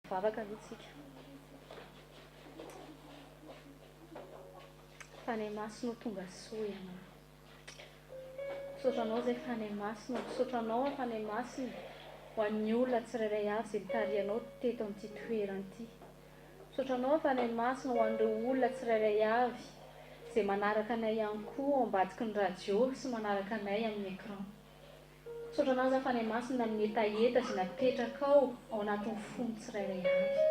Vavaka alohatsika. Fanahy masino tonga soa ianao. Misaotranao izay fanahy masino, misaotranao fanahy masino ho an'ny olona tsirairay avy izay mitarihanao teto amin'ity toerana ity. Misaotranao fanahy masino ho an'ireo olona tsirairay avy izay manaraka anay ihany koa ao ambadiky ny radio sy manaraka anay amin'ny écran. Misaotranao izay fanahy masino amin'ny etaeta izay napetraka ao anatin'ny fony tsirairay avy.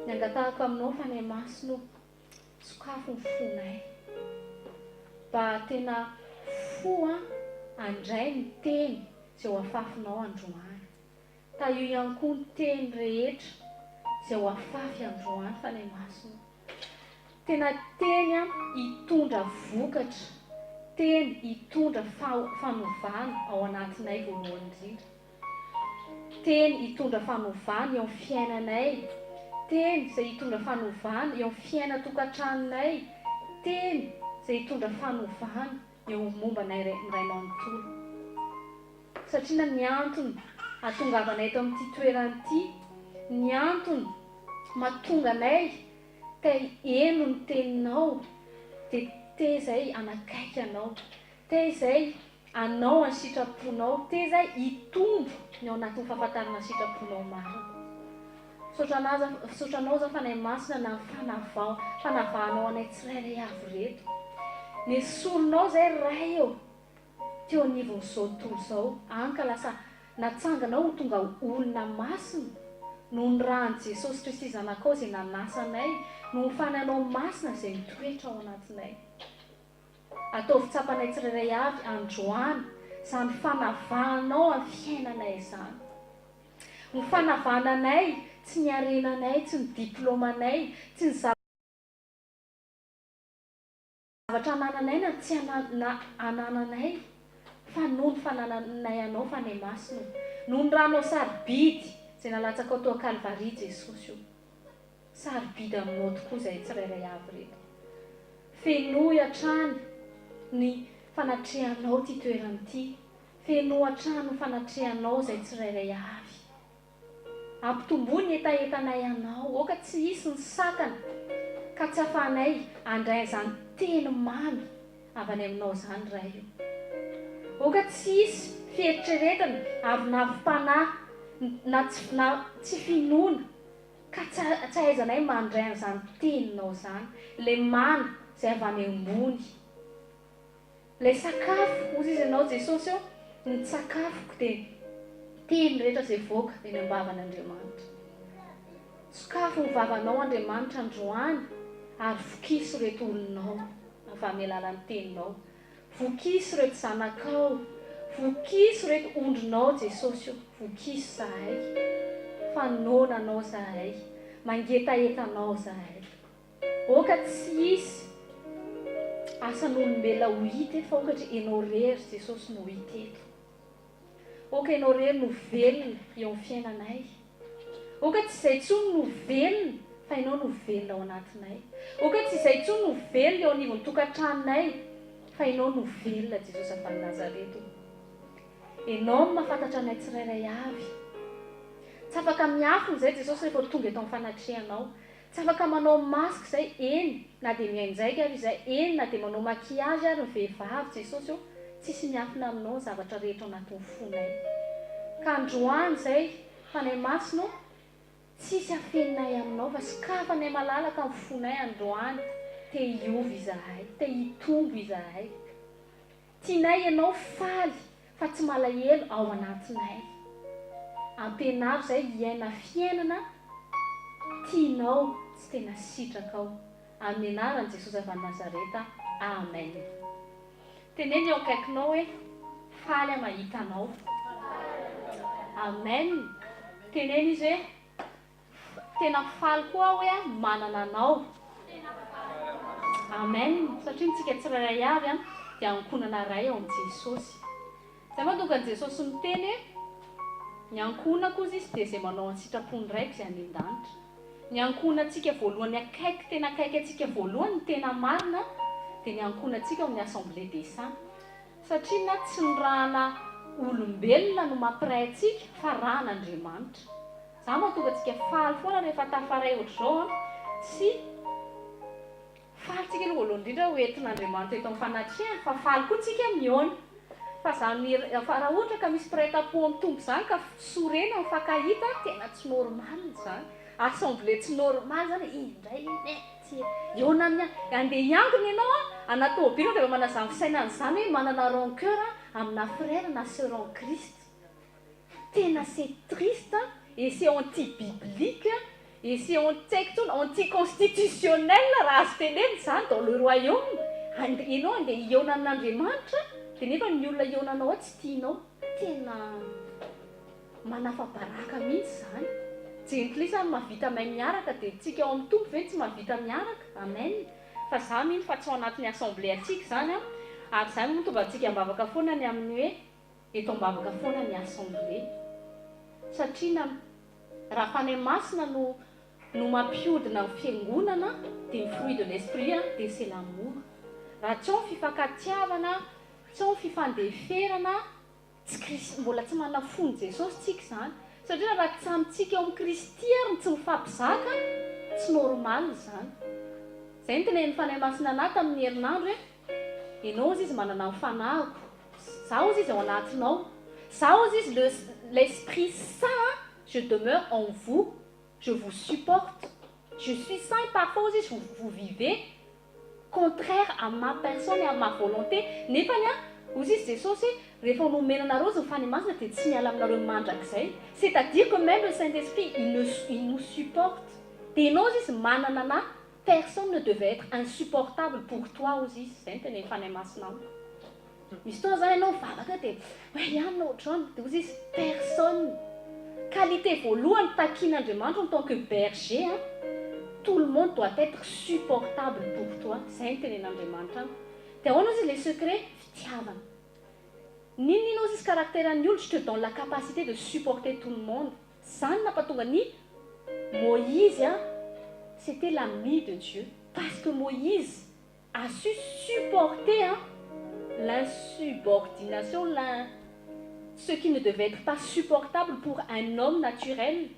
Nangatahako aminao fanahy masino sokafo ny fonay mba tena foa andray ny teny izay ho afafinao androany. Io ihany koa ny teny rehetra izay ho afafy androany fanahy masino. Tena teny hitondra vokatra, teny hitondra fanovana ao anatinay voalohany indrindra. Teny hitondra fanovana eo amin'ny fiainanay, teny izay hitondra fanovana eo amin'ny fiaina-tokantranonay, teny izay hitondra fanovana eo amin'ny mombanay iray manontolo. Satria ny antony ahatongavanay eto amin'ity toerana ity, ny antony mahatonga anay te eno ny teninao, dia te izay anakaiky anao, te izay anao ny sitraponao, te izay hitombo ny ao anatin'ny fahafantarana ny sitraponao marina. Misaotranao izao fanahy masina na fanavahanao anay tsirairay avy reto. Nesoronao izay ray eo teo anivon'izao tontolo izao, anka lasa natsanganao ho tonga olona masina noho ny rahan'i Jesosy Kristy zanakao izay nanasa anay, noho ny fananao masina izay mitoetra ao anatinay. Ataovy tsapanay tsirairay avy androany izany fanavahanao amin'ny fiainanay izany. Ny fanavahananay tsy ny arenanay, tsy ny diplômanay, tsy ny zavatra anananay na tsy anananay, fa noho ny fanananay anao fanahy masino, noho ny ranao sarobidy izay nalatsaka tao Kalvaria Jesosy io. Sarobidy aminao tokoa izay tsirairay avy reto. Fenoy hatrany ny fanatrehanao ity toerana ity, fenoy hatrany ny fanatrehanao izay tsirairay avy. Ampitomboy ny etaetanay anao, oka tsy hisy ny sakana ka tsy afahanay andray izany teny mamy avy any aminao izany ray io. Oka tsy hisy fieritreretana avy navim-panahy na tsy finoana ka tsy ahaizanay mandray an'izany teninao izany, ilay mana izay avy any ambony. Ilay sakafo, hozy izy ianao Jesosy eo, ny sakafoko dia teny rehetra izay voaka eny am-bavan'Andriamanitra. Sokafo ny vavanao Andriamanitra androany ary vokiso reto olonao avy amin'ny alalan'ny teninao. Vokiso reto zanakao, vokiso reto ondrinao Jesosy io, vokiso zahay, fanonanao zahay, mangetaetanao zahay. Oka tsy hisy asan'olombelona ho hita eto fa okatra ianao rery Jesosy no hita eto. Oka ianao rery no velona eo amin'ny fiainanay. Oka tsy izay intsony no velona fa ianao no velona ao anatinay. Oka tsy izay intsony no velona eo anivon'ny tokantranonay fa ianao no velona Jesosy avy any Nazareto. Ianao no mahafantatra anay tsirairay avy. Tsy afaka miafina izay Jesosy rehefa tonga eto amin'ny fanatrehanao. Tsy afaka manao masika izay, eny na dia mianjaika ary izay, eny na dia manao makiazy ary ny vehivavy Jesosy io, tsisy miafina aminao ny zavatra rehetra ao anatin'ny fonay. Ka androany izay fanahy masino, tsisy afeninay aminao fa sokafanay malalaka amin'ny fonay androany, te hiova izahay, te hitombo izahay. Tianay ianao faly fa tsy malahelo ao anatinay. Ampianaro izay hiaina fiainana tianao tsy tena sitraka ao. Amin'ny anaran'i Jesosy avy any Nazareta. Amen. Teneny eo akaikinao hoe faly mahita anao. Amen. Teneny izy hoe tena faly koa hoe manana anao. Amen. Satria ntsika tsirairay avy dia ankonana iray ao amin'i Jesosy. Izay mahatonga an'i Jesosy miteny hoe ny ankonako izy dia izay manao ny sitrapony raiko izay any an-danitra. Ny ankonantsika voalohany akaiky, tena akaiky antsika voalohany ny tena marina dia ny ankonantsika ao amin'ny Assemblée des Saints. Satria na tsy ny rahana olombelona no mampiray antsika fa rahan'Andriamanitra. za mahatonga antsika faly foana rehefa tafaray ohatr'izao sy faly tsika aloha voalohany indrindra hoentin'Andriamanitra eto amin'ny fanatrehana fa faly koa tsika mihaona fa fa raha ohatra ka misy firaita-po amin'ny tombo izany ka sorena mifankahita tena tsy normal izany assemblée tsy normal zany indray tsy ihaona amin'ny andeha hiangona ianao anaty tômôbila dia manazamy fisainana izany hoe manana rancœur amina frère na sœur en Christ. Tena c'est triste et c'est anti-biblique et c'est anti-constitutionnel raha azo teneny izany dans le royaume. Ianao andeha hihaona amin'Andriamanitra dia nefa ny olona hihaonanao tsy tianao. Tena manafa-baraka mihitsy izany. Gently izany mahavita mahay miaraka dia tsika ao amin'ny tompo ve tsy mahavita miaraka. Amen. Fa za mino fa tsy ao anatin'ny assemblée antsika izany ary izany moa tonga antsika mbavaka foana ny amin'ny hoe eto mbavaka foana ny assemblée. Satria raha fanahy masina no mampihodina ny fiangonana dia ny fruit de l'esprit dia c'est l'amour. Raha tsy ao fifankatiavana, tsy ao fifandeferana, mbola tsy manafony Jesosy tsika izany. Satria raha tsy amintsika ao amin'ny Kristy ary tsy mifampizaka, tsy normal izany. Izay ny tenen'ny fanahy masina anahy tamin'ny herinandro hoe ianao izy manana ny fanahiko, zaho izy ao anatinao, zaho izy l'Esprit Saint, je demeure en vous, je vous supporte, je suis saint et parfois aussi vous vivez contraire à ma personne et à ma volonté. Nefa izy Jesosy rehefa nomenanareo izy ny fanahy masina dia tsy miala aminareo mandrakizay. C'est-à-dire que même le Saint-Esprit il nous supporte. Dia ianao izy manana anahy, personne ne devait être insupportable pour toi aussi. Izay ny tenen'ny fanahy masina amiko. Misy fotoana zany ianao mivavaka dia hoe ihany ohatr'izany dia izy personne. Qualité voalohany takian'Andriamanitra en tant que berger, tout le monde doit être supportable pour toi. Izay ny tenen'Andriamanitra. Dia ahoana izy les secrets fitiavana. Ninona izy caractère-n'ny olona, je te donne la capacité de supporter tout le monde. Zany nampatonga ny Moïse, c'était l'ami de Dieu parce que Moïse a su supporter l'insubordination, ce qui ne devait être pas supportable pour un homme naturel.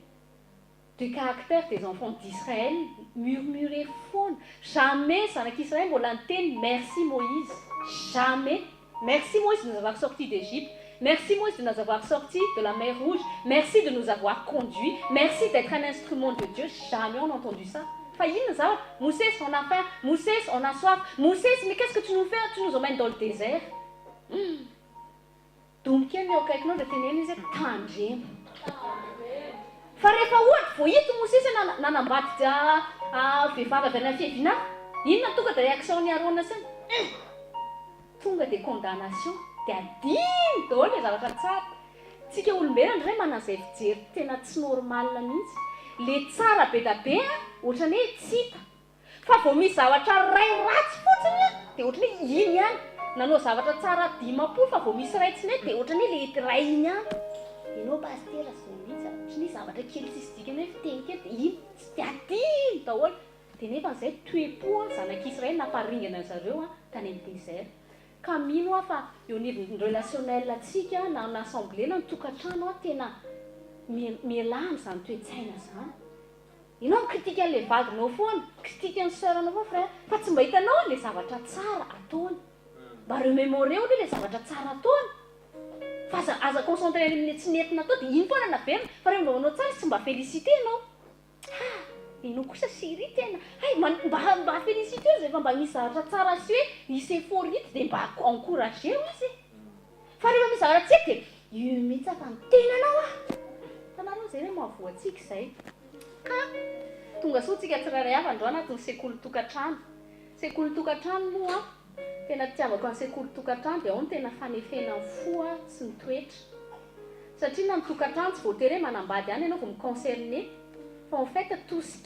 De caractère des enfants d'Israël, murmurer faune. Jamais, zanak'Israël mbola niteny merci Moïse. Jamais. Merci Moïse de nous avoir sortis d'Égypte. Merci Moïse de nous avoir sortis de la mer Rouge. Merci de nous avoir conduits. Merci d'être un instrument de Dieu. Jamais on a entendu ça. Moses, on a faim. Moses, on a soif. Moses, mais qu'est-ce que tu nous fais? Tu nous emmènes dans le désert. Donc, il y a quelqu'un de tenir tandrem. Fa rehefa ohatra vao hita Mosesy nanambady vehivavy avy any fiavinana, inona tonga dia réaction-ny Arona sany? Tonga dia condamnation, dia adiny daholo ilay zavatra tsara. Tsika olombelona indray manan'izay fijery tena tsy normal mihitsy. Le tsara be da be ohatrany hoe tsy hita. Fa vao misy zavatra ray ratsy fotsiny dia ohatrany hoe iny ihany. Nanao zavatra tsara dimampolo fa vao misy raitsy net dia ohatrany hoe le ray iny ihany. Ianao pasteur ny zavatra kely tsisy dikany hoe fiteny kely dia iny tsy dia adiny daholo. Dia nefa izay toe-po zanak'Israël namparingana zareo tany amin'ny désert. Ka mino fa eo anivon'ny relationnel antsika na assemblée na ny tokantrano tena mialana izany toe-tsaina izany. Ianao mikritika an'ilay vadinao foana, kritika ny sœuranao foana frère, fa tsy mba hitanao ilay zavatra tsara ataony. Mba remémorer ilay zavatra tsara ataony. Fa aza concentré amin'ny tsy nentina atao dia iny foana naverina. Fa rehefa mba manao tsara tsy mba félicité ianao. Ianao kosa série tena. Mba félicité izy rehefa mba misy zavatra tsara sy hoe misy euphorie dia mba encouragé izy. Fa rehefa misy zavatra tsy dia io mihitsy afa mitena anao tanareo izay hoe mahavoantsika izay. Ka tonga soa tsika tsirairay avy androany anatin'ny sekoly tokantrano. Sekoly tokantrano moa tena tiavako ny sekoly tokantrano dia ao no tena fanefena ny fo sy ny toetra. Satria na ny tokantrano tsy voatery hoe manambady ihany ianao vao miconcerné. Fa en fait tout ce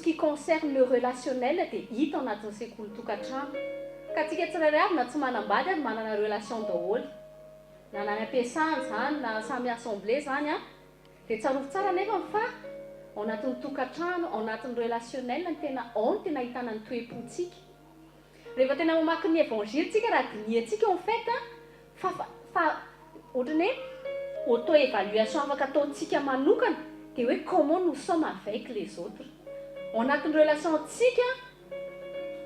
qui concerne le relationnel dia hita ao anatin'ny sekoly tokantrano. Ka tsika tsirairay avy na tsy manambady ary manana relation daholo. Na nany am-piasana izany na samy assemblée izany dia tsarovy tsara nefa fa ao anatin'ny tokantrano, ao anatin'ny relationnel ny tena ao ny tena ahitana ny toe-pontsika. Rehefa tena mamaky ny évangile tsika raha diniantsika en fait fa ohatrany hoe auto-évaluation afaka ataontsika manokana dia hoe comment nous sommes avec les autres. Ao anatin'ny relationtsika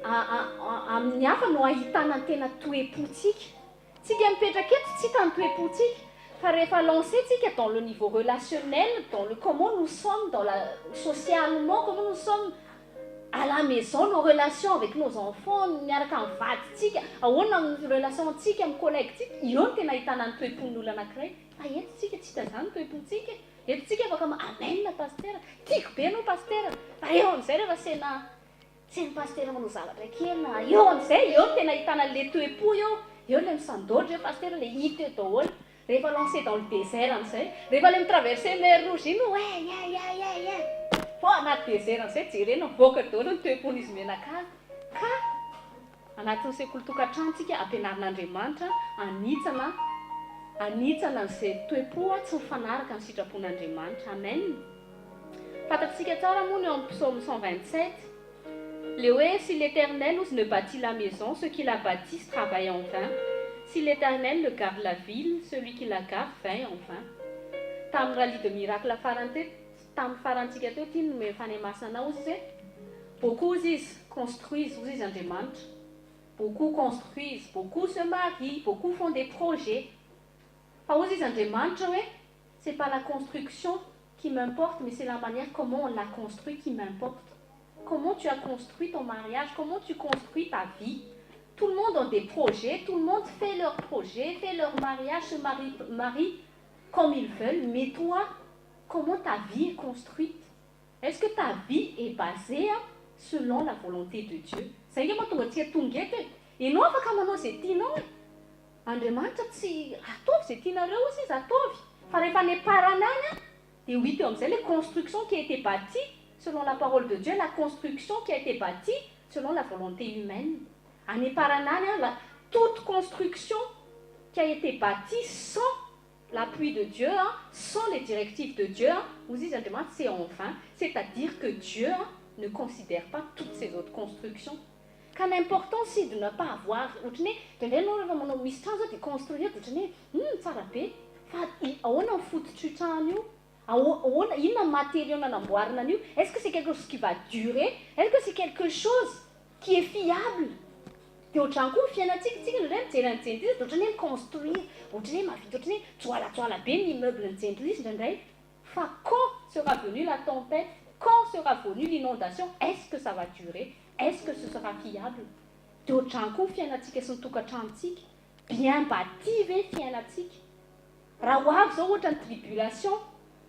amin'ny hafa no ahitana ny tena toepontsika. Tsika mipetraka eto tsy hita ny toepontsika fa rehefa lancentsika dans le niveau relationnel, dans le comment nous sommes dans la socialement, comment nous sommes à la maison, nos relations avec nos enfants, miaraka amin'ny vadintsika, ahoana ny relationtsika amin'ny collèguetsika, io no tena ahitana ny toepon'olona anankiray. Fa eto tsika tsy hita zany toepontsika. Eto tsika afaka amen pasteur, tiako be anao pasteur. Fa eo amin'izay rehefa seny pasteur manao zavatra kely na eo amin'izay eo no tena ahitana le toepo eo. Eo le misandôdra eo pasteur le hita eo daholo. Rehefa lancé dans le désert amin'izay, rehefa le mitraverser mer rouge iny ouais. Fô anaty désert amin'izay jerena mivoaka daholo ny toepon'izy menakavy. Ka anatin'ny sekoly tokantranontsika ampianarin'Andriamanitra anitsana an'izay toepo tsy mifanaraka amin'ny sitrapon'Andriamanitra. Amen. Fantatsika tsara moa ny amin'ny psaume 127. Le hoe si l'Éternel ne bâtit la maison, ceux qui la bâtissent travaillent en vain. Si l'Éternel ne garde la ville, celui qui la garde vain en vain. Tamin'ny rallye de miracle tamin'ny farantsika teo tia no mefany masina anao izy hoe beaucoup izy construisent izy Andriamanitra. Beaucoup construisent, beaucoup se marient, beaucoup font des projets. Fa izy Andriamanitra hoe c'est pas la construction qui m'importe, mais c'est la manière comment on l'a construit qui m'importe. Comment tu as construit ton mariage, comment tu construis ta vie. Tout le monde a des projets, tout le monde fait leurs projets, fait leur mariage, se marie comme ils veulent. Mais toi, comment ta vie est construite? Est-ce que ta vie est basée selon la volonté de Dieu? C'est ce que tu as dit. Et nous, on va dire que Andriamanitra tsy ataovy zay tianareo aussi izy ataovy. Fa rehefa ny paranany dia oui, c'est la construction qui a été bâtie selon la parole de Dieu, la construction qui a été bâtie selon la volonté humaine. Any paranany toute construction qui a été bâtie sans l'appui de Dieu, sans les directives de Dieu, vous dites Andriamanitra c'est en vain, c'est-à-dire que Dieu ne considère pas toutes ces autres constructions. Ka l'important c'est de ne pas avoir ohatrany hoe ndraindray anao rehefa manao misy trano zao dia construire ohatrany hoe tsara be fa ahoana ny fototry io trano io, ahoana inona ny matériau nanamboarina an'io, est-ce que c'est quelque chose qui va durer, est-ce que c'est quelque chose qui est fiable. Dia ohatrany koa ny fiainantsika tsika indray mijery ny jendry izy ohatrany hoe construire ohatrany hoe mahavita ohatrany hoe joalajoala be ny immeuble ny jendry izy indraindray. Fa quand sera venue la tempête, quand sera venue l'inondation, est-ce que ça va durer? Est-ce que ce sera fiable? Dia ohatrany koa ny fiainantsika sy ny tokantranontsika bien bâti ve fiainantsika. Raha ho avy zao ohatra ny tribulation,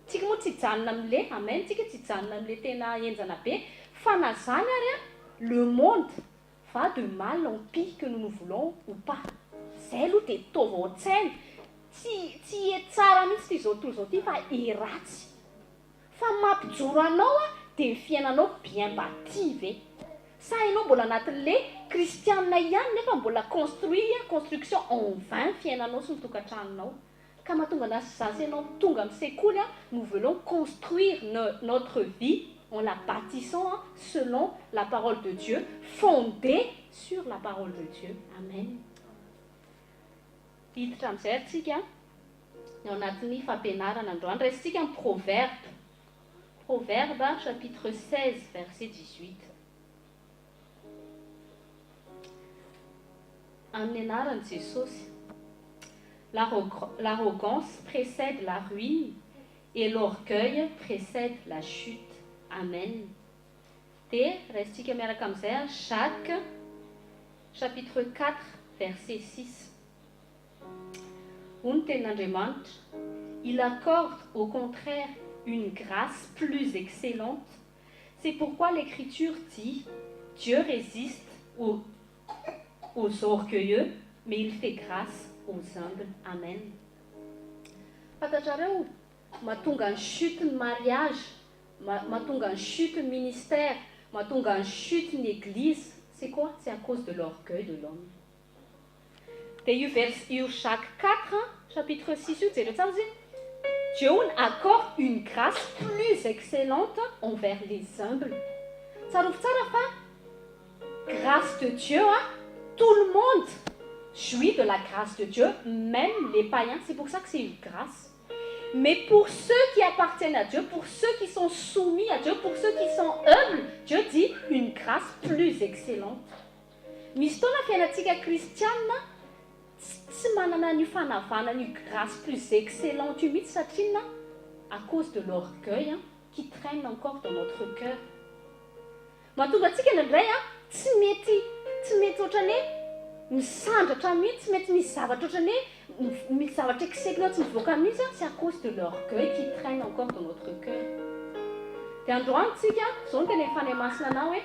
tsika moa tsy hijanona amin'le amen, tsika tsy hijanona amin'le tena enjana be, fa na zany ary le monde va de mal en pire que nous voulons ou pas. Zay aloha dia taova ohatsaina tsy tsara mihitsy ty zao tontolo zao ty fa ratsy. Fa mampijoro anao dia ny fiainanao bien bâti ve. Sa ianao mbola anatin'le kristianina ihany nefa mbola construction en vain fiainanao sy ny tokantranonao. Ka mahatonga anazy zasy ianao tonga amin'ny sekoly nous voulons construire notre vie en la bâtissant selon la parole de Dieu, fondée sur la parole de Dieu. Amen. Hiditra amin'izay atsika ny anatin'ny fampianarana androany resitsika ny Proverbe. Proverbe chapitre 16 verset 18. Amin'ny anaran'i Jesosy. L'arrogance précède la ruine et l'orgueil précède la chute. Amen. Dia resitsika miaraka amin'izay Jacques chapitre 4 verset 6. Hoy ny tenin'Andriamanitra, il accorde au contraire une grâce plus excellente. C'est pourquoi l'Écriture dit, Dieu résiste aux orgueilleux, mais il fait grâce aux humbles. Amen. Fantatrareo mahatonga ny chute ny mariage, mahatonga ny chute ny ministère, mahatonga ny chute ny église, c'est quoi? C'est à cause de l'orgueil de l'homme. Dia io Jacques 4 chapitre 6 io jereo tsara izy Dieu accorde une grâce plus excellente envers les humbles. Tsarovy tsara fa grâce de Dieu, tout le monde jouit de la grâce de Dieu, même les païens. C'est pour ça que c'est une grâce. Mais pour ceux qui appartiennent à Dieu, pour ceux qui sont soumis à Dieu, pour ceux qui sont humbles, Dieu dit une grâce plus excellente. Misy fotoana fiainantsika kristiana tsy manana ny fanavana ny grâce plus excellente io mihitsy satria à cause de l'orgueil qui traîne encore dans notre cœur. Mahatonga antsika indraindray tsy mety ohatrany hoe misandratra mihitsy, tsy mety misy zavatra ohatrany hoe misy zavatra eksekinao tsy mivoaka mihitsy c'est à cause de l'orgueil qui traîne encore dans notre cœur. Dia androany tsika zao no tena efanay masina anao hoe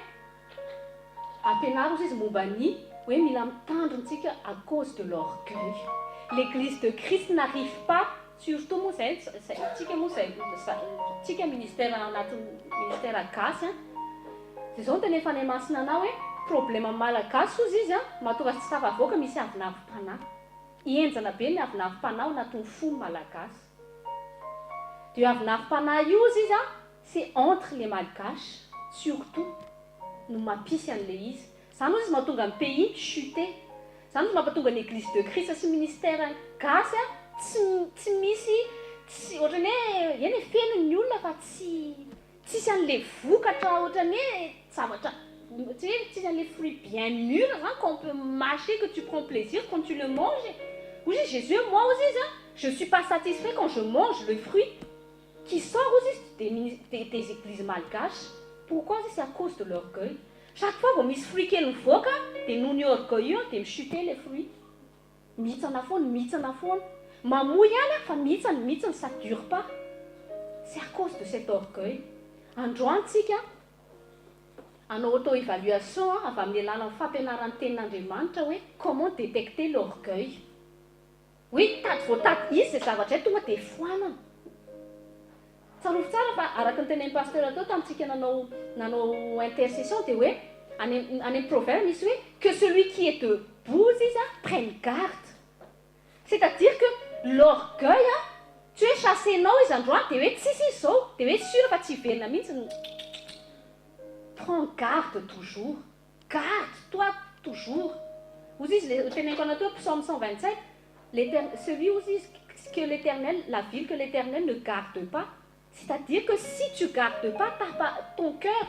ampianaro izy momba ny hoe mila mitandrontsika à cause de l'orgueil. L'église de Christ n'arrive pas, surtout moa zay tsika moa zay tsika ministère anatin'ny ministère gasy dia zao no tena efanay masina anao hoe problème malagasy ozy izy mahatonga tsy tafavoaka misy avinavim-panahy. Ienjana be ny avinavim-panahy anatin'ny fony malagasy. Dia avinavim-panahy io izy c'est entre les malgaches surtout no mampisy an'ilay izy. Zany izy mahatonga ny pays chuter. Zany izy mampatonga ny église de Christ sy ministère gasy tsy misy ohatrany hoe eny feno ny olona fa tsisy an'ilay vokatra ohatrany hoe zavatra tsisy an'ilay fruit bien mûr qu'on peut mâcher, que tu prends plaisir quand tu le manges. Oui, Jésus, moi aussi, je ne suis pas satisfait quand je mange le fruit qui sort aussi des églises malgaches. Pourquoi? C'est à cause de l'orgueil. Chaque fois que misy fruit kely mivoaka dia noho ny orgueil io dia michuter les fruits. Mihitsana foana. Mamoy ihany fa mihitsana ça ne dure pas. C'est à cause de cet orgueil. Androany tsika hanao auto-évaluation avy amin'ny alalan'ny fampianaran'ny tenin'Andriamanitra hoe comment détecter l'orgueil. Oui, voatady izy zay zavatra tonga dia foanana. Tsarofa tsara fa araka ny tenenin'ny pasteur atao tamintsika nanao intercession dia hoe any amin'ny proverbe misy hoe que celui qui est debout prenne garde. C'est-à-dire que l'orgueil tsy hoe chasenao izy androany dia hoe tsisy izao dia hoe sûr fa tsy hiverina mihitsy. Prends garde toujours. Garde-toi toujours. Vous dites, le psaume 127, celui où dit que l'Éternel, la ville que l'Éternel ne garde pas, c'est-à-dire que si tu ne gardes pas ton cœur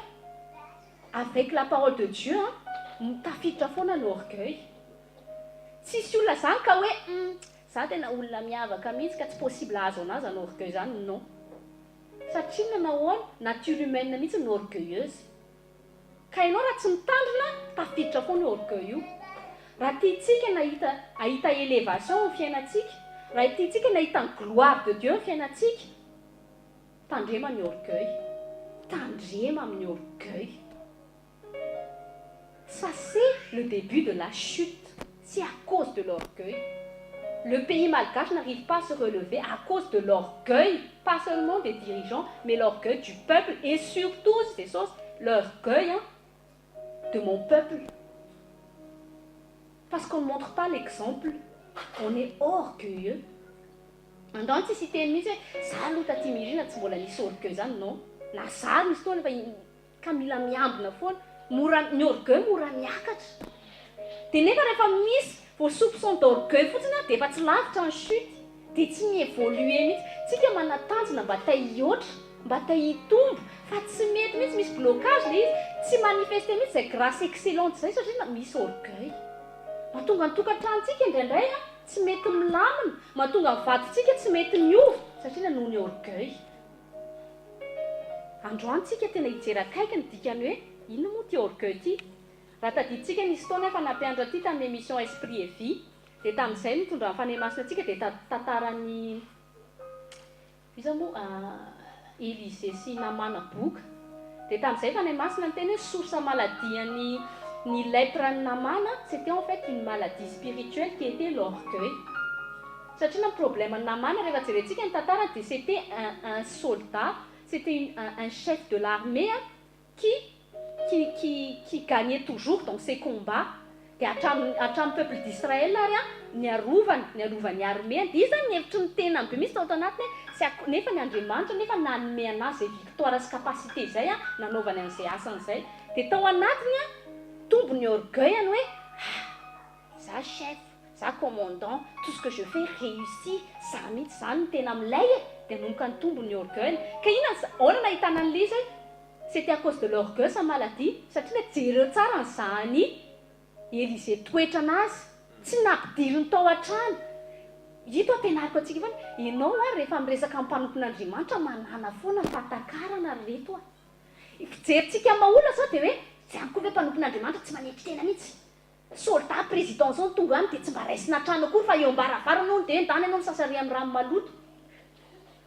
avec la parole de Dieu, tafiditra foana l'orgueil. Tsisy olona zany ka hoe za tena olona miavaka mihitsy ka tsy possible azo anazy ny orgueil zany, non. Satria nanao nature humaine mihitsy ny orgueilleuse. Ka ianao raha tsy mitandrina tafiditra foana orgueil io. Raha tiantsika ahita élévation ny fiainantsika, raha tiantsika nahita ny gloire de Dieu ny fiainantsika, tandrema ny orgueil. Tandrema amin'ny orgueil. Ça c'est le début de la chute. C'est à cause de l'orgueil. Le pays malgache n'arrive pas à se relever à cause de l'orgueil, pas seulement des dirigeants, mais l'orgueil du peuple et surtout, c'est ça, l'orgueil de mon peuple. Parce qu'on ne montre pas l'exemple, on est orgueilleux. Androany tsy teny mihitsy hoe za aloha taty mirina tsy mbola nisy orgueil zany, non. Na za misy fotoana fa ka mila miambina foana, ny orgueil mora miakatra. Dia nefa rehefa misy vao soupçon d'orgueil fotsiny dia efa tsy lavitra ny chute, dia tsy miévolue mihitsy. Tsika manatanjona mba ta-hihoatra, mba ta-hitombo, fa tsy mety mihitsy misy blocage ilay izy, tsy manifester mihitsy izay grâce excellente izay satria misy orgueil. Mahatonga ny tokantranontsika indraindray tsy mety milamina, mahatonga ny vadintsika tsy mety miova satria noho ny orgueil. Androany tsika tena hijery akaiky ny dikany hoe ino moa ty orgueil ty. Raha tadiditsika nisy fotoana efa nampianatra ty tamin'ny émission Esprit et Vie, dia tamin'izay mitondra ny fanahy masina antsika dia tantaran'ny iza moa Élisée sy namana boka. Dia tamin'izay fanahy masina ny teny hoe source maladie ny lèpre ny namana, c'était en fait une maladie spirituelle qui était l'orgueil. Satria ny problème ny namana rehefa jerentsika ny tantara dia c'était un soldat, c'était un chef de l'armée qui gagnait toujours dans ses combats. Dia hatramin'ny peuple d'Israël ary niarovany armée. Dia izy ny hevitry ny tena be misy tao anatiny nefa ny Andriamanitra nefa nanome anazy victoire sy capacité izay nanaovany an'izay asan'izay. Dia tao anatiny tombony orgueil hoe za chef, za commandant, tout ce que je fais réussit, za mihitsy zany no tena milay dia nomboka ny tombo ny orgueil. Ka ahoana nahitana an'ilay izy c'était à cause de l'orgueil sa maladie satria jereo tsara ny zany Élisée toetra anazy tsy nampidiriny tao an-trano. Ito ampianariko antsika foana ianao a rehefa miresaka amin'ny mpanompon'Andriamanitra manana foana fatakarana reto a. Fijerintsika maolana zao dia hoe tsy amiko hoe mpanompon'Andriamanitra tsy manetry tena mihitsy. Soldat président zao no tonga any dia tsy mba raisina trano akory fa eo ambaravarana no dia endany ianao misasary amin'ny rano maloto.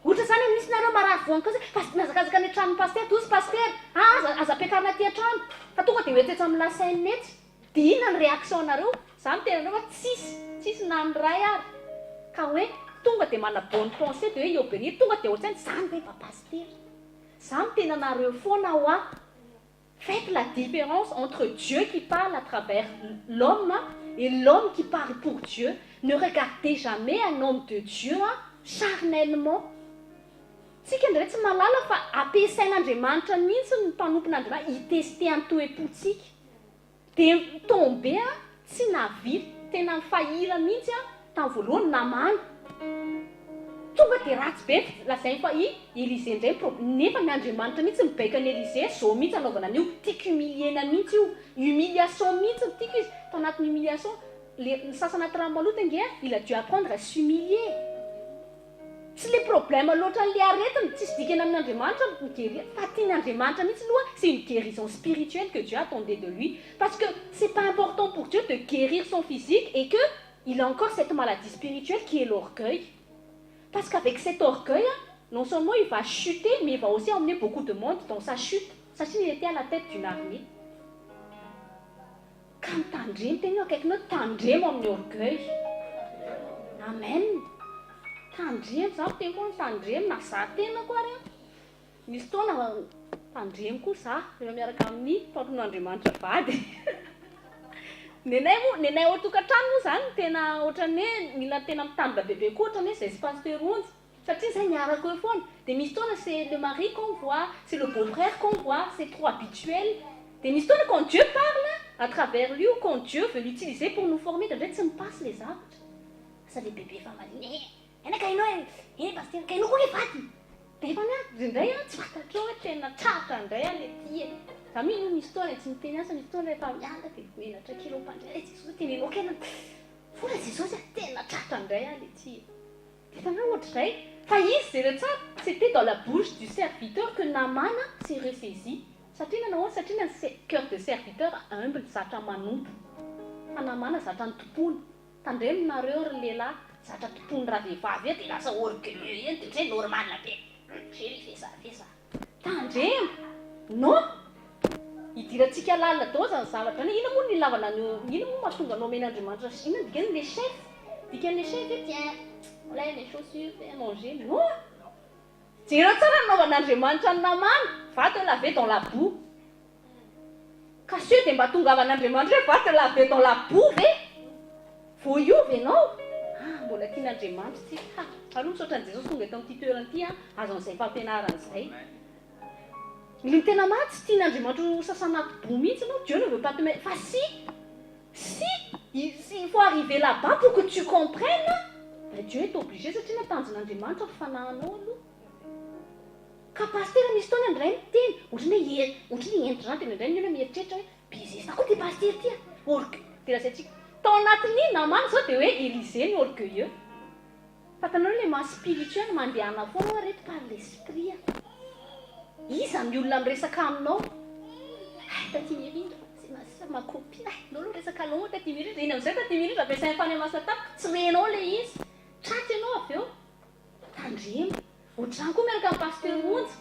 Ohatra zany misy nareo marary voangy kosa fa nazakazaka ny tranon'ny paster tozy paster aza ampiakarina aty an-trano fa tonga dia hoetsetsa amin'ny lasainy netsy. Dia inona ny réaction nareo? Zany tena nareo fa tsisy na ny ray ary. Ka hoe tonga dia mana bonne pensée dia hoe obéir tonga dia ohatrany zany hoe paster. Zany tena nareo foana ho a. Faites la différence entre Dieu qui parle à travers l'homme et l'homme qui parle pour Dieu. Ne regardez jamais un homme de Dieu charnellement. Tsika ndray tsy malala fa ampiasain'Andriamanitra mihitsy ny mpanompon'Andriamanitra hitester ny toe-potsika. Dia tombe tsy navily tena fahira mihitsy tamin'ny voalohany namana. Tonga dia ratsy be lazainy fa Élisée indray nefa ny Andriamanitra mihitsy mibaika ny Élisée zao mihitsy anaovana an'io tiako humiliena mihitsy io humiliation mihitsy tiako izy tao anatin'ny humiliation ny sasana anaty rano maloto ange il a dû apprendre à s'humilier. Tsy le problème loatra n'le aretiny tsisy dikany amin'Andriamanitra miguérir fa tiany Andriamanitra mihitsy aloha c'est une guérison spirituelle que Dieu attendait de lui parce que c'est pas important pour Dieu de guérir son physique et que il a encore cette maladie spirituelle qui est l'orgueil. Parce qu'avec cet orgueil, non seulement il va chuter, mais il va aussi emmener beaucoup de monde dans sa chute. Sachez qu'il était à la tête d'une armée. Quand tandremo tena akaikinao tandremo amin'ny orgueil. Amen. Tandremo za tena koa tandremo na za tena koa ary. Misy fotoana tandremo koa za rehefa miaraka amin'ny mpampon'Andriamanitra vady. Nenay ao tokantrano moa zany tena ohatrany hoe mila tena mitandra bebe koa ohatrany hoe zay sy pasteur onjy satria zay miaraka eo foana dia misy fotoana c'est le mari qu'on voit, c'est le beau-frère qu'on voit, c'est trop habituel. Dia misy fotoana quand Dieu parle à travers lui ou quand Dieu veut l'utiliser pour nous former de tsy mipasse les zavatra. Ça les bébés fa maliny ena kainao pasteur kainao koa le vady. Dia efa indray tsy fantatrao hoe tena tratra indray le ty kami misy fotoana tsy miteny asa misy fotoana rehefa miala dia menatra kilo mpandray Jesosy tenenao kena fona Jesosy tena tratra indray le ty. Dia efa ohatr'izay fa izy zay tsara c'était dans la bouche du serviteur que Naaman s'est ressaisi. Satria nanao satria ny cœur de serviteur humble zatra manompo. Fa Naaman zatra ny tompony. Tandreminareo ry lehilahy zatra tompony raha vehivavy dia lasa orgueilleux eny dia zay normal be. Chérie fais ça. Tandremo. Non. Idirantsika lalina dao zany zavatra ny ina moa ny lavana ina moa mahatonga anao men'Andriamanitra ina dikany les chefs. Dikany les chefs tiens. Voilà mes chaussures, fais à manger. Non. Jereo tsara nanaovan'Andriamanitra ny Naaman, va te laver dans la boue. Ka sao dia mba tongavan'Andriamanitra va te laver dans la boue ve? Voiova ianao. Mbola tian'Andriamanitra ty. Aloha misaotra an'i Jesosy tonga eto amin'ity toerana ity azon'izay fampianaran'izay. Il tena matsy tian'Andriamanitra ho sasana boue mihitsy ianao. Dieu ne veut pas te mettre. Fa si il faut arriver là-bas pour que tu comprennes, ben Dieu est obligé satria natanjon'Andriamanitra fifanahanao aloha. Ka pasteur misy fotoana indray miteny ohatrany hoe endry zany tena indray ny olona mieritreritra hoe bizesina koa ty pasteur ty dia lazaintsika tao anatin'ny Naaman zao dia hoe Élisée ny orgueilleux. Fatanao le masse spirituelle mandehana foana reto par l'esprit. Iza ny olona miresaka aminao. Taty mirindra c'est ma copine. Nolo resaka alongwa taty mirindra iny amin'izay taty mirindra ampiasainy fanyamasina tapo tsy renao le izy. Traty ianao avy eo. Tandremo. Ohatr'izany koa miaraka amin'ny pasteur onjy.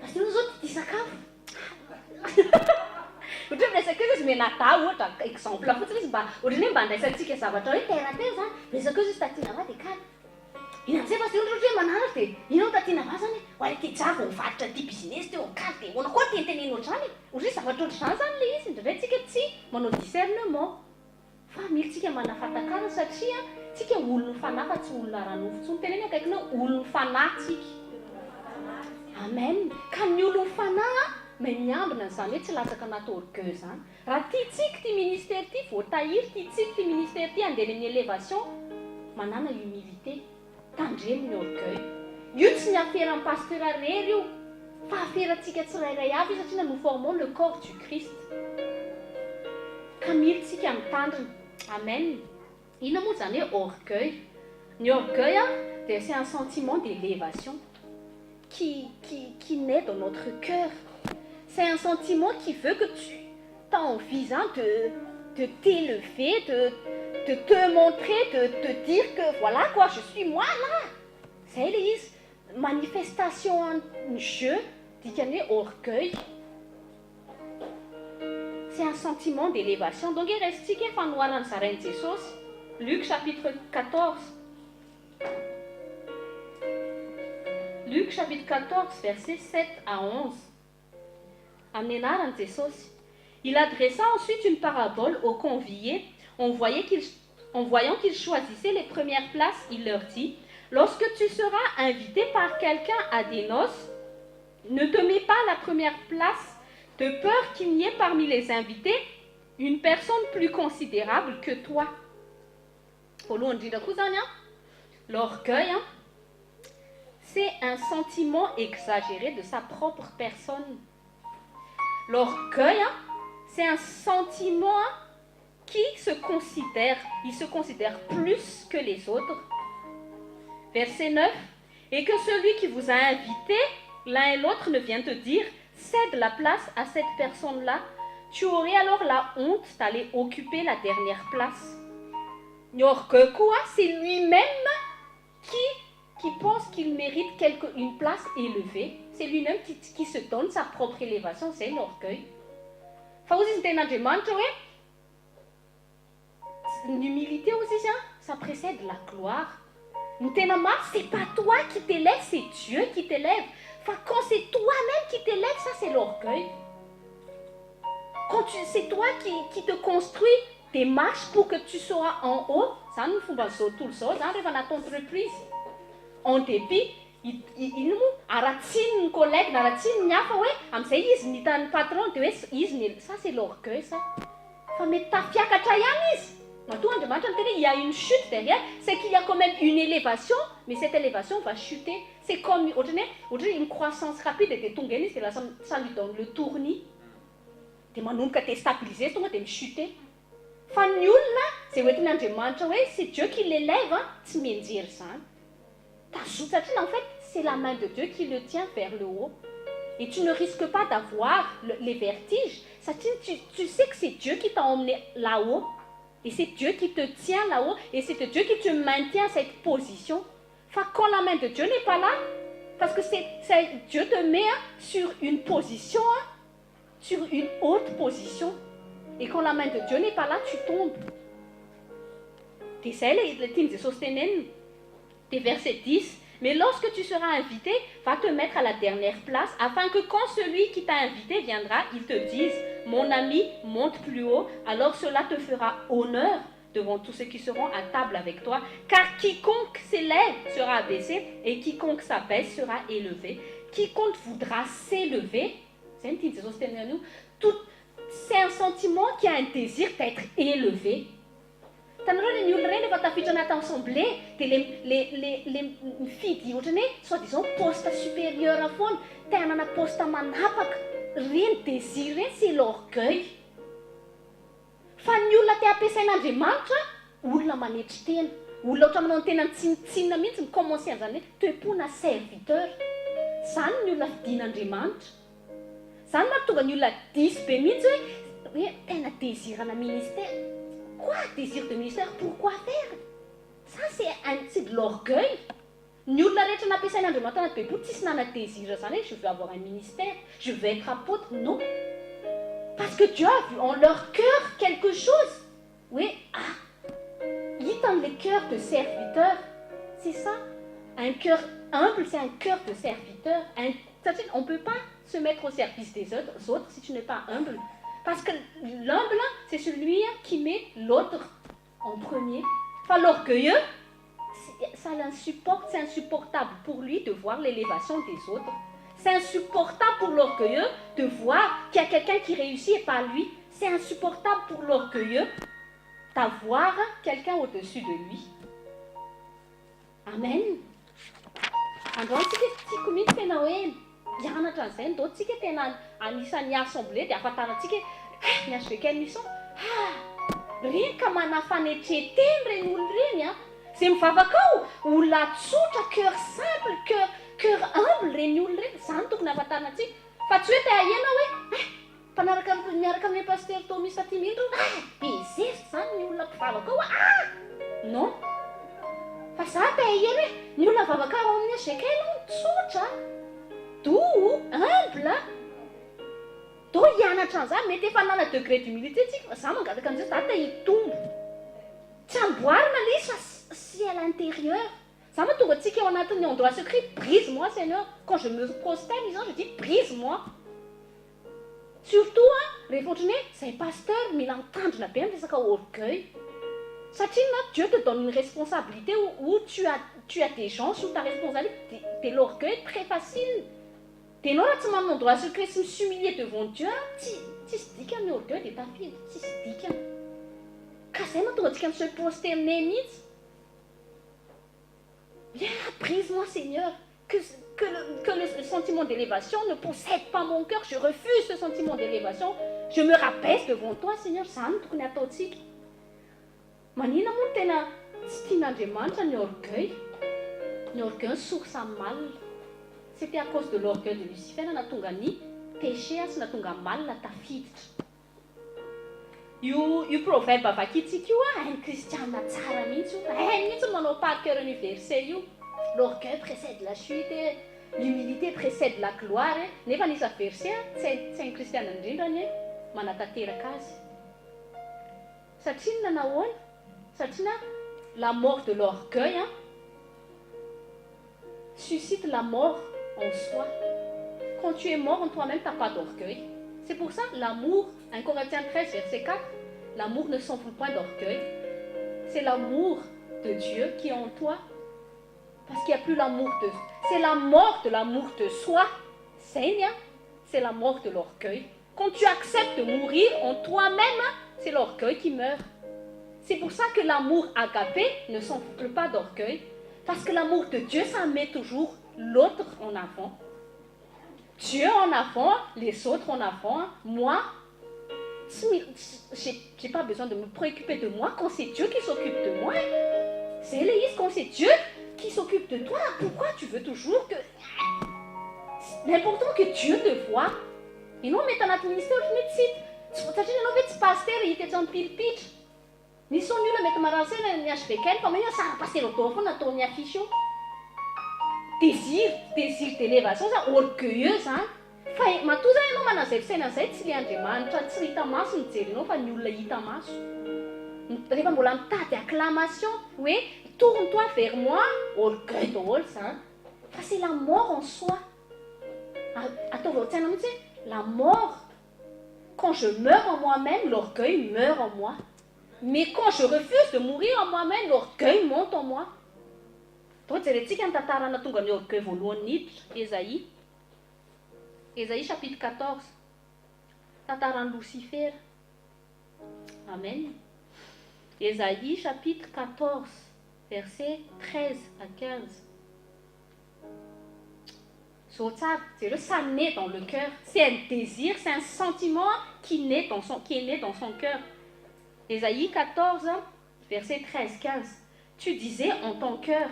Pasteur onjy zao tia sakafo. Ohatra hoe miresaka izy menata ohatra exemple fotsiny izy mba ohatrany hoe mba andraisantsika zavatra hoe terre à terre zany. Resaka izy tatiana va dia kany. Iny amin'izay pasteur onjy hoe manaratra dia inao tatiana va zany ho ary ty java mivarotra ty business teo ankady dia hoana koa tenteneny ohatrany. Ohatrany zavatra ohatr'izany zany le izy indraindray tsy manao discernement. Fa militsika manafatakana satria tsika olona fanahy fa tsy olona ranofo tsy teneny akaikinao olona fanahy tsika. Amen. Ka ny olona fanahy miambina izany hoe tsy latsaka anaty orgueil zany. Raha tiantsika ty ministère ty voatahiry, tiantsika ty ministère ty andeha amin'ny élévation, manana humilité, tandremo ny orgueil. Io tsy ny aferan'ny pasteur rery io, fa aferantsika tsirairay avy satria nous formons le corps du Christ. Ka militsika mitandrina. Amen. Inona moa zany hoe orgueil? Ny orgueil, c'est un sentiment d'élévation qui naît dans notre cœur. C'est un sentiment qui veut que tu as envie de t'élever, de te montrer, de te dire que voilà quoi, je suis moi là. C'est une manifestation en jeu, dit qu'il y a orgueil. C'est un sentiment d'élévation. Donc il reste qu'il faut nous en s'arrêter Jesus. Luc chapitre 14. Luc chapitre 14, versets 7 à 11. Amenaran Jesus. Il adressa ensuite une parabole aux conviés. En voyant qu'ils choisissaient les premières places, il leur dit: lorsque tu seras invité par quelqu'un à des noces, ne te mets pas à la première place, de peur qu'il n'y ait parmi les invités une personne plus considérable que toi. L'orgueil, c'est un sentiment exagéré de sa propre personne. L'orgueil, c'est un sentiment qui se considère plus que les autres. Verset 9. Et que celui qui vous a invité, l'un et l'autre, ne vient te dire: cède la place à cette personne-là, tu aurais alors la honte d'aller occuper la dernière place. L'orgueil, quoi? C'est lui-même qui pense qu'il mérite une place élevée. C'est lui-même qui se donne sa propre élévation, c'est l'orgueil. L'humilité aussi, ça précède la gloire. C'est pas toi qui t'élèves, c'est Dieu qui t'élève. Quand c'est toi-même qui t'élève, ça c'est l'orgueil. Quand c'est toi qui te construis des marches pour que tu sois en haut, ça nous fait tout le sens, ça arrive à ton entreprise. En débit, il aratine collègue, aratine niafa, ouais, amzay izy nitan'ny patron, de ça c'est l'orgueil ça. Mais ta fiakatra ihany izy. Il y a une chute derrière, c'est qu'il y a quand même une élévation, mais cette élévation va chuter. C'est comme une croissance rapide et c'est là, ça lui donne le tournis. Tu es stabilisé, tu es chuté. C'est Dieu qui l'élève, en fait, c'est la main de Dieu qui le tient vers le haut. Et tu ne risques pas d'avoir les vertiges. Tu sais que c'est Dieu qui t'a emmené là-haut. Et c'est Dieu qui te tient là-haut. Et c'est Dieu qui te maintient à cette position. Quand la main de Dieu n'est pas là, parce que Dieu te met sur une position, sur une haute position. Et quand la main de Dieu n'est pas là, tu tombes. Des versets 10. Mais lorsque tu seras invité, va te mettre à la dernière place, afin que quand celui qui t'a invité viendra, il te dise: mon ami, monte plus haut, alors cela te fera honneur devant tous ceux qui seront à table avec toi. Car quiconque s'élève sera abaissé, et quiconque s'abaisse sera élevé. Quiconque voudra s'élever, c'est un sentiment qui a un désir d'être élevé. Les filles soi-disant poste supérieur à fond, un poste rien désir, c'est l'orgueil. Ny olona te ampiasain'Andriamanitra, olona manetry tena. Olona ohatra manao tena tsinitsinina mihitsy mikomansy an'izany hoe toepona serviteur. Zany ny olona fidian'Andriamanitra. Zany mahatonga ny olona diso be mihitsy hoe tena désirana ministère. Quoi désir de ministère? Pourquoi faire? Ça c'est de l'orgueil. Ny olona rehetra nampiasain'Andriamanitra anaty Bible tsisy nana désir zany hoe je veux avoir un ministère, je veux être apôtre. Non. Parce que Dieu a vu en leur cœur quelque chose. Oui, il est dans les cœurs de serviteurs. C'est ça. Un cœur humble, c'est un cœur de serviteur. On ne peut pas se mettre au service des autres si tu n'es pas humble. Parce que l'humble, c'est celui qui met l'autre en premier. Enfin, l'orgueilleux, ça l'insupporte, c'est insupportable pour lui de voir l'élévation des autres. C'est insupportable pour l'orgueilleux de voir qu'il y a quelqu'un qui réussit et pas lui. C'est insupportable pour l'orgueilleux d'avoir quelqu'un au-dessus de lui. Amen. Androantsika tiako mihitsy tena hoe mianatra an'izay ndao tsika tena anisan'ny assemblée dia ahafantarantsika miazo veken'ny mission. Reny ka manafanetreteny reny olona reny a. Izay mivavaka ao, olona tsotra, cœur simple, cœur humble reny olona reny. Izany tokony ahafantarantsika. Fa tsy hoe tahena hoe miaraka amin'ny pasteur Thomas Fatimindro bezesy zany ny olona mpivavaka ao. Non. Fa za tahena hoe ny olona mivavaka ao amin'ny azekela tsotra, doux, humble. Do hianatra an'izany mety efa nana degré d'humilité tsika fa za mangataka an'izay za te hitombo. Tsy amboarina ilay izy fa si à l'intérieur. Ça m'a tout dit qu'on a tenu en droit secret. Brise-moi, Seigneur. Quand je me prosterne, je dis brise-moi. Surtout, les fonctionnaires, c'est pasteur, mais il entend la peine, c'est ça orgueil. Dieu te donne une responsabilité où tu as tes gens sous ta responsabilité. T'es l'orgueil très facile. T'es là, tu m'as mon droit secret, c'est s'humilier devant Dieu. Tu dis qu'il y a un orgueil de ta fille. Tu dis qu'il y a Cassez-moi, tu as se prosterner, viens, brise-moi, Seigneur. Que le sentiment d'élévation ne possède pas mon cœur. Je refuse ce sentiment d'élévation. Je me rabaisse devant toi, Seigneur. Ça ne connaît pas aussi. Manina mon tena stian'Andriamanitra ny orgueil. Ny orgueil source à mal. C'était à cause de l'orgueil de Lucifer natonga ny péché sy natonga mal tafiditra. Io proverbe avakitsika io hainy kristiana tsara mihitsy io. Hainy mihitsy manao par cœur io verset io. L'orgueil précède la chute, l'humilité précède la gloire. Nefa nisa verset tsy hainy kristiana indrindra ny manatanteraka azy. Satria nahoana? Satria la mort de l'orgueil suscite la mort en soi. Quand tu es mort en toi-même, tu n'as pas d'orgueil. C'est pour ça l'amour, 1 Corinthiens 13, verset 4, l'amour ne s'enfle point d'orgueil. C'est l'amour de Dieu qui est en toi. Parce qu'il n'y a plus l'amour de... C'est la mort de l'amour de soi. C'est la mort de l'orgueil. Quand tu acceptes de mourir en toi-même, c'est l'orgueil qui meurt. C'est pour ça que l'amour agapé ne s'enfle pas d'orgueil. Parce que l'amour de Dieu, ça met toujours l'autre en avant. Dieu en avant, les autres en avant. Moi, j'ai pas besoin de me préoccuper de moi quand c'est Dieu qui s'occupe de moi. C'est Léis, quand c'est Dieu qui s'occupe de toi, pourquoi tu veux toujours que... L'important que Dieu te voit. Et non, mais ton administrateur, tu sais, tu pasteur, il était en pile-pitch. Ni son nul mety maransena ny azo vekely fa mena sara pasteur atao foana ataony affiche io. Désir d'élévation zany orgueilleux zany. Fa matoa zany ianao manazay fisaina zay tsy le Andriamanitra tsy hita maso mijerinao fa ny olona hita maso. Rehefa mbola mitady acclamation hoe tourne-toi vers moi, orgueil daholo zany. Fa c'est la mort en soi. Ataovao an-tsaina mihitsy la mort. Quand je meurs en moi-même, l'orgueil meurt en moi. Mais quand je refuse de mourir en moi-même, l'orgueil monte en moi. Donc, c'est ce qui est tatarana tonga ny orgueil voalohany niditra, Ésaïe chapitre 14. Tataran Lucifer. Amen. Ésaïe chapitre 14, versets 13 à 15. Ça naît dans le cœur. C'est un désir, c'est un sentiment qui est né dans son cœur. Ésaïe 14, verset 13-15. Tu disais en ton cœur,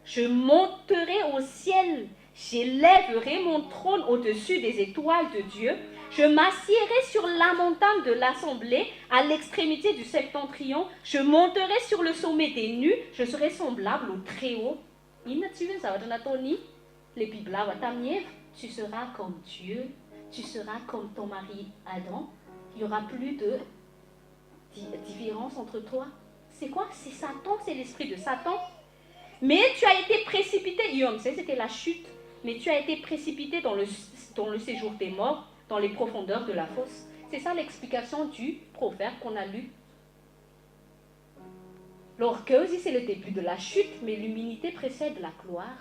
je monterai au ciel, j'élèverai mon trône au-dessus des étoiles de Dieu, je m'assiérai sur la montagne de l'assemblée, à l'extrémité du septentrion, je monterai sur le sommet des nues, je serai semblable au Très-Haut. Tu seras comme Dieu, tu seras comme ton mari Adam, il n'y aura plus de différence entre toi. C'est quoi? C'est Satan, c'est l'esprit de Satan. Mais tu as été précipité, c'était la chute, mais tu as été précipité dans le séjour des morts, dans les profondeurs de la fosse. C'est ça l'explication du proverbe qu'on a lu. L'orgueil aussi, c'est le début de la chute, mais l'humilité précède la gloire.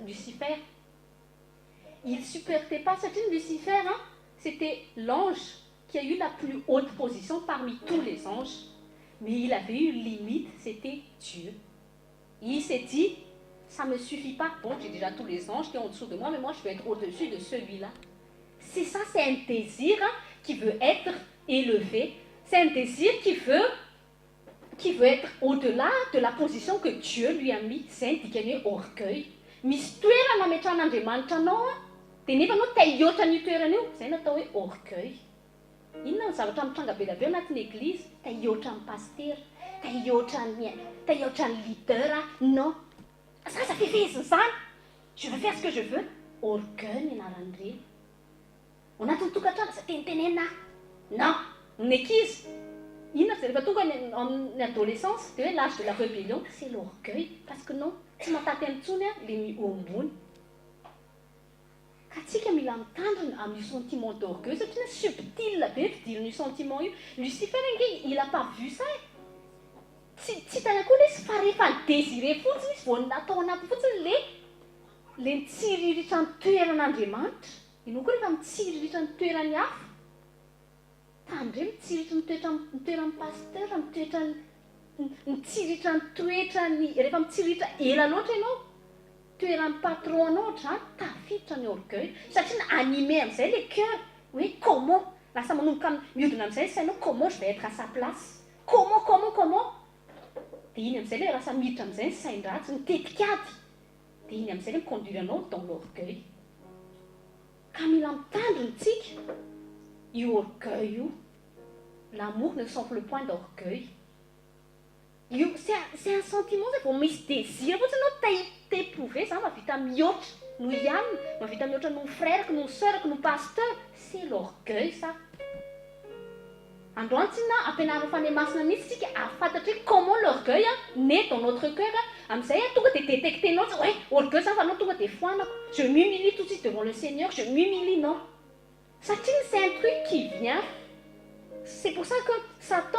Lucifer, il ne supportait pas. C'était Lucifer, hein? C'était l'ange qui a eu la plus haute position parmi tous les anges. Mais il avait une limite, c'était Dieu. Il s'est dit, ça ne me suffit pas. Bon, j'ai déjà tous les anges qui sont en dessous de moi, mais moi je veux être au-dessus de celui-là. C'est ça, c'est un désir qui veut être élevé. C'est un désir qui veut être au-delà de la position que Dieu lui a mis. C'est un orgueil. Misy toerana ametran'Andriamanitra anao dia nefa anao tahiôtra n'io toerana io, izay natao hoe orgueil. Inona ny zavatra mitranga be dia be ao anatin'ny église? Tahiôtra ny paster, tahiôtra ny leader. Non, ça fait vezina izany. Je veux faire ce que je veux. Orgueil ny anaran'ireny. Ao anatin'ny tokantrano za tenitenena. Non, ny ankizy. Inona fa rehefa tonga ny adolescence, dia hoe l'âge de la rébellion, c'est l'orgueil. Parce que non, tsy mahataty amin'intsony ilay miombony. Ka tsika mila mitandrina amin'ny sentiment d'orgueil satria subtil be fidirin'io sentiment io. Lucifer ange, il n'a pas vu ça. Tsy tany akory izy fa rehefa nidésiré fotsiny izy vao natao anaty fotsiny le mitsiriritra ny toeran'Andriamanitra. Ianao koa rehefa mitsiriritra ny toerany hafa. Tandre mitsiriritra ny toeran'ny pasteur, mitsiriritra ny toetrany, rehefa mitsiriritra ela loatra ianao, toeran'ny patron anao ohatran, tafiditra ny orgueil, satria animé amin'izay le cœur, hoe comment, lasa manomboka mihodina amin'izay sainao, comment je vais être à sa place, comment, dia iny amin'izay le lasa miditra amin'izay ny sain-dratsy, mitetikady, dia iny amin'izay le miconduire anao dans l'orgueil. Ka mila mitandrina tsika io orgueil io. L'amour ne s'enfle point d'orgueil. C'est un sentiment, c'est pour misy désir. Fotsiny te éprouver ça, mahavita mihoatra noho ihany, mahavita mihoatra noho frère, noho sœur, noho pasteur. C'est l'orgueil ça. Androany tsina ampianarina fanemasina mihitsy tsika afantatra hoe comment l'orgueil naît dans notre cœur. Amin'izay tonga dia détectenao ouais, orgueil ça fa anao tonga dia foanako. Je m'humilie tout de suite devant le Seigneur, je m'humilie, non. Satria c'est un truc qui vient. C'est pour ça que Satan,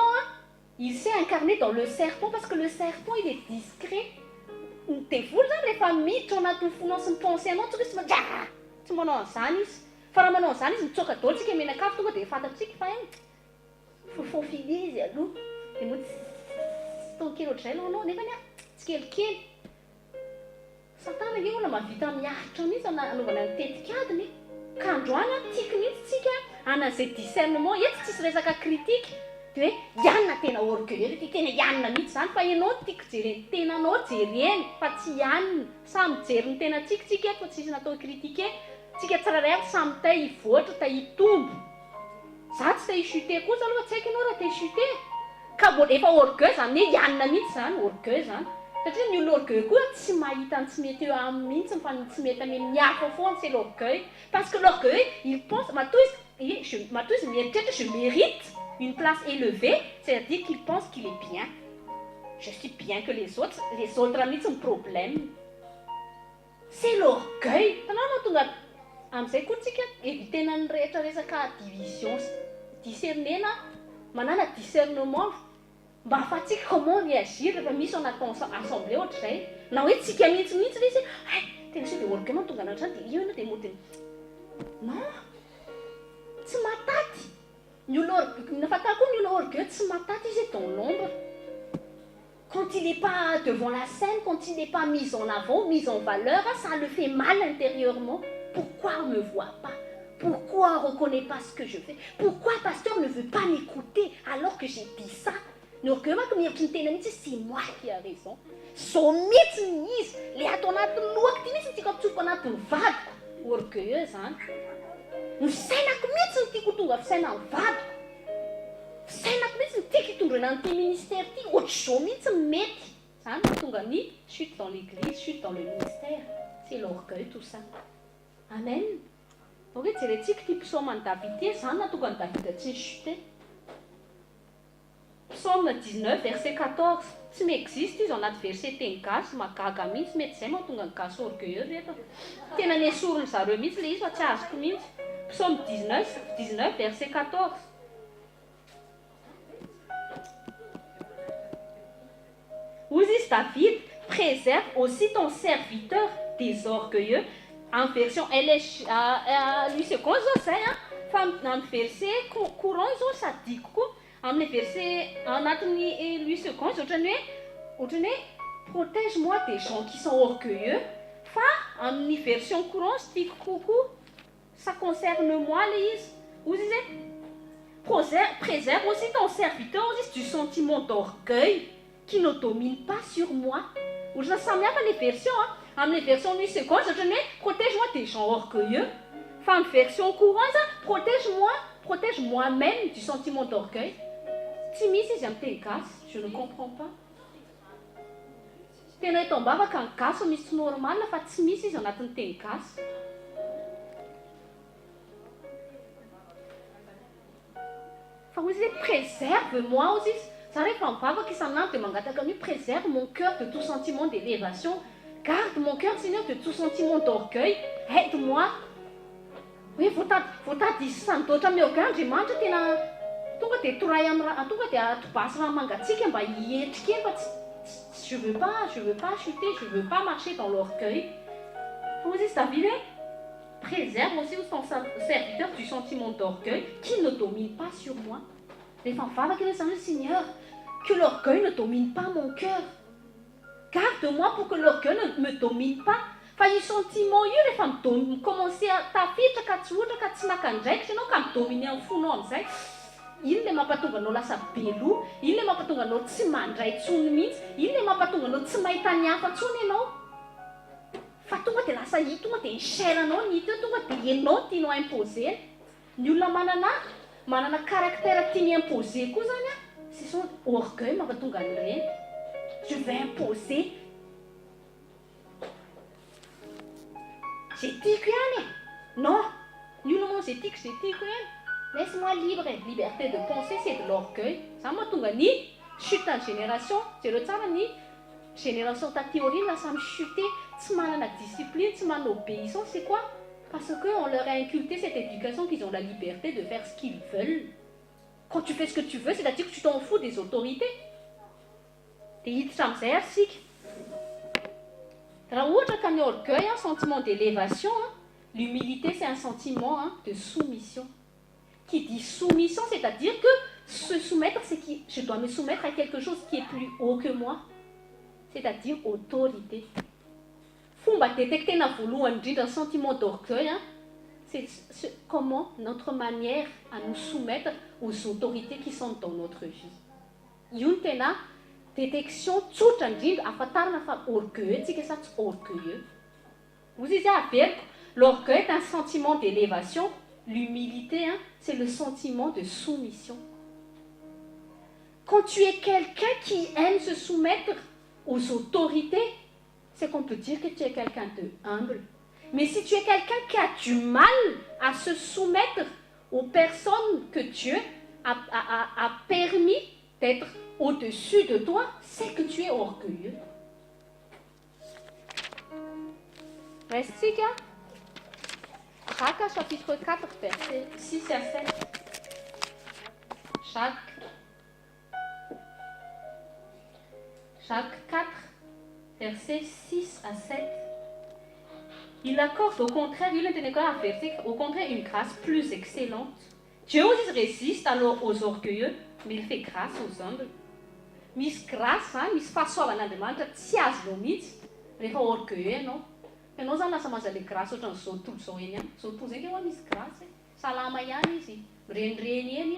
il s'est incarné dans le serpent, parce que le serpent, il est discret. Dia vory zany rehefa miditra ao anatin'ny fonao sy ny pensée anao, tonga tsy manao an'izany izy. Fa raha manao an'izany izy mitsoaka daholo tsika menakafo, tonga dia fantatsika fa faufile izy aloha. Dia moa tsy tao kely ohatr'izay aloha anao, nefa tsy kelikely. Satana io olona mahavita miaritra mihitsy anaovana ny tetikadiny. Ka androany tiako mihitsy tsika hanan'izay discernement, eto tsisy resaka critique, dia hoe ianona tena orgueilleux, tena ianona mihitsy izany, fa ianao tiako jereny tenanao jereny, fa tsy ianona. Samy mijery ny tenantsika tsika eto fa tsisy natao critiquer. Tsika tsirairay avy samy te hivoatra, te hitombo. Za tsy te hichuter kosa aloha, tsy haiko ianao raha te hichuter. Ka efa orgueil izany hoe ianona mihitsy izany, orgueil izany. Satria ny olona orgueil koa tsy mahita ny tsy mety eo aminy mihitsy, fa tsy mety amin'ny mihafa foana, c'est l'orgueil. Parce que l'orgueil, il pense, matoa izy mieritreritra, je mérite une place élevée, c'est-à-dire qu'il pense qu'il est bien. Je suis bien que les autres mihitsy ny problème. C'est l'orgueil. Tanao tonga amin'izay koa tsika evitena ny rehetra resaka division, discernena, manana discernement, mba ahafahantsika comment réagir rehefa misy ao anaty assemblée ohatr'izay. Na hoe tsika mihitsy le izy, tena sao dia orgueil man tonga anatrany dia io ianao dia motiny. Non, tsy mataty. Nafata koa ny olona orgueil tsy mataty izy dans l'ombre. Quand il n'est pas devant la scène, quand il n'est pas mis en avant, mis en valeur, ça le fait mal intérieurement. Pourquoi on ne me voit pas? Pourquoi on ne reconnaît pas ce que je fais? Pourquoi le pasteur ne veut pas m'écouter alors que j'ai dit ça? L'orgueil, c'est moi qui ai raison. Sommet izy, le atao anatin'ny lohako ty mihitsy tiako atsofoka anatin'ny vadiko. Orgueilleux izany. Ny sainako mihitsy ny tiako tonga fisaina ny vadiko. Sainako mihitsy ny tiako hitondrana an'ity ministère ty, ohatr'izao mihitsy mety. Zany tonga ny chute dans l'église, chute dans le ministère. C'est l'orgueil tout ça. Amen. Donc jerentsika ty psaume an'i David ty, zany nahatonga ny David tsy chuté. Psaume 19, verset 14. Tsy m'existe izy ao anaty verset teny gasy, magaga mihitsy, mety izay mahatonga ny gasy orgueilleux rehefa. Tena ny esorony zareo mihitsy le izy fa tsy azoko mihitsy. Psaume 19, verset 14. Où dit David, préserve aussi ton serviteur des orgueilleux, en version elle est Louis second zao zay fa amin'ny verset courant zao sady kokoa amin'ny verset anatin'ny Louis second zao ohatrany hoe protège-moi des gens qui sont orgueilleux fa amin'ny version courant sady kokoa ça concerne moi le izy ozy izy préserve aussi ton serviteur aussi du sentiment d'orgueil qui ne domine pas sur moi. Ohatrany samihafa les versions amin'ny version Louis second zao ohatrany hoe protège-moi des gens orgueilleux fa amin'ny version courant zany protège moi-même du sentiment d'orgueil. Tsy misy izy amin'ny teny gasy, je ne comprends pas. Tena eto ambavaka ny gasy misy tsy normal fa tsy misy izy anatin'ny teny gasy. Fa ozy hoe préserve-moi ozy izy. Za rehefa mivavaka isan'andro dia mangataka an'io préserve mon cœur de tout sentiment d'élévation. Garde mon cœur, Seigneur, de tout sentiment d'orgueil. Aide-moi. Hoe voatady isandoatra amin'ny orgueil Andriamanitra tena tonga dia toray amin'ny tonga dia atobasy raha mangatsiaka mba hietrika eny fa je veux pas chuter, je veux pas marcher dans l'orgueil. Faut aussi David préserve aussi son serviteur du sentiment d'orgueil qui ne domine pas sur moi. Les fanfares qui le Seigneur, que l'orgueil ne domine pas mon cœur. Garde-moi pour que l'orgueil ne me domine pas. Fa io sentiment io rehefa commencer tafiditra ka tsy ohatra ka tsy nakandraikitra ianao ka midomine amin'ny fonao amin'izay. Iny le mampatonga anao lasa beloa, iny le mampatonga anao tsy mandray tsony mihitsy, iny le mampatonga anao tsy mahita ny hafa tsony ianao. Fa tonga dia lasa tonga dia chair-anao ny hita eo, tonga dia ianao tianao imposer. Ny olona manana caractère tiany imposer koa zany c'est son orgueil mampatonga an'ireny. Je vais imposer. J'ai dit que non, nous non j'ai dit que laisse-moi libre. Liberté de penser, c'est de l'orgueil. Ça m'a tout gagné. Chute en génération, c'est le temps ni génération ta théorie là ça me chuter. Tu m'as la discipline, tu m'as l'obéissance, c'est quoi? Parce qu'on leur a inculqué cette éducation qu'ils ont la liberté de faire ce qu'ils veulent. Quand tu fais ce que tu veux, c'est-à-dire que tu t'en fous des autorités. T'es hiditra amin'izay ary sika. Raha ohatra ka ny orgueil, un sentiment d'élévation, l'humilité c'est un sentiment de soumission. Qui dit soumission, c'est-à-dire que se soumettre, c'est que je dois me soumettre à quelque chose qui est plus haut que moi. C'est-à-dire autorité. Fomba détectena voalohany indrindra un sentiment d'orgueil, c'est comment notre manière à nous soumettre aux autorités qui sont dans notre vie. Io no tena détection tsotra indrindra ahafantarana fa orgueilleux tsika sa tsy orgueilleux. Vous izy averiko, l'orgueil est un sentiment d'élévation, l'humilité c'est le sentiment de soumission. Quand tu es quelqu'un qui aime se soumettre aux autorités, c'est qu'on peut dire que tu es quelqu'un de humble. Mais si tu es quelqu'un qui a du mal à se soumettre aux personnes que Dieu a permis d'être au-dessus de toi, c'est que tu es orgueilleux. Reste-t-il Jacques chapitre 4, versets 6 à 7. Jacques 4, versets 6 à 7. Il accorde au contraire, au contraire une grâce plus excellente. Dieu résiste alors aux orgueilleux, mais il fait grâce aux humbles. Misy grâce, misy fahasoavan'Andriamanitra tsy azonao mihitsy rehefa orgueilleux ianao. Ianao zany lasa mahaza le grâce ohatran'izao tontolo izao eny ihany. Zao tontolo izay misy grâce, salama ihany izy, mirenireny eny.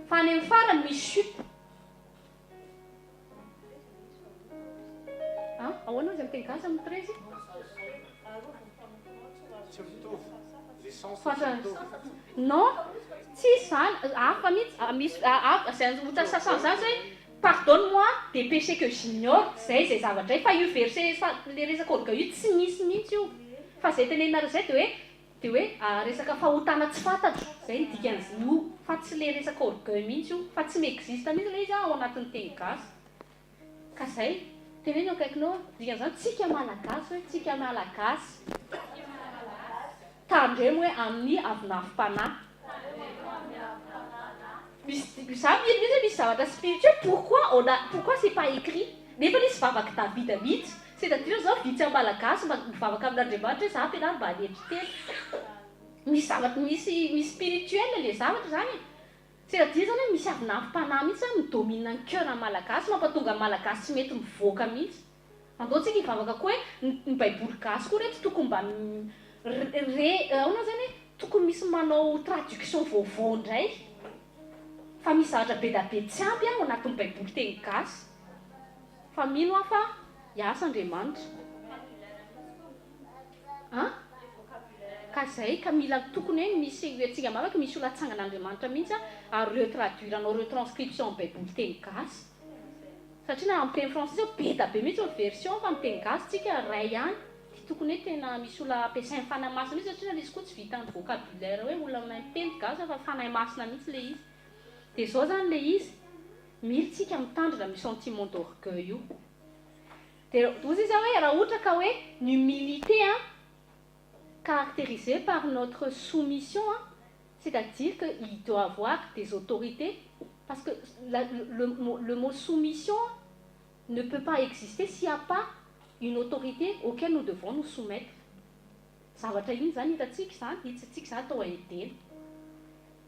Fa any amin'ny farany misy chute. Ahoana izy amin'ny teny gasy amin'ny 13? Non, tsy zany, hafa mihitsy, misy ohatra sasany zany hoe pardonne-moi des péchés que j'ignore, zay zavatra fa io verset le resaka orgueil io tsy misy mihitsy io. Fa zay tenenina zay dia hoe resaka fahotana tsy fantatro, zay ny dikan'izy io, fa tsy le resaka orgueil mihitsy io, fa tsy m'existe mihitsy le izy ao anatin'ny teny gasy. Ka zay tenenina akaikinao, dikan'izany tsika malagasy tandremo hoe amin'ny avinavim-panahy. Ça misy zavatra spirituel, pourquoi c'est pas écrit? Nefa izy vavaka David mihitsy, C'est-à-dire zao vitsy malagasy mba mivavaka amin'Andriamanitra hoe za ampianary mba haletry teny. Misy zavatra misy spirituel le zavatra zany. C'est-à-dire zany hoe misy avy navim-panahy mihitsy zany midomina ny cœur malagasy mampatonga ny malagasy tsy mety mivoaka mihitsy. Andaotsika hivavaka koa hoe ny baiboly gasy koa reto tokony mba ahona zany hoe tokony misy manao traduction vaovao indray. Fa misy zavatra be da be tsy ampy ao anatin'ny baiboly teny gasy. Fa mino aho fa hiasa Andriamanitra. Ka zay ka mila tokony hoe misy atsika mavaka misy olatsangan'Andriamanitra mihitsy ary retraduire anao retranscription baiboly teny gasy. Satria na amin'ny teny français be da be mihitsy version fa amin'ny teny gasy tsika ray ihany. Tokony hoe tena misy ola ampiasainy fanahy masina mihitsy satria na izy koa tsy vita ny vocabulaire hoe olona mahay gasy fa fanahy masina mihitsy le izy. Dia zao zany le izy mila tsika mitandrina amin'ny sentiment d'orgueil io. Dia ozy izy hoe raha ohatra ka hoe l'humilité caractérisée par notre soumission, c'est-à-dire qu'il doit avoir des autorités, parce que le mot soumission ne peut pas exister s'il n'y a pas une autorité auquel nous devons nous soumettre. Zavatra iny zany hitatsika zany, hitatsika zany atao Éden.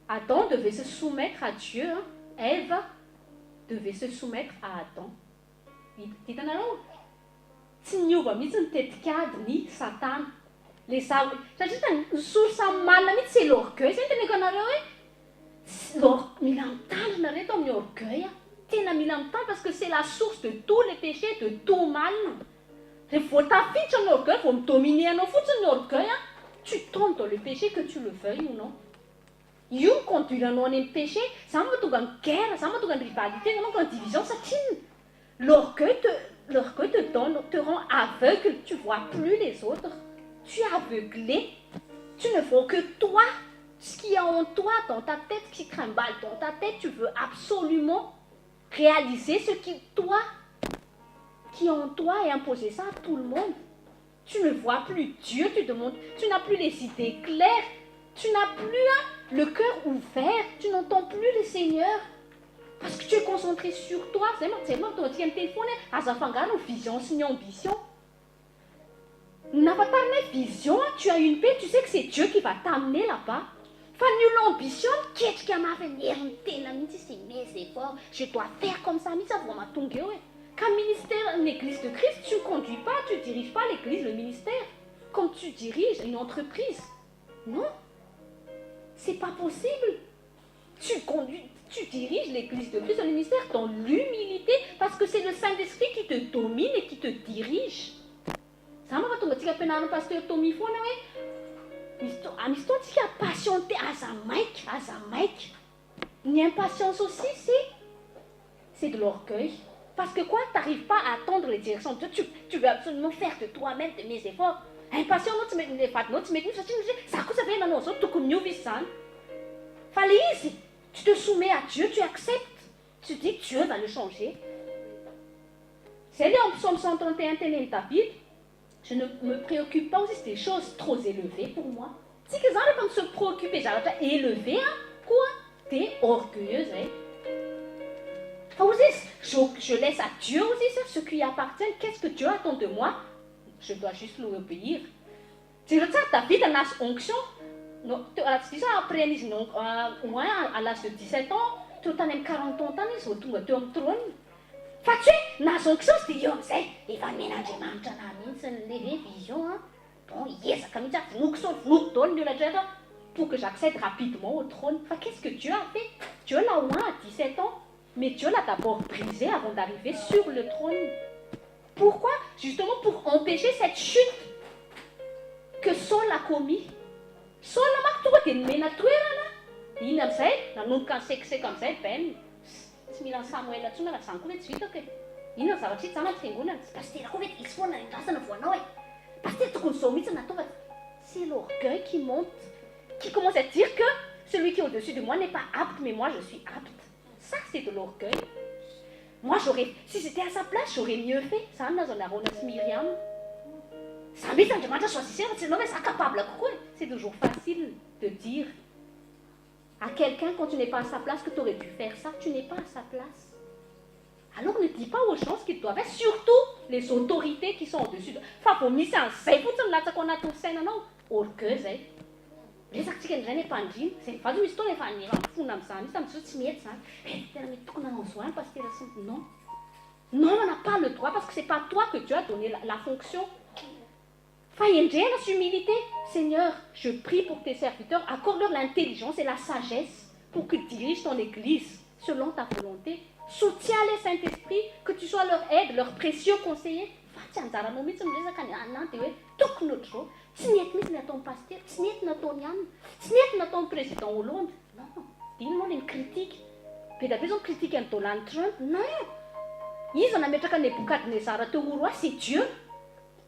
Adam devait se soumettre à Dieu, Ève devait se soumettre à Adam. Hitanareo tsy niova mihitsy ny tetikadiny Satana. Satria ny solo samy manana mihitsy c'est l'orgueil. Zay teneko anareo hoe mila mitandrina reto amin'ny orgueil. Tena mila mitandrina parce que c'est la source de tous les péchés, de tout mal. Rehefa tafiditra ny orgueil, vao midominer anao fotsiny ny orgueil, tu tombes dans le péché que tu le veuilles ou non. Io conduire anao any amin'ny péché, ça mahatonga ny guerre, ça mahatonga ny rivalité, ça mahatonga ny division satria l'orgueil te rend aveugle, tu vois plus les autres. Tu es aveuglé, tu ne vois que toi, ce qui est en toi, dans ta tête, qui trimballe dans ta tête, tu veux absolument réaliser ce qui est en toi et imposer ça à tout le monde. Tu ne vois plus Dieu, tu n'as plus les idées claires, tu n'as plus le cœur ouvert, tu n'entends plus le Seigneur. Parce que tu es concentré sur toi. C'est moi ton téléphone, à sa fangano vision, c'est ambition. N'a pas ta vision, tu as une paix, tu sais que c'est Dieu qui va t'amener là-bas. Fa nul ambition, qu'est-ce qui m'a venir c'est mes efforts, je dois faire comme ça, mais ça va m'attonguer. Qu'un ministère, l'église de Christ, tu ne conduis pas, tu ne diriges pas l'église, le ministère, comme tu diriges une entreprise. Non, c'est pas possible. Tu diriges l'église de Christ, le ministère, dans l'humilité, parce que c'est le Saint-Esprit qui te domine et qui te dirige. Ça m'a tonga tika ampianarina pasteur Tommy foana hoe misy fotoana tsika patienter aza maika. Une impatience aussi, c'est de l'orgueil. Parce que quoi, tu n'arrives pas à attendre les directions de Dieu. Tu veux absolument faire de toi-même de mes efforts. Impatient, tu mets des fates, tu mets ça fait maintenant, tu fallait ici. Tu te soumets à Dieu, tu acceptes. Tu dis que Dieu va le changer. C'est là en psaume 131, David. Je ne me préoccupe pas aussi des choses trop élevées pour moi. Si que ça, comme se préoccuper, j'ai élevé, quoi? T'es orgueilleuse, hein? Je laisse à Dieu aussi ce qui appartient. Qu'est-ce que Dieu attend de moi? Je dois juste lui obéir. C'est ça, David a une onction. Après à l'âge de 17 ans, tout en 40 ans, il se retrouve au trône. Fa-tu nahazo onction sy dia eo amin'izay efa men'Andriamanitra na mihitsy le vision. Bon, hiezaka mihitsy vonoko daholo ny olona rehetra pour que j'accède rapidement au trône. Fa qu'est-ce que Dieu a fait? Dieu l'a oint à 17 ans, mais Dieu l'a d'abord brisé avant d'arriver sur le trône. Pourquoi? Justement pour empêcher cette chute que Saul a commis. Saul manko tonga dia nomena toerana. Iny amin'izay nanomboka ny sekiseka amin'izay bainy. Tsy mila Samuel atsona raha zany koa hoe tsy vitako e. Ino ny zavatra hita zany ampiangonana? Pasteur koa hoe izy foana endrasana voanao e. Pasteur tokony zao mihitsy nataova. C'est l'orgueil qui monte, qui commence à dire que celui qui est au-dessus de moi n'est pas apte, mais moi je suis apte. Ça c'est de l'orgueil. Moi si j'étais à sa place, j'aurais mieux fait. Ça nazona Ronas Myriam. Ça mette Andriamanitra choisissait, c'est non mais ça capable quoi. C'est toujours facile de dire à quelqu'un quand tu n'es pas à sa place que tu aurais pu faire ça, tu n'es pas à sa place. Alors ne dis pas aux gens ce qu'ils doivent faire, surtout les autorités qui sont au-dessus de... Fa vao misy an'izay fotsiny latsaka ao anatin'ny sainanao, orgueil zay. Resaka an'izay ny mpandrina, zay vazo misy fotoana efa nifona amin'izany, izy tamin'izao tsy mety zany. Tena mety tokony hanao zao un pasteur asy. Non. Non, on n'a pas le droit parce que c'est pas toi que Dieu a donné la fonction. Faïendrena humilité. Seigneur, je prie pour tes serviteurs, accorde-leur l'intelligence et la sagesse pour qu'ils dirigent ton église selon ta volonté. Soutiens-les, Saint-Esprit, que tu sois leur aide, leur précieux conseiller. Tsy anjaranao mihitsy miresaka ny ananty hoe tokony ohatr'izao. Tsy nety mihitsy ny ataon'ny paster, tsy nety nataony aminy, tsy nety nataon'ny président Hollande. Non, dinonao le critique. Be da be zao critique an'i Donald Trump. Non. Izy nametraka Nebukadnezar teo ho roi, c'est Dieu.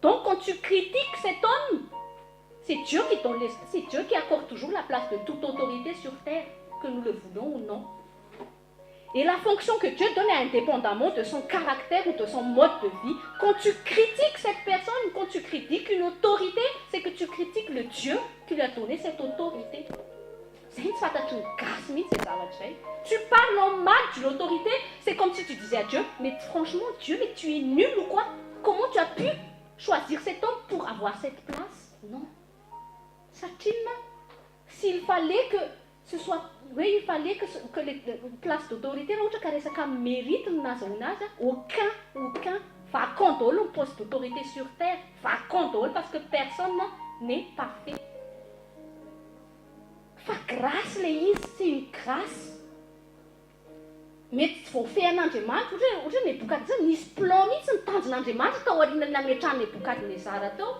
Donc quand tu critiques cet homme, c'est Dieu qui accorde toujours la place de toute autorité sur terre, que nous le voulons ou non. Et la fonction que Dieu donne est indépendamment de son caractère ou de son mode de vie. Quand tu critiques cette personne, quand tu critiques une autorité, c'est que tu critiques le Dieu qui lui a donné cette autorité. Tu parles en mal de l'autorité, c'est comme si tu disais à Dieu, mais franchement Dieu, mais tu es nul ou quoi? Comment tu as pu choisir cet homme pour avoir cette place? Non. S'il fallait que ce soit... Oui, il fallait que les places d'autorité, mérite aucun va contre le poste d'autorité sur terre, va contre parce que personne n'est parfait. Fa grâce c'est une grâce. Mais il faut faire un Nebukadnezar, nisy plan mihitsy nitanjon'Andriamanitra tao aoriana nametrahany Nebukadnezar tao.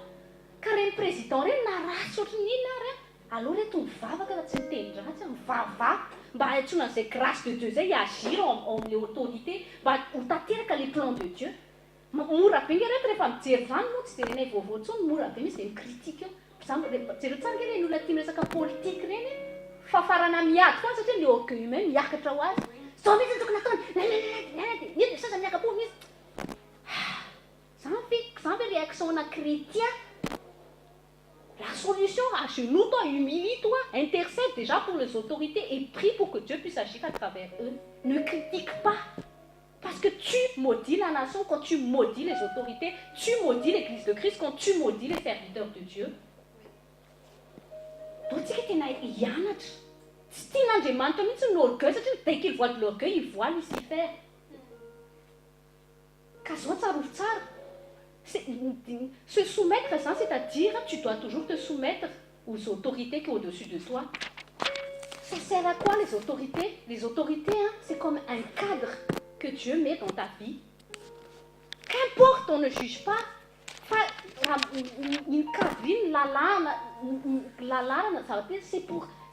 Ka reny président reny narasy ohatrany inona ary. Alors reto mivavaka fa tsy miteny ratsy, mivavaka mba haintsona an'izay grâce de Dieu zay agir amin'ny autorité mba ho tanteraka les plans de Dieu. Mora be nge reto rehefa mijery zany moa tsy dia renay vaovao intsony, mora be misy dia mikritika eo. Jereo tsara nge le olona tia resaka politique reny fa farana miady foana satria le orgueil humain miakatra ho azy. Zao mihitsy tokony ataony, ino sasa miaka-po misy. Zany ve réaction-na chrétien. La solution, agenouille-toi, humilie-toi, intercède déjà pour les autorités et prie pour que Dieu puisse agir à travers eux. Ne critique pas. Parce que tu maudis la nation quand tu maudis les autorités, tu maudis l'église de Christ quand tu maudis les serviteurs de Dieu. Donc, tu es si tu n'as pas de l'orgueil, dès qu'il voit de l'orgueil, il voit Lucifer. Se soumettre, ça, c'est-à-dire, tu dois toujours te soumettre aux autorités qui sont au-dessus de toi. Ça sert à quoi les autorités? Les autorités, c'est comme un cadre que Dieu met dans ta vie. Qu'importe, on ne juge pas.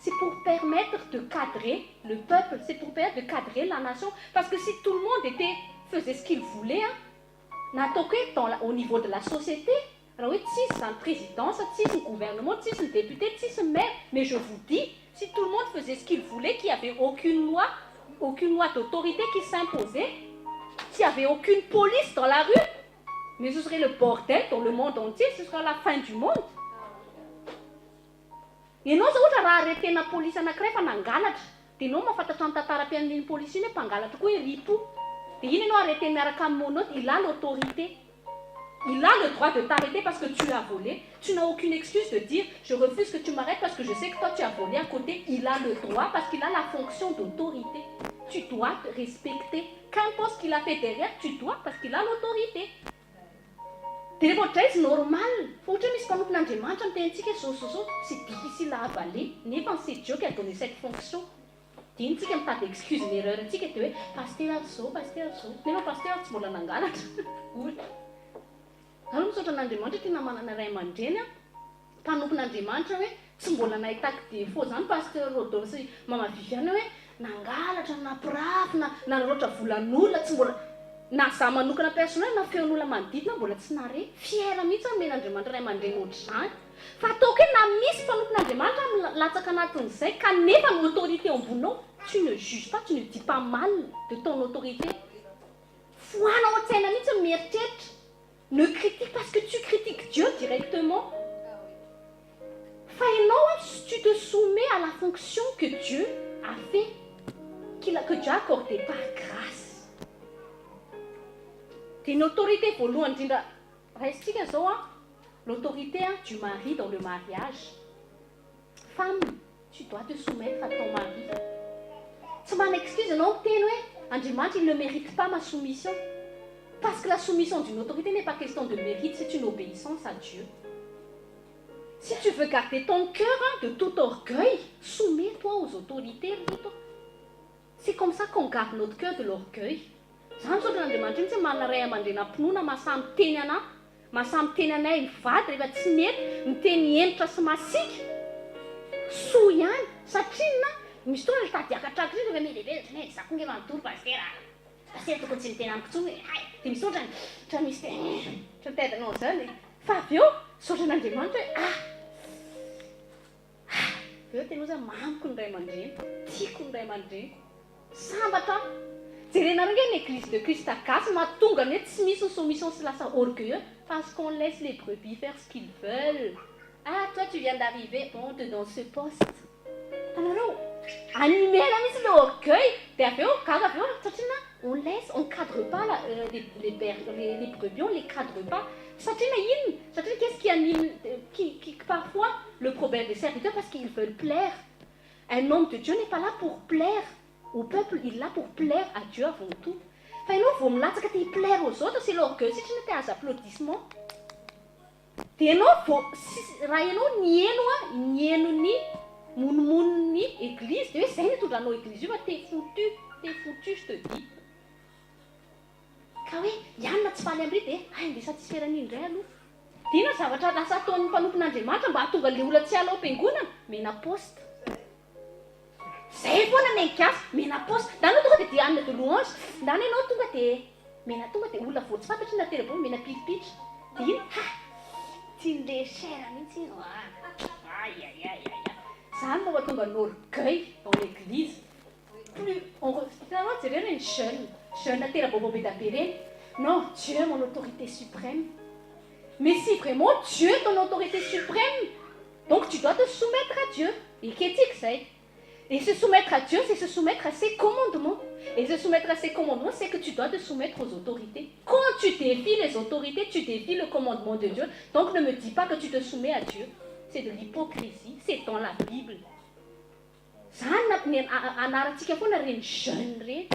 C'est pour permettre de cadrer le peuple, c'est pour permettre de cadrer la nation. Parce que si tout le monde faisait ce qu'il voulait, au niveau de la société, alors oui, si c'est un président, si c'est un gouvernement, si c'est un député, si c'est un maire, mais je vous dis, si tout le monde faisait ce qu'il voulait, qu'il n'y avait aucune loi d'autorité qui s'imposait, s'il n'y avait aucune police dans la rue, mais ce serait le bordel dans le monde entier, ce serait la fin du monde. Et non, c'est arrêté la police à la crève en angalatra. Et non, ma fatatra en tatara-pian'ny police iny pangalatra koa ripo. Et il est arrêté il a l'autorité. Il a le droit de t'arrêter parce que tu as volé. Tu n'as aucune excuse de dire je refuse que tu m'arrêtes parce que je sais que toi tu as volé à côté. Il a le droit parce qu'il a la fonction d'autorité. Tu dois te respecter. Qu'importe ce qu'il a fait derrière, tu dois parce qu'il a l'autorité. C'est normal. Faut que c'est difficile à avaler. C'est Dieu qui a donné cette fonction. Tiens, tu as pas d'excuses, une erreur. Tu es pasteur, mais non, pasteur, tu m'as l'angalatra. Alors, nous sommes en demande, tu n'as pas de mandena. Pas nous en demande, tu m'as l'angalatra des faux, un pasteur, Rodolphe, maman Viviane, n'angalatra, na brave, na rocha volan'olona, tsy mbola na za manokana personnel na feon'olona manodidina mbola tsy nare. Fiera mihitsy amen'Andriamanitra ray aman-dreny ohatr'izany. Fa ataoko hoe na misy mpanompon'Andriamanitra latsaka anatin'izay kanefa l'autorité ambonao, tu ne juges pas, tu ne dis pas mal de ton autorité. Foanao an-tsaina mihitsy mieritreritra. Ne critique parce que tu critiques Dieu directement. Tu te soumets à la fonction que Dieu a fait, que Dieu a accordée par grâce. dia ny autorité voalohany indrindra raisitsika zao a l'autorité du mari dans le mariage. Femme, tu dois te soumettre à ton mari. Tsy mana excuse anao miteny hoe Andriamanitra il ne mérite pas ma soumission. Parce que la soumission d'une autorité n'est pas question de mérite, c'est une obéissance à Dieu. Si tu veux garder ton cœur de tout orgueil, soumets-toi aux autorités libres. C'est comme ça qu'on garde notre cœur de l'orgueil. Zany sao n'Andriamanitra tsy manana ray aman-dreny am-pinoana mahasamy teny anahy, mahasamy teny anay mivady rehefa tsy mety, miteny henitra sy masika. Soa ihany, satria na misy fotoana le tadiakatraka rehefa milevelatra ne za konge manontolo pasteur tokony tsy miteny amiko intsony hoe dia misy ohatrany misy tedanao zany. Fa avy eo saotra n'Andriamanitra hoe eo tena zany mamiko ny ray aman-dreny, tiako ny ray aman-dreny, sambatra. Jerenareo nge l'église de Christ gasy mahatonga ny hoe tsy misy ny soumission sy lasa orgueilleux parce qu'on laisse les brebis faire ce qu'ils veulent. Ah, toi tu viens d'arriver, bon, te dans ce poste. Tanareo animena mihitsy le orgueil dia avy eo gaga avy eo satria na on laisse, on cadre pas les brebis, on les cadre pas. Satria na inona? Satria qu'est-ce qui anime qui parfois le problème des serviteurs parce qu'ils veulent plaire. Un homme de Dieu n'est pas là pour plaire au peuple, il est là pour plaire à Dieu avant tout. Fa ianao vao milatsaka te plaire aux autres, c'est l'orgueil satria te azo applaudissement. Dia ianao raha ianao nieno ny monomonony église dia hoe zay nitondranao église io fa t'es foutu je te dis. Ka hoe ianona tsy faly am'ry dia andeha satisfaire indray aloha. Dia ina zavatra lasa ataon'ny mpanompon'Andriamanitra mba hahatonga le olona tsy alao am-piangonana mena poste. Zay foana mengasy mena poste. Ndany tonga dia dianina de louange, ndany ianao tonga dia olona vao tsy fantatry na tena mena pilipitra. Dia iny tia le cher mihitsy aïe. Zany no mahatonga ny orgueil dans l'église. Plus on finalement jerena ny jeune tera-baobao be dabe reny. Non, Dieu est mon autorité suprême. Mais si vraiment Dieu est ton autorité suprême, donc tu dois te soumettre à Dieu. Et qu'est-ce que c'est? Et se soumettre à Dieu, c'est se soumettre à ses commandements. Et se soumettre à ses commandements, c'est que tu dois te soumettre aux autorités. Quand tu défies les autorités, tu défies le commandement de Dieu. Donc ne me dis pas que tu te soumets à Dieu. C'est de l'hypocrisie. C'est dans la Bible. Zany anarantsika foana reny jeune reny.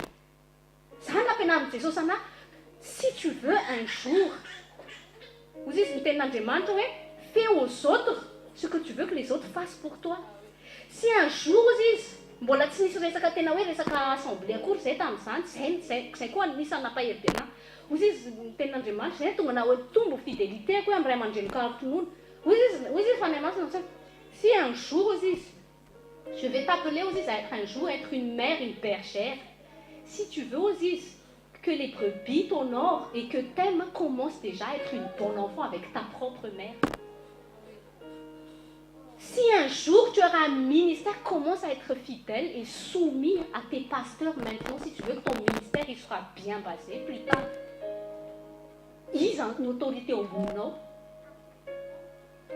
Zany nampianarin' Jesosy anahy. Si tu veux un jour, ozy izy nitenin'Andriamanitra hoe fais aux autres ce que tu veux que les autres fassent pour toi. Si un jour izy mbola tsy nisy resaka tena hoe resaka assemblée akory zay tamin'izany, zay koa nisy nampahevy anahy. Ozy izy nitenin'Andriamanitra zay tonga na hoe tombo fidélité koa amin'ny ray aman-dreny karotonoana. Ozy izy fa Andriamanitra nantsy si un jour ozy izy je vais t'appeler ozy izy à être un jour être une mère, une bergère. Si tu veux ozy izy que les brebis t'honorent et que t'aimes, commence déjà à être une bonne enfant avec ta propre mère. Si un jour tu auras un ministère, commence à être fidèle et soumis à tes pasteurs maintenant si tu veux que ton ministère il sera bien basé plus tard. Ils ont une autorité au bout.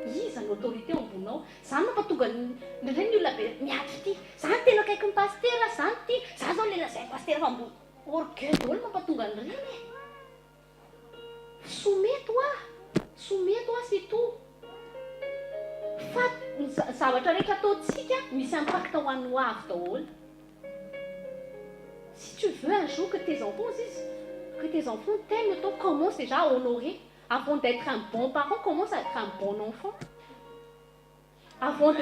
Iza ny autorité ambonao. Zany no mahatonga ny reny olona be miady ty. Zany tena akaiky ny pasteur, zany ty. Za zao le lazay pasteur fa ambony. Orgueil daholo mampatonga ny reny e. Soumets-toi, c'est tout. Fa zavatra rehetra ataontsika misy impact ho an'ny hoavy daholo. Si tu veux un jour que tes enfants t'aiment, toi commence déjà à honorer. Avant d'être un bon parent, commence à être un bon enfant. Avant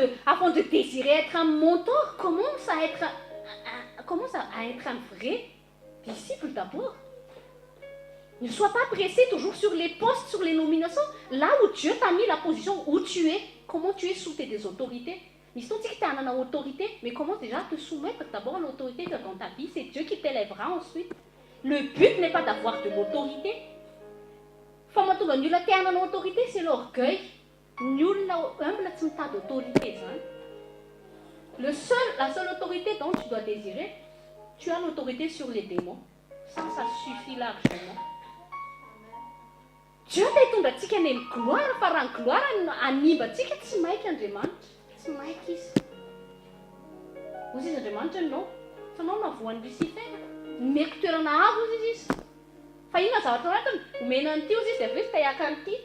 de désirer être un mentor, commence à être un vrai disciple d'abord. Ne sois pas pressé toujours sur les postes, sur les nominations. Là où Dieu t'a mis la position où tu es, comment tu es sous tes autorités. Mais si tu as une autorité, mais commence déjà à te soumettre d'abord à l'autorité dans ta vie. C'est Dieu qui t'élèvera ensuite. Le but n'est pas d'avoir de l'autorité. Fa mahatonga ny olona te hanana autorité, c'est l'orgueil. Ny olona humble tsy mitady autorité zany. La seule autorité dont tu dois désirer, tu as l'autorité sur les démons. Ça suffit largement. Dieu t'a hitondra antsika any amin'ny gloire fa raha ny gloire animba antsika tsy maiky Andriamanitra. Tsy maiky izy. Ozy izy Andriamanitra non. Fanao navoan'ny Lucifer. Meko toerana avo izy. fa inona zavatra anatiny omena an'ity ozy izy dia aveo izy tahaka an'ity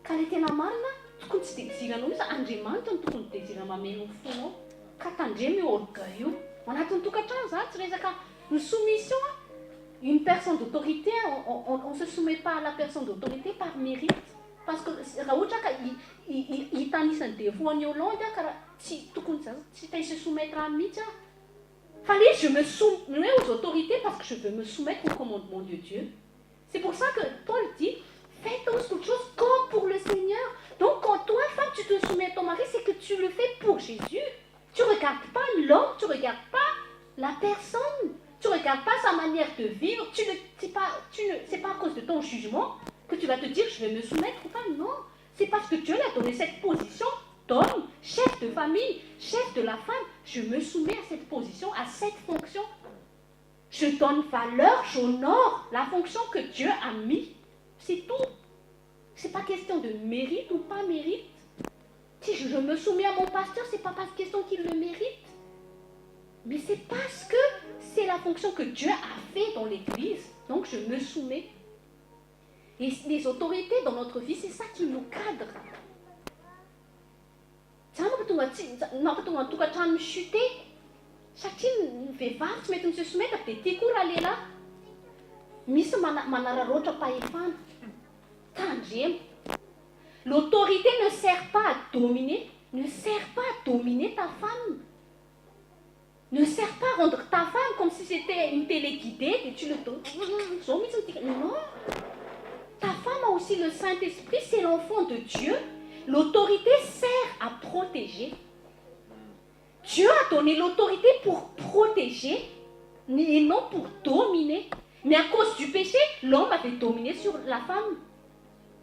ka le tena marina tokony tsy désiranao mihitsy Andriamanitra no tokony désira mameno ny fonao ka tandremo io orgueil io anatin'ny tokantrano zany tsy resaka ny soumission une personne d'autorité on se soumet pas à la personne d'autorité par mérite parce que raha ohatra ka hitanisany devoany eo landy ka raha tsy tokony tsy tay se soumettre à mihitsy fallait je me soumets aux autorités parce que je veux me soumettre au commandement de Dieu. C'est pour ça que Paul dit faites toute chose comme pour le Seigneur. Donc quand toi, femme, tu te soumets à ton mari, c'est que tu le fais pour Jésus. Tu ne regardes pas l'homme, tu ne regardes pas la personne, tu ne regardes pas sa manière de vivre. C'est pas à cause de ton jugement que tu vas te dire je vais me soumettre ou pas. Non, c'est parce que Dieu l'a donné cette position d'homme, chef de famille, chef de la femme. Je me soumets à cette position, à cette fonction. Je donne valeur, j'honore la fonction que Dieu a mis. C'est tout. Ce n'est pas question de mérite ou pas mérite. Si je me soumets à mon pasteur, ce n'est pas parce question qu'il le mérite. Mais c'est parce que c'est la fonction que Dieu a fait dans l'Église. Donc je me soumets. Et les autorités dans notre vie, c'est ça qui nous cadre. Nampatonga tokantrano chuté satria ny vehivavy tsy mety se soumettre dia tia koa raha lehilahy misy manararoatra pahefana tandremo. L'autorité ne sert pas à dominer, ta femme, ne sert pas à rendre ta femme comme si c'était une téléguidée et tu le donnes. Non, ta femme a aussi le Saint-Esprit, c'est l'enfant de Dieu. L'autorité sert à protéger. Dieu a donné l'autorité pour protéger et non pour dominer. Mais à cause du péché, l'homme avait dominé sur la femme.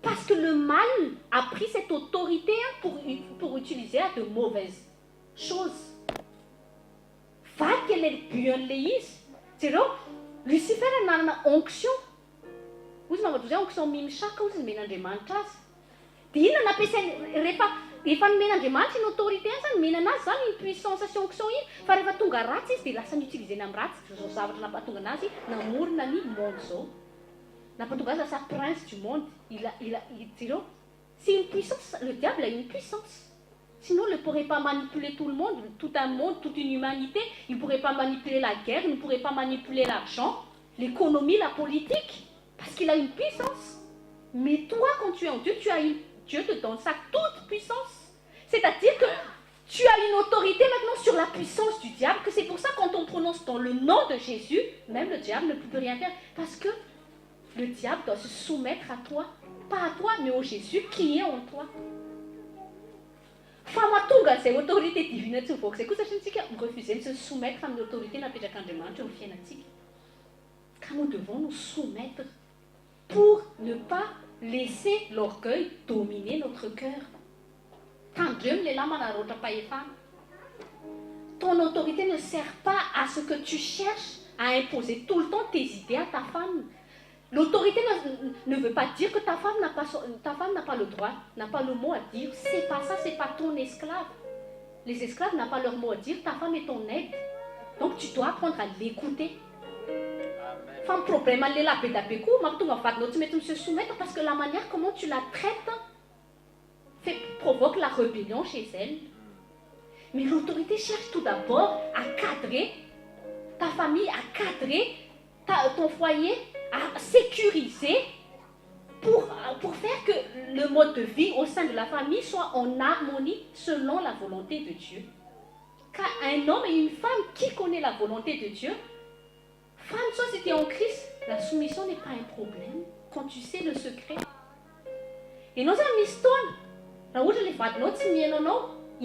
Parce que le mal a pris cette autorité pour utiliser à de mauvaises choses. Vaky le izy. Zero, Lucifer a onction. Ozy mamadrozy onction mimishaka ozy men'Andriamanitra azy. Dia inona nampiasainy rehefa nomen'Andriamanitra iny autorité zany menanazy zany iny puissance sy onction iny fa rehefa tonga ratsy izy dia lasa nyutilisena amin'ny ratsy zao zavatra nampatonga anazy namorona ny monde zao. Nampatonga azy lasa prince du monde. C'est une puissance, le diable a une puissance. Sinon, il ne pourrait pas manipuler tout le monde, tout un monde, toute une humanité. Il ne pourrait pas manipuler la guerre, il ne pourrait pas manipuler l'argent, l'économie, la politique, parce qu'il a une puissance. Mais toi, quand tu es en Dieu, Dieu te donne sa toute puissance. C'est-à-dire que tu as une autorité maintenant sur la puissance du diable, que c'est pour ça quand on prononce dans le nom de Jésus, même le diable ne peut rien faire, parce que le diable doit se soumettre à toi, pas à toi, mais au Jésus qui est en toi. Fa tonga izay autorité divine tsy mivoaka izay kosa satria antsika refusé de se soumettre amin'ny autorité napetrakan'Andriamanitra eo amin'ny fiainantsika. Car nous devons nous soumettre pour ne pas laisser l'orgueil dominer notre cœur. Tandremo lehilahy manaratra pahefana. Ton autorité ne sert pas à ce que tu cherches à imposer tout le temps tes idées à ta femme. L'autorité ne veut pas dire que ta femme n'a pas le droit, n'a pas le mot à dire. C'est pas ça, c'est pas ton esclave. Les esclaves n'ont pas leur mot à dire, ta femme est ton aide. Donc tu dois apprendre à l'écouter. Femme problème à l'éla pédapeco, ma tu vas se soumettre parce que la manière comment tu la traites provoque la rébellion chez elle. Mais l'autorité cherche tout d'abord à cadrer ta famille, à cadrer ton foyer, à sécuriser pour faire que le mode de vie au sein de la famille soit en harmonie selon la volonté de Dieu. Car un homme et une femme qui connaît la volonté de Dieu, femme, soit si tu es en Christ, la soumission n'est pas un problème quand tu sais le secret. Et nous avons l'histoire. Là où je les fais, il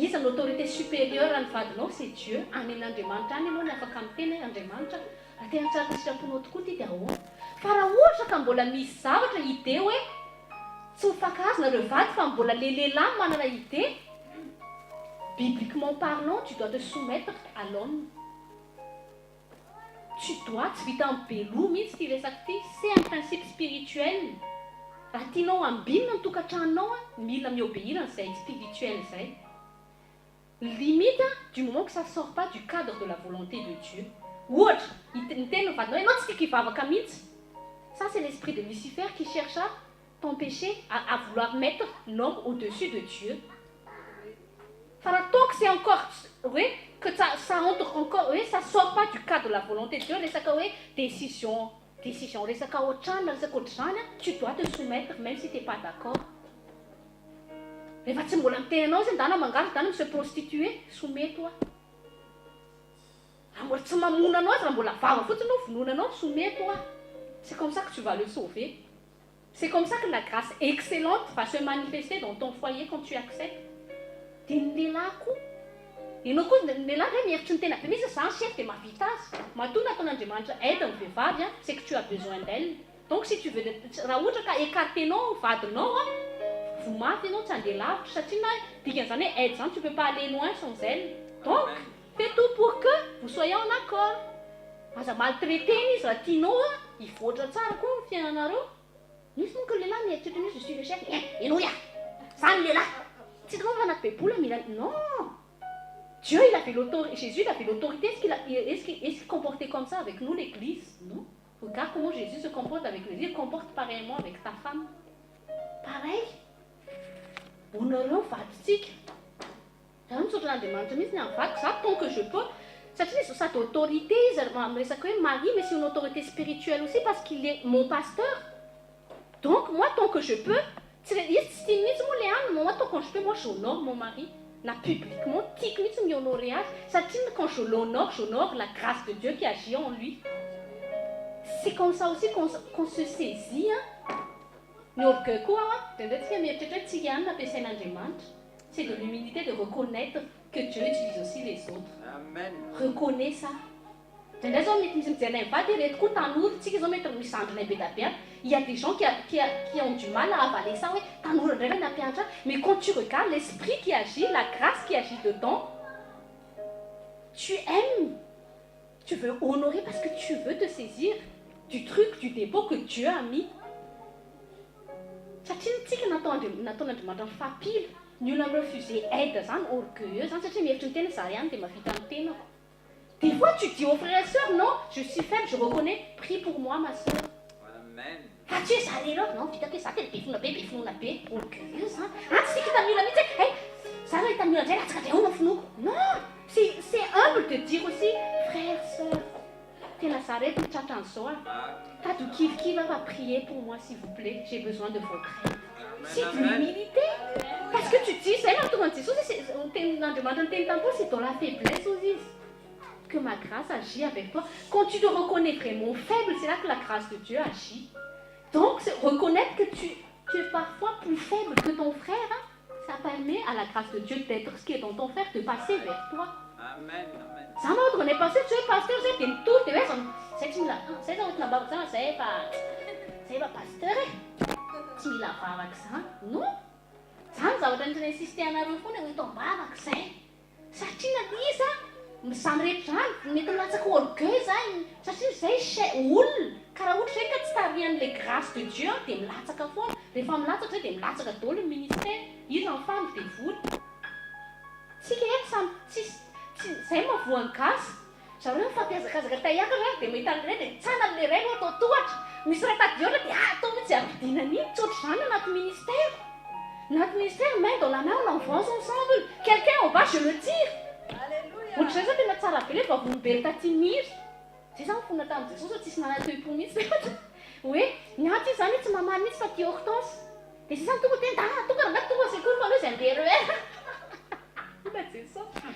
y a une autorité supérieure à nous, c'est Dieu. Amen, Andriamanitra, nous n'avons pas campé, Andriamanitra. Atena tsara ny sitraponao tokoa ty dia ahoana fa raha ohatra ka mbola misy zavatra idée hoe tsy mifankahazona ireo vady fa mbola le lehilahy manana idée, bibliquement parlant, tu dois te soumettre à l'homme. Tu dois tsy vita mibelo mihitsy ty resaka ty, c'est un principe spirituel. Raha tianao ambinina ny tokantranonao mila miobéir an'izay spirituel izay. Limite du moment que ça ne sort pas du cadre de la volonté de Dieu. Ohatra, ny teny ny vadinao, ianao tsy tia hivavaka mihitsy. Ça, c'est l'esprit de Lucifer qui cherche à t'empêcher à vouloir mettre l'homme au-dessus de Dieu. Enfin, tant que c'est encore, oui, que ça entre encore, oui, ça ne sort pas du cadre de la volonté de Dieu, les oui, décision, les tu dois te soumettre même si tu n'es pas d'accord. Se prostituer, soumets-toi. Soumets-toi. C'est comme ça que tu vas le sauver. C'est comme ça que la grâce excellente va se manifester dans ton foyer quand tu acceptes. C'est que tu as besoin d'elle. Donc si tu veux écarter non, tu ne peux pas aller loin sans elle. Donc, fais tout pour que vous soyez en accord. Il faut que je suis le chef. Non. Dieu, il a fait l'autorité. Jésus, il a fait l'autorité. Est-ce qu'il se comportait comme ça avec nous, l'Église? Non. Regarde comment Jésus se comporte avec l'Église. Il se comporte pareillement avec ta femme. Pareil. Honorant, fatigue. Ça, tant que je peux. Ça, c'est cette autorité. Mari, mais c'est une autorité spirituelle aussi parce qu'il est mon pasteur. Donc, moi, tant que je peux, moi, tant que je peux, moi, j'honore mon mari. Publiquement, ça quand je l'honore la grâce de Dieu qui agit en lui. C'est comme ça aussi qu'on se saisit. C'est de l'humilité de reconnaître que Dieu utilise aussi les autres. Amen. Reconnais ça. Il y a des gens qui ont du mal à avaler ça. Mais quand tu regardes l'esprit qui agit, la grâce qui agit dedans, tu aimes. Tu veux honorer parce que tu veux te saisir du truc, du dépôt que Dieu a mis. Nous l'avons refusé aide, orgueilleuse, des fois tu dis aux frères et sœurs, non, je suis faible, je reconnais, prie pour moi ma soeur. Amen. Tu es salé là, non, tu t'as fait ça, t'es orgueilleuse, non, c'est humble de dire aussi, frère, sœur, qui va prier pour moi s'il vous plaît, j'ai besoin de votre aide. C'est de l'humilité. Parce que tu dis, c'est là, c'est dans la faiblesse aussi que ma grâce agit avec toi. Quand tu te reconnais vraiment faible, c'est là que la grâce de Dieu agit. Donc, reconnaître que tu es parfois plus faible que ton frère, ça permet à la grâce de Dieu d'être ce qui est dans ton frère, de passer vers toi. Amen. Ça m'a donné passé, tu es pasteur, c'est tout, tu es c'est pas pasteur. Tu l'as pas avec ça, non? Ça, ça va insister à la refondre, on tombe pas avec ça. Ça, tu n'as dit ça? Ça me reprend, mais tu l'as dit orgueil, ça, c'est chez Oul. Car Oul, c'est que tu as rien les grâces de Dieu, tu es là, ça fond. Les femmes là, tu es là, ça dans le ministère. Ils en font des fous. Si c'est ma foi en casse. J'aurais fait des cases de taille à des métal, ça n'a pas l'air de toi. Mais ça t'a dit, notre ministère. Notre ministère met dans la main l'enfance ensemble. Quelqu'un en bas, je le tire. Alléluia. Vous savez que notre rappelé va vous bertatinir. C'est ça qu'on attend. C'est ça que tu m'as dit pour moi. Oui, il y a des années, tu m'as dit ça qui est hortense. Et c'est ça que tu as dit, tout le monde, c'est cool pour nous, c'est ça. Enfin,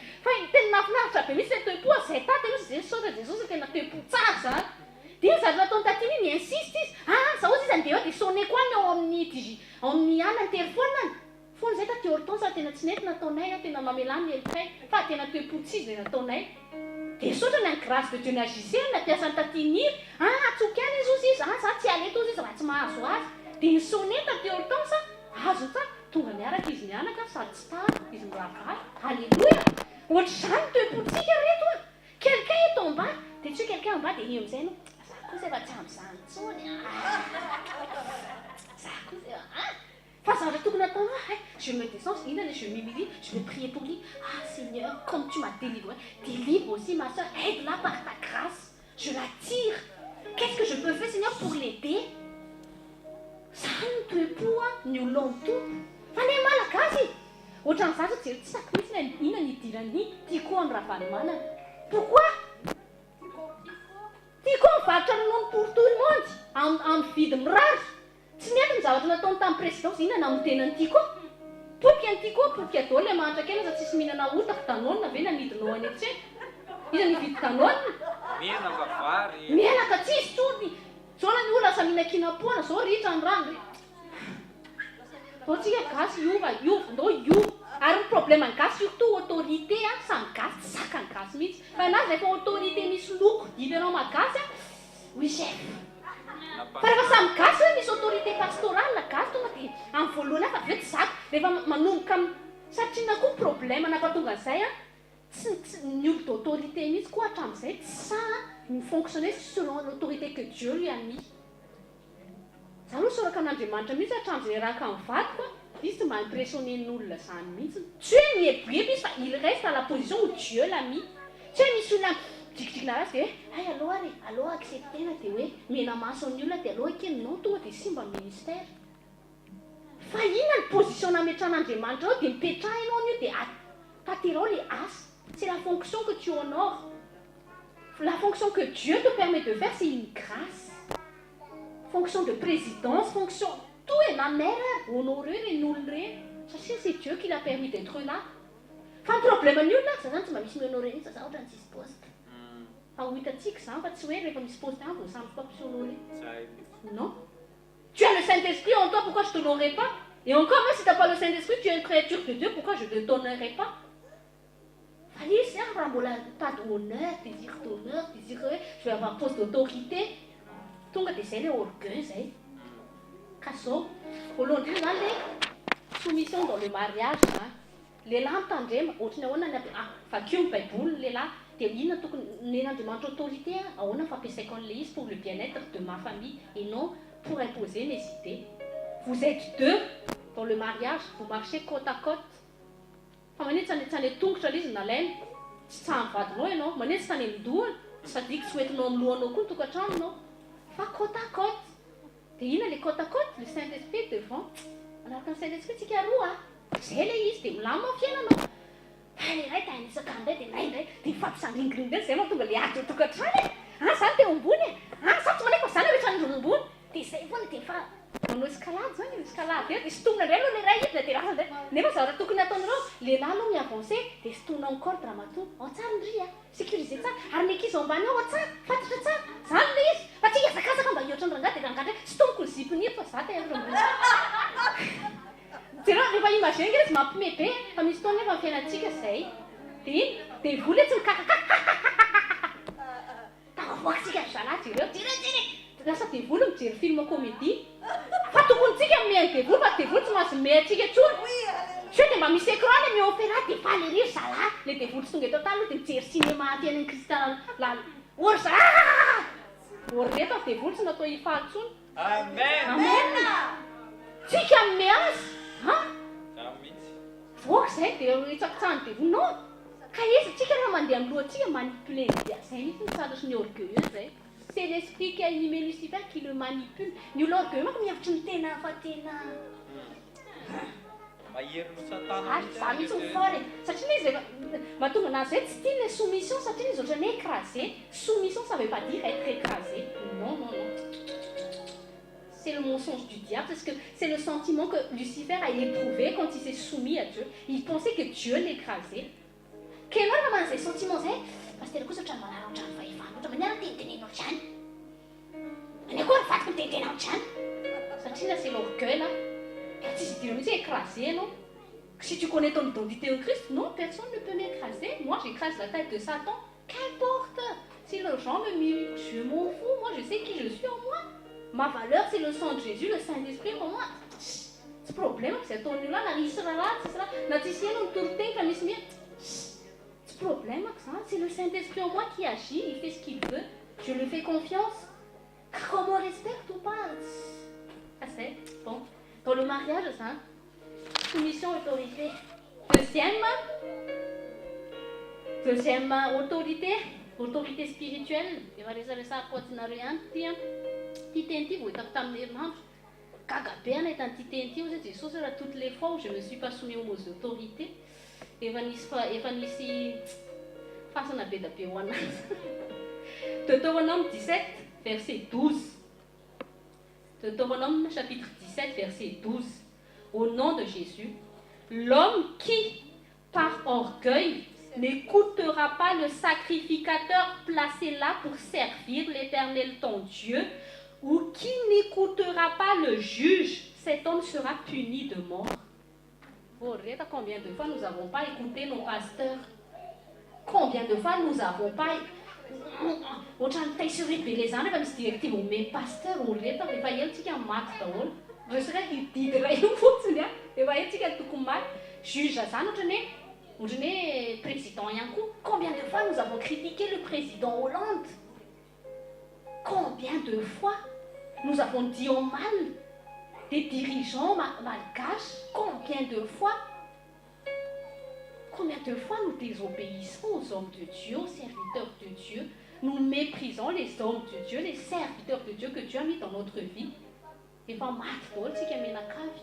tu n'as pas fait, mais c'est un peu, c'est pas des choses que tu as fait pour ça. Dia zareo tentative insiste izy. Ça ozy izany dia dia sonné koa ny ao amin'ny anany telefoniny. Fony zay taty hortense tena tsy nety nataonay, tena mamelany elokay. Fa tena toe-potsizy izay nataonay. Dia sotra ny grâce de Dieu n'agissait, nampiasany tatinir. Atsoky any izy ozy izy. Za tsy aleto ozy izy raha tsy mahazo azy. Dia ny sonné taty hortense azo tsara. Tonga miaraka izy mianaka sady tsy tara. Izy miravary. Alléluia. Ohatr'izany toe-potsika reto. Quelqu'un est en bas. Dia tsy quelqu'un en bas dia io amin'izay no. C'est pas ça, je me descends, je m'humilie, je vais prier pour lui. Seigneur, comme tu m'as délivré, délivre aussi ma soeur, aide-la par ta grâce. Je la tire. Que qu'est-ce que je peux faire, Seigneur, pour l'aider? Ça ne te pas, nous l'ont tout. Fallait mal à casser. Autant ça, c'est ça que c'est une tyrannie. Tu comptes rapidement. Pourquoi? Tu comptes pour tout le monde. En fille de rare. Si nous avons ton temps précédent, si nous avons un petit coup. Pour qu'il y ait un petit coup, pour qu'il y ait tout le monde, il y a des gens qui ont été tanon, il y a des gens qui ont été tanon. Menaka tsisy tsony. Zao la ny olona lasa mihinan-kina-poana, zao ritra ny rano. Zao tsika gasy iova, ndao iova. Ary ny problème ny gasy surtout autorité, samy gasy tsy saka ny gasy mihitsy. Fa anazy rehefa autorité misy loko différent magasy, oui chef. Fa rehefa samy gasy misy autorité pastorale na gasy tonga dia amin'ny voalohany afa avy eo tsy zaka. Rehefa manomboka satria na koa problème nampatonga an'izay ny olo d'autorité mihitsy koa hatramin'izay tsy sahy fonctionner selon l'autorité que Dieu lui a mis. Za aloha soraka an'Andriamanitra mihitsy hatramin'izay raka amin'ny vadiko, izy tsy mba impressionner ny olona zany mihitsy. Tsy hoe mieboueb izy fa il reste à la position où Dieu l'a mis. Tsy hoe misy olona dikidikina ratsy dia hoe ay aloha ary, aloha acceptena dia hoe mena maso amin'ny olona dia aloha kely non tonga dia simba ministère. Fa inona ny position nametran'Andriamanitra ao dia mipetrahanao an'io dia taterao les as. C'est la fonction que tu honores. La fonction que Dieu te permet de faire, c'est une grâce. Fonction de présidence, fonction... Tout est ma mère, honorer et nourrir. C'est Dieu qui l'a permis d'être là. Enfin, le problème, nul là, ça tu m'as mis honorer, ça a autant de poste. Ah oui, t'as dit que ça, pas de souhait, mais comme poste, ça ne peut pas plus honorer. Non. Tu as le Saint-Esprit en toi, pourquoi je ne t'honorerai pas? Et encore, même si tu n'as pas le Saint-Esprit, tu es une créature de Dieu, pourquoi je ne te donnerai pas? Allez, c'est un pas d'honneur, désir d'honneur, désir je vais avoir poste d'autorité. Tout le monde essaie d'orgueil, c'est. Casso, au long de l'année, soumission dans le mariage, les lampes tandem, on a fait les là, les demande autorité, on a fait l'église pour le bien-être de ma famille et non pour imposer mes idées. Vous êtes deux dans le mariage, vous marchez côte à côte. Manitsy tongotra izy nalaina tsy samy vadinao ianao manetsy tany amin'ny dohany sady tsy hoentinao amin'ny lohanao koa ny tokantranonao fa côte à côte dia ina le côte à côte le Saint-Esprit devant manaraka ny Saint-Esprit tsika roa zay le izy dia milamina amin'ny fiainanao le iray dia anisaka indray dia nay indray dia mifampisangringringna zay mahatonga le ady eo tokantrano zany dia ombony sa tsy manefa zany rehetra ombony dia zay foana dia fa manao escalade zany escalade dia sitomina indray aloha le ray izy dia rasa indray nefa zavatra tokony ataonareo lehilahy aloha miavancé dia sitomina amin'ny corde dramato ao tsara ndry sécurisé tsara ary ny ankizy ao ambany ao tsara fatotra tsara zany le izy fa tsy hiazakazaka mba hihoatra ny rangahy dia rangahy ndray sitomiko ny zipony eto fa za dia jereo rehefa imagine izy mampime be fa misy taona nefa fiainantsika zay dia vola tsy mikakakaka tavoaksika zanaty ireo jereo lasa devoly mijery film comédie fa tokontsika mihaino devoly fa devoly tsy mahazo mehantsika tsony sao dia mba misy écran le miopéra dia falerir zala le devoly tsy tonga eto tany dia mijery cinéma aty any kristal ory za ory reto a devoly tsy natao hifaly tsony amen tsika me azy voaka zay dia hitsakitsahany devoly non ka izy tsika raha mandeha amin'ny lohantsika manipulé zay mihitsy ny tsara sy ny orgueilleux zay. C'est l'esprit qui a animé Lucifer qui le manipule. Nous l'orgueil, moi comme il y a une tena, fatena. Ça mis son fort. Ça tient les. Maintenant, on a cette style de soumission, ça tient les autres écrasés. Soumission, ça ne veut pas dire être écrasé. Non, non, non. C'est le mensonge du diable, parce que c'est le sentiment que Lucifer a éprouvé quand il s'est soumis à Dieu. Il pensait que Dieu l'écrasait. Quel est le sentiment, c'est parce que le coup, c'est un malheur, c'est l'orgueil là. Tu es écrasé, non? Si tu connais ton identité en Christ, non, personne ne peut m'écraser. Moi, j'écrase la tête de Satan. Qu'importe. Si les gens me mirent, je m'en fous. Moi, je sais qui je suis en moi. Ma valeur, c'est le sang de Jésus, le Saint-Esprit en moi. Ce problème, c'est ton là, ce problème, c'est le Saint-Esprit en moi qui agit, il fait ce qu'il veut. Je lui fais confiance. Qu'on me respecte ou pas. Ça c'est bon. Dans le mariage, ça. Soumission, autorité. Deuxième autorité, Autorité spirituelle, efa resaresa akoatinareo ihany ty teny ty vao hitako tamin'ny herinandro. Gaga be anahitany ty teny ty ozy Jesosy raha toutes les fois où je me suis pas soumis aux autorités, efa nisy fasana be da be ho anazy. Deutéronome 17, verset 12. Deutéronome chapitre 17, verset 12. Au nom de Jésus, l'homme qui, par orgueil, n'écoutera pas le sacrificateur placé là pour servir l'Éternel ton Dieu, ou qui n'écoutera pas le juge, cet homme sera puni de mort. Oh, regarde combien de fois nous n'avons pas écouté nos pasteurs. Combien de fois nous n'avons pas... Ohatrany taisirety be ilay zany efa misy directive omeny pasteur oleta efa elatsika maty daholo. Resaka hididy iray io fotsiny a, efa elatsika tokony maty. Juge zany ohatrany hoe président ihany koa. Combien de fois nous avons critiqué le président Hollande? Combien de fois nous avons dit en mal des dirigeants malgaches? Combien de fois nous désobéissons aux hommes de Dieu, aux serviteurs de Dieu? Nous méprisons les hommes de Dieu, les serviteurs de Dieu que Dieu a mis dans notre vie. Et pas maty daholo tsika menakavy.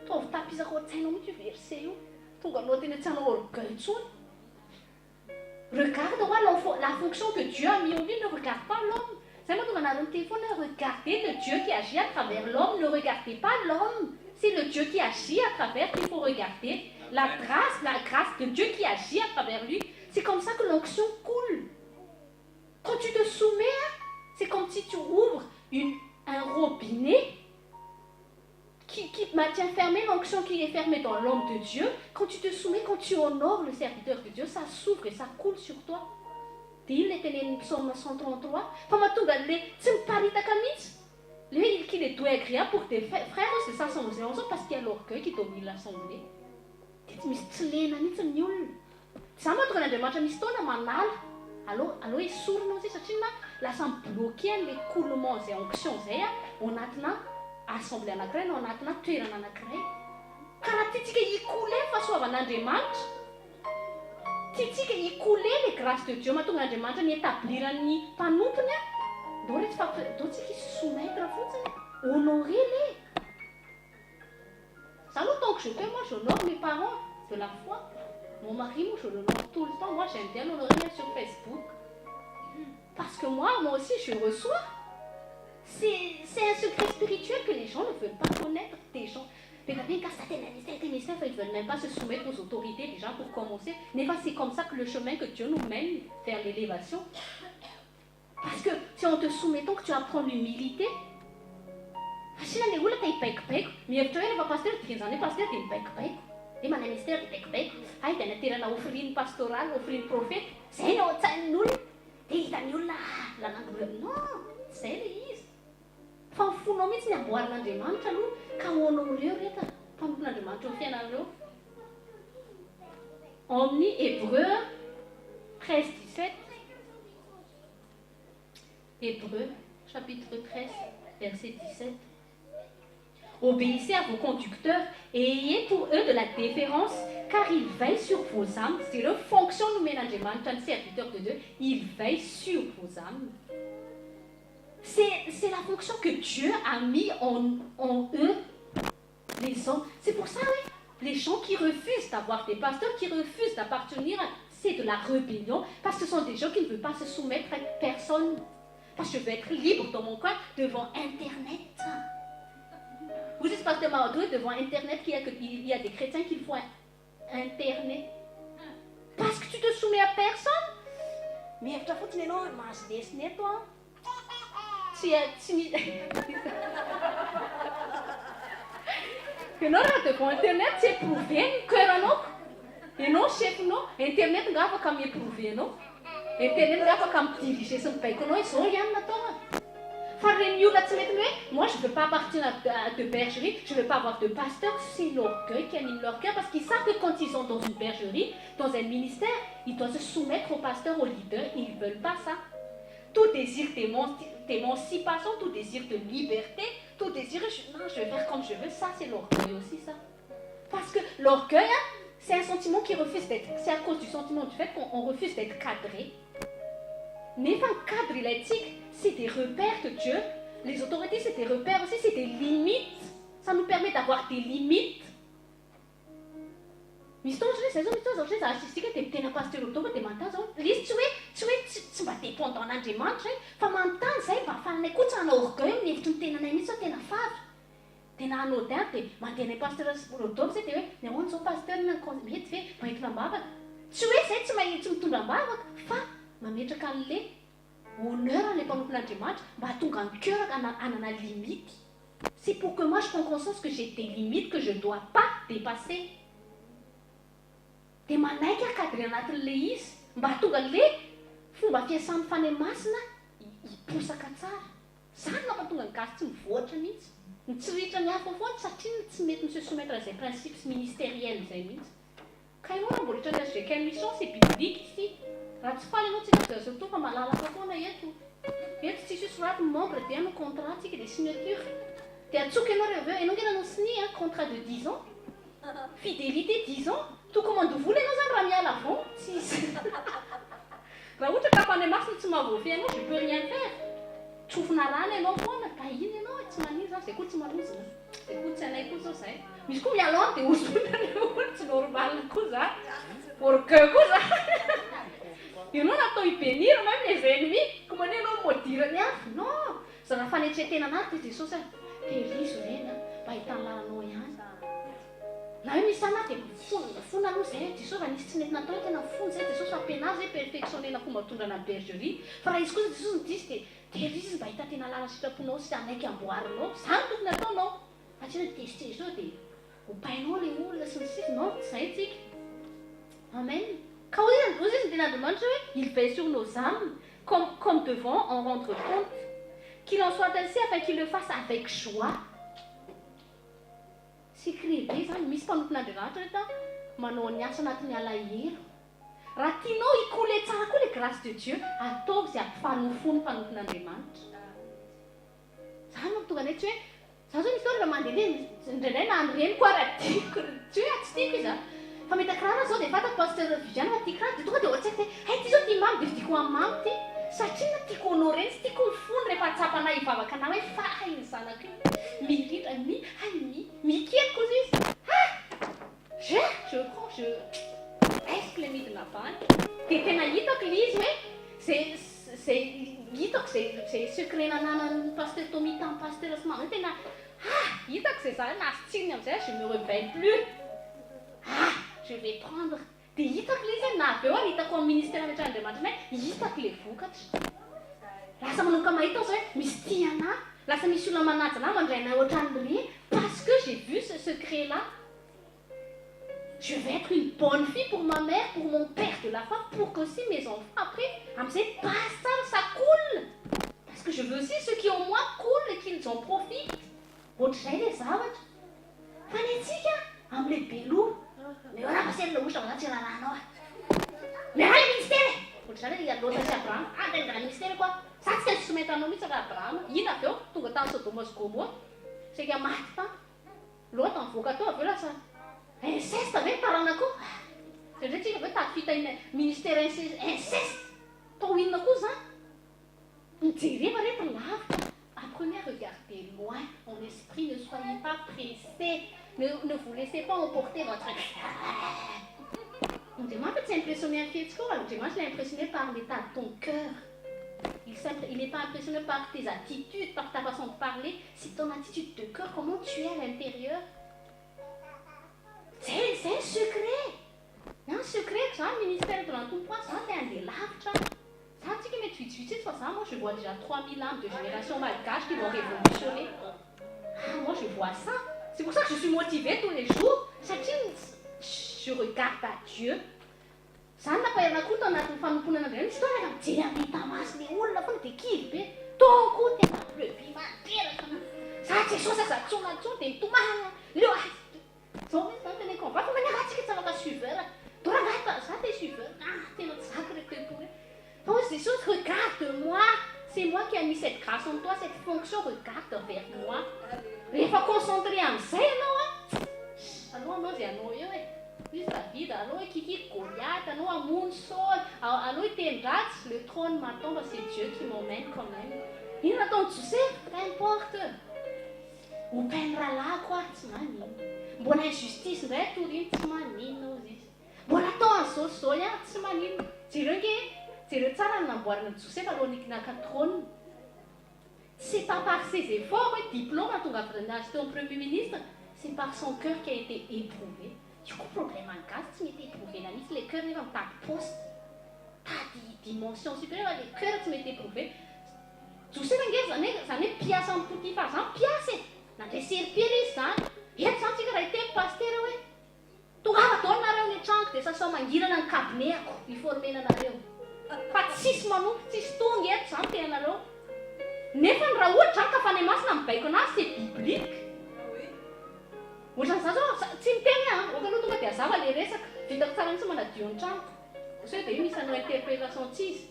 Tovy tapisako an-tsainao mihitsy io verset io. Tonga anao teny an-tsainao orgueil tsony. Regarde la fonction que Dieu a mis en lui, ne regarde pas l'homme. C'est moi qui m'en téléphone, regardez le Dieu qui agit à travers l'homme, ne regardez pas l'homme. C'est le Dieu qui agit à travers qu'il faut regarder. La grâce de Dieu qui agit à travers lui. C'est comme ça que l'onction coule. Quand tu te soumets, c'est comme si tu ouvres un robinet qui maintient fermé l'onction qui est fermée dans l'homme de Dieu. Quand tu te soumets, quand tu honores le serviteur de Dieu, ça s'ouvre et ça coule sur toi. Dis le tenen'ny psaume 133. Fa mahatonga le tsy miparitaka mihitsy. Lui qu'il est tout agréable pour tes frères, c'est ça son raison, parce qu'il y a l'orgueil qui domine l'assemblée. Tsy misy tsy lena mihitsy ny olona. Za mahatonga n'Andriamanitra misy taona manala. Allo esorina zay satria na lasa mibloqué le coulement zay onction zay ao anatina assemblée anankiray no anatina toerana anankiray. Karaha tiatsika hikoule fahasoavan'Andriamanitra. Tiatsika hikoule les grâces de Dieu mahatonga n'Andriamanitra ny établirany mpanompony dao tsika soumettre fotsiny, honorer les. Ça longtemps que je fais, moi j'honore mes parents de la foi. Mon mari, moi je l'honore tout le temps. Moi j'aime bien l'honorer sur Facebook. Parce que moi aussi je reçois. C'est un secret spirituel que les gens ne veulent pas connaître. Des gens, mais bien qu'à certains ministères, ils ne veulent même pas se soumettre aux autorités déjà pour commencer. Mais c'est comme ça que le chemin que Dieu nous mène vers l'élévation. Parce que si on te soumet, donc tu apprends l'humilité. Asina le olona hipaikipaiky, mihevitra hoe rehefa pasteur dikan'izany hoe pasteur dia mipaikipaiky. Hoe mana ministère dia paikipaiky. Ay dia naterana offrine pastorale, offrine prophète. Zay no ao an-tsain'ny olona. Dia hitan'ny olona lanandro. Non, zay le izy. Fa mifonao mihitsy ny amboarin'Andriamanitra aloha ka honoreo rehetra mpanompon'Andriamanitra eo fiainareo. Amin'ny Hébreu 13-17. Hébreu chapitre 13, verset 17. Obéissez à vos conducteurs et ayez pour eux de la déférence, car ils veillent sur vos âmes. C'est leur fonction, nous n'Andriamanitra, serviteur de Dieu. Ils veillent sur vos âmes. C'est la fonction que Dieu a mis en eux, les hommes. C'est pour ça, oui, les gens qui refusent d'avoir des pasteurs, qui refusent d'appartenir, c'est de la rébellion, parce que ce sont des gens qui ne veulent pas se soumettre à personne. Parce que je veux être libre dans mon coin devant Internet. Vous dites, pasteur Maodou, devant Internet, il y a des chrétiens qui font Internet. Parce que tu te soumets à personne. Mais tu as fait une énorme masse d'Esnet, toi. Que non, devant Internet, c'est prouvé que non. Et non, chef, non. Internet, on va comme éprouver, non. Internet, on va comme diriger son pays. Que non, ils sont rien maintenant. Moi, je ne veux pas appartenir à de bergerie, je ne veux pas avoir de pasteur. C'est l'orgueil qui anime leur cœur parce qu'ils savent que quand ils sont dans une bergerie, dans un ministère, ils doivent se soumettre au pasteur, au leader. Ils ne veulent pas ça. Tout désir d'émancipation, tout désir de liberté, tout désir, je vais faire comme je veux, ça c'est l'orgueil aussi, ça. Parce que l'orgueil, c'est un sentiment qui refuse d'être, c'est à cause du sentiment du fait qu'on refuse d'être cadré. Nefa ny cadre ilaitsika, c'est des repères que Dieu, les autorités, c'est des repères aussi, c'est des limites. Ça nous permet d'avoir des limites. Misy fotoana ohatry hoe zay zao misy fotoana zao ohatry hoe artistika dia mitena pasteur octobre dia manontany zao izy tsy mba dépendant an'Andriamanitra fa manontany zay mba ahafahanay koa tsy hanao orgueil amin'ny hevitry ny tenanay mihitsy sao tena favy. Tena anodin dia mandeha ny pasteur octobre zay dia hoe nahoana zao pasteur mety ve mahitona mbavaka. Tsy hoe zay tsy mitondra mbavaka fa mametraka an'le honneur an'ilay mpanompon'Andriamanitra mba hahatonga ny cœur hanana limite. C'est pour que moi je prends conscience que j'ai des limites que je ne dois pas dépasser. Dia manaiky akadry anatin'ilay izy mba hahatonga an'ilay fomba fiasan'ny fanahy masina hiposaka tsara. Izany mampatonga ny gasy tsy mivoatra mihitsy. Mitsiritra ny hafa foana satria tsy mety se soumettre à ces principes ministériels zay mihitsy. Ka ianao raha mbola hitranga avec quelle mission c'est biblique ici. Raha tsy faly ianao tsika surtout fa malalaka foana eto. Eto tsisy soratany membre dia no contrat tsika dia signature. Dia atsoka ianao rehefa ianao ngena no signé un contrat de 10 ans. Fidélité 10 ans. Tout commande-vous ianao zany raha miala vao tsisy. Raha ohatra ka fanahy masina tsy mahavoafy ianao, je peux rien faire. Tsofina rano ianao foana, ka iny ianao tsy maniry zany, zay koa tsy marozina. Zay koa tsy anay koa zao zay. Misy koa mialao dia hosonana ilay tsy normal koa zany. Orgueil koa zany. Ianao natao hibénir même les ennemis, comment ianao maudire ny hafa. Non, za raha fanetretena anazy dia Jesosy tehirizo reny mba ahitany lalanao ihany. Na hoe misy anahy dia fona aloha zay Jesosy raha nisy tsy nety natao tena fony zay Jesosy ampianazy hoe perfectionnena fomba tondrana ny bergerie. Fa raha izy kosa Jesosy nidisy dia tehirizy mba hita tena lala sitraponao sy anaiky amboarinao. Izany tokony ataonao. Fa tsy hoe teste zao dia hopainao ilay olona sy ny sisy. Non, zay tsika. Amen. Quand vous êtes dans la demande, il veille sur nos âmes, comme devant en rendre compte. Qu'il en soit ainsi afin qu'il le fasse avec joie. C'est créé, zany misy mpanompon'Andriamanitra rehetra manao ny asa anatin'ny alahelo. Raha tianao hikoule tsara koa les grâces de Dieu, atao izay ampifanofony mpanompon'Andriamanitra. Zany mampitonga anay tsy hoe za zao misy fotoana mandeha indraindray na andreny koa raha tiako tsy hoe tsy tiako izy fa mety kirana zao dia fatako pasteur Viviane fa tia kirana dia tonga dia ohatsaiko hoe ty zao tia mamy dia vidiko amin'ny mamy ty satria na tiako honoreny sy tiako mifony rehefa atsapana hivavaka anao hoe fa ny zanako io mirindra mikely koa izy je prends je est-ce que le midina vany dia tena hitako le izy hoe zay hitako zay secret nananan'ny pasteur Tommy tamin'ny pasteur Asmana tena hitako zay zany na asitsiny amin'izay je me rebelle plus. Je vais prendre dia hitako le izy na avy eo hitako amin'ny ministère ametrah'Andriamanitra nay hitako le vokatra. Lasa manomboka mahita aho zao hoe misy tia anahy, lasa misy olona manaja anahy mandray anahy ohatran'ireny parce que j'ai vu ce secret-là. Je vais être une bonne fille pour ma mère, pour mon père de la femme, pour que aussi mes enfants après, amin'izay passe ça coule. Parce que je veux aussi ceux qui ont moi coulent et qu'ils en profitent. Ohatr'izay le zavatra. Fa ny antsika amin'ilay beloha. Mais voilà, parce que le mouche, on a tiré la noix. Mais allez, ministère! Vous savez, il y a l'autre à Abraham. Ah, dans le ministère, quoi. Ça, c'est ce que je mets en omis à Abraham. Il a fait, tout le temps, ce Thomas Gomo. C'est qu'il y a Martha. L'autre, en vocateur, voilà ça. Inceste avec par un coup. C'est vrai que tu veux ta fille, t'as un ministère inceste. Ton win, cousin. On dirait, voilà, pour l'arbre. Apprenez à regarder loin. Mon esprit, ne soyez pas pressés. Ne vous laissez pas emporter votre... On demande de s'impressionner un fiasco, alors moi je l'ai impressionné par l'état de ton cœur. Il n'est pas impressionné par tes attitudes, par ta façon de parler, c'est ton attitude de cœur, comment tu es à l'intérieur. C'est un secret. Un secret, ça, le ministère de l'Entourage, ça, c'est un des larves, ça. Ça, tu sais que mes tweets, c'est ça, moi je vois déjà 3000 âmes de génération malgache qui vont révolutionner. Ah, moi je vois ça. C'est pour ça que je suis motivée tous les jours. Je regarde à Dieu. Ça n'a pas été on a une femme pour nous dire, histoire de dire, mais ta masse, les oules, la femme t'es qui, ton côté, ta bleu, puis ma terre. Ça, c'est chose, ça, tu m'as dit, t'es tout mal. Le so, ça, t'es les combats, tu m'as dit que ça va suivre. Tu regardes ça, t'es suivre. Ah, t'es notre sacré culture. Donc, c'est chose, regarde-moi. C'est moi qui ai mis cette grâce en toi, cette fonction, regarde vers moi. Il faut concentrer en ça, non? Alors, non, j'ai un noyau. Juste la vie. David, allô kiki Goliath, allô amono Saul, allô iteny-dratsy, le trône m'attend parce que c'est Dieu qui m'emmène quand même. Ino nataony Joseph, qu'importe. Ompainy rahalahy aho tsy manino. Mbola injustice indray atoriny tsy manino izy. Mbola atao an'izao zao ihany tsy manino. Jereo tsara ny namboarina Joseph alohan'ny hikinaka trône. C'est pas par ses efforts, diplôme tonga azy teo amin'ny Premier ministre, c'est par son cœur qui a été éprouvé. Io koa problème an-gasy tsy mety éprouvé na misy le cœur nefa mitady poste, mitady dimension supérieure, le cœur tsy mety éprouvé. Joseph ange zany hoe mpiasa amin'ny Potifar zany mpiasa e. Nandray seripera izy zany. Eto zany tsika raha iteny pasteur hoe tongava daholo nareo ny an-tranoko dia sasao mangirana ny kabineko iformena anareo. Fa tsisy manompo, tsisy tonga eto zany tena nareo. Nefa ny raha ohatra zany ka fa ny masina mibaiko anazy c'est biblique. Ohatran'izany zao tsy miteny oka aloha tonga dia hazava le resaka vitako tsara mihitsy manadio ny tranoko. Sao dia io misy anao interprétation tsisy.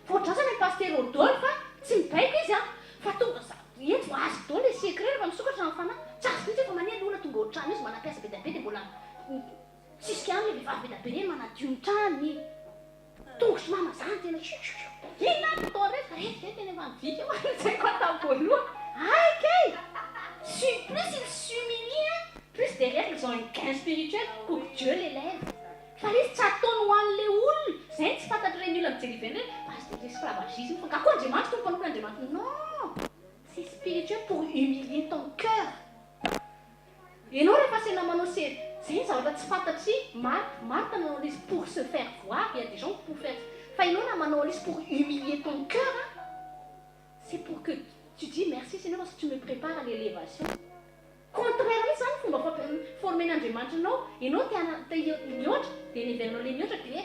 Fa ohatran'izany ny pasteur Rodolphe tsy mibaiko izy fa tonga eto azo daholo le secret rehefa misokatra amin'ny fanahy. Tsy azo mihitsy efa maneno olona tonga ohatrany izy manampiasa be dia be dia mbola tsisy kany le vehivavy be dia be reny manadio ny trany. Tongotra mama zany tena inona ny tao rehetra rehetra tena efa mivika zay koa tamin'ny voalohany. Aïe, plus il s'humilie, plus derrière ils ont un gain spirituel pour que Dieu l'élève. Fa izy tsy ataony ho an'ilay olona. Zay tsy fantatry reny olona mijery iveny hoe parce que l'esclavagisme fa koa Andriamanitra tompon'olona Andriamanitra. Non, c'est spirituel pour humilier ton cœur. Ianao rehefa asena manao zay ny zavatra tsy fantatry Marthe nanao l'izy pour se faire voir, il y a des gens pour faire. Fa ianao na manao l'izy pour humilier ton cœur, c'est pour que tu dis merci Seigneur parce que tu me prépares à l'élévation. Contrairement zany fomba formen'Andriamanitra ianao te mihoatra dia niverinao le mihoatra dia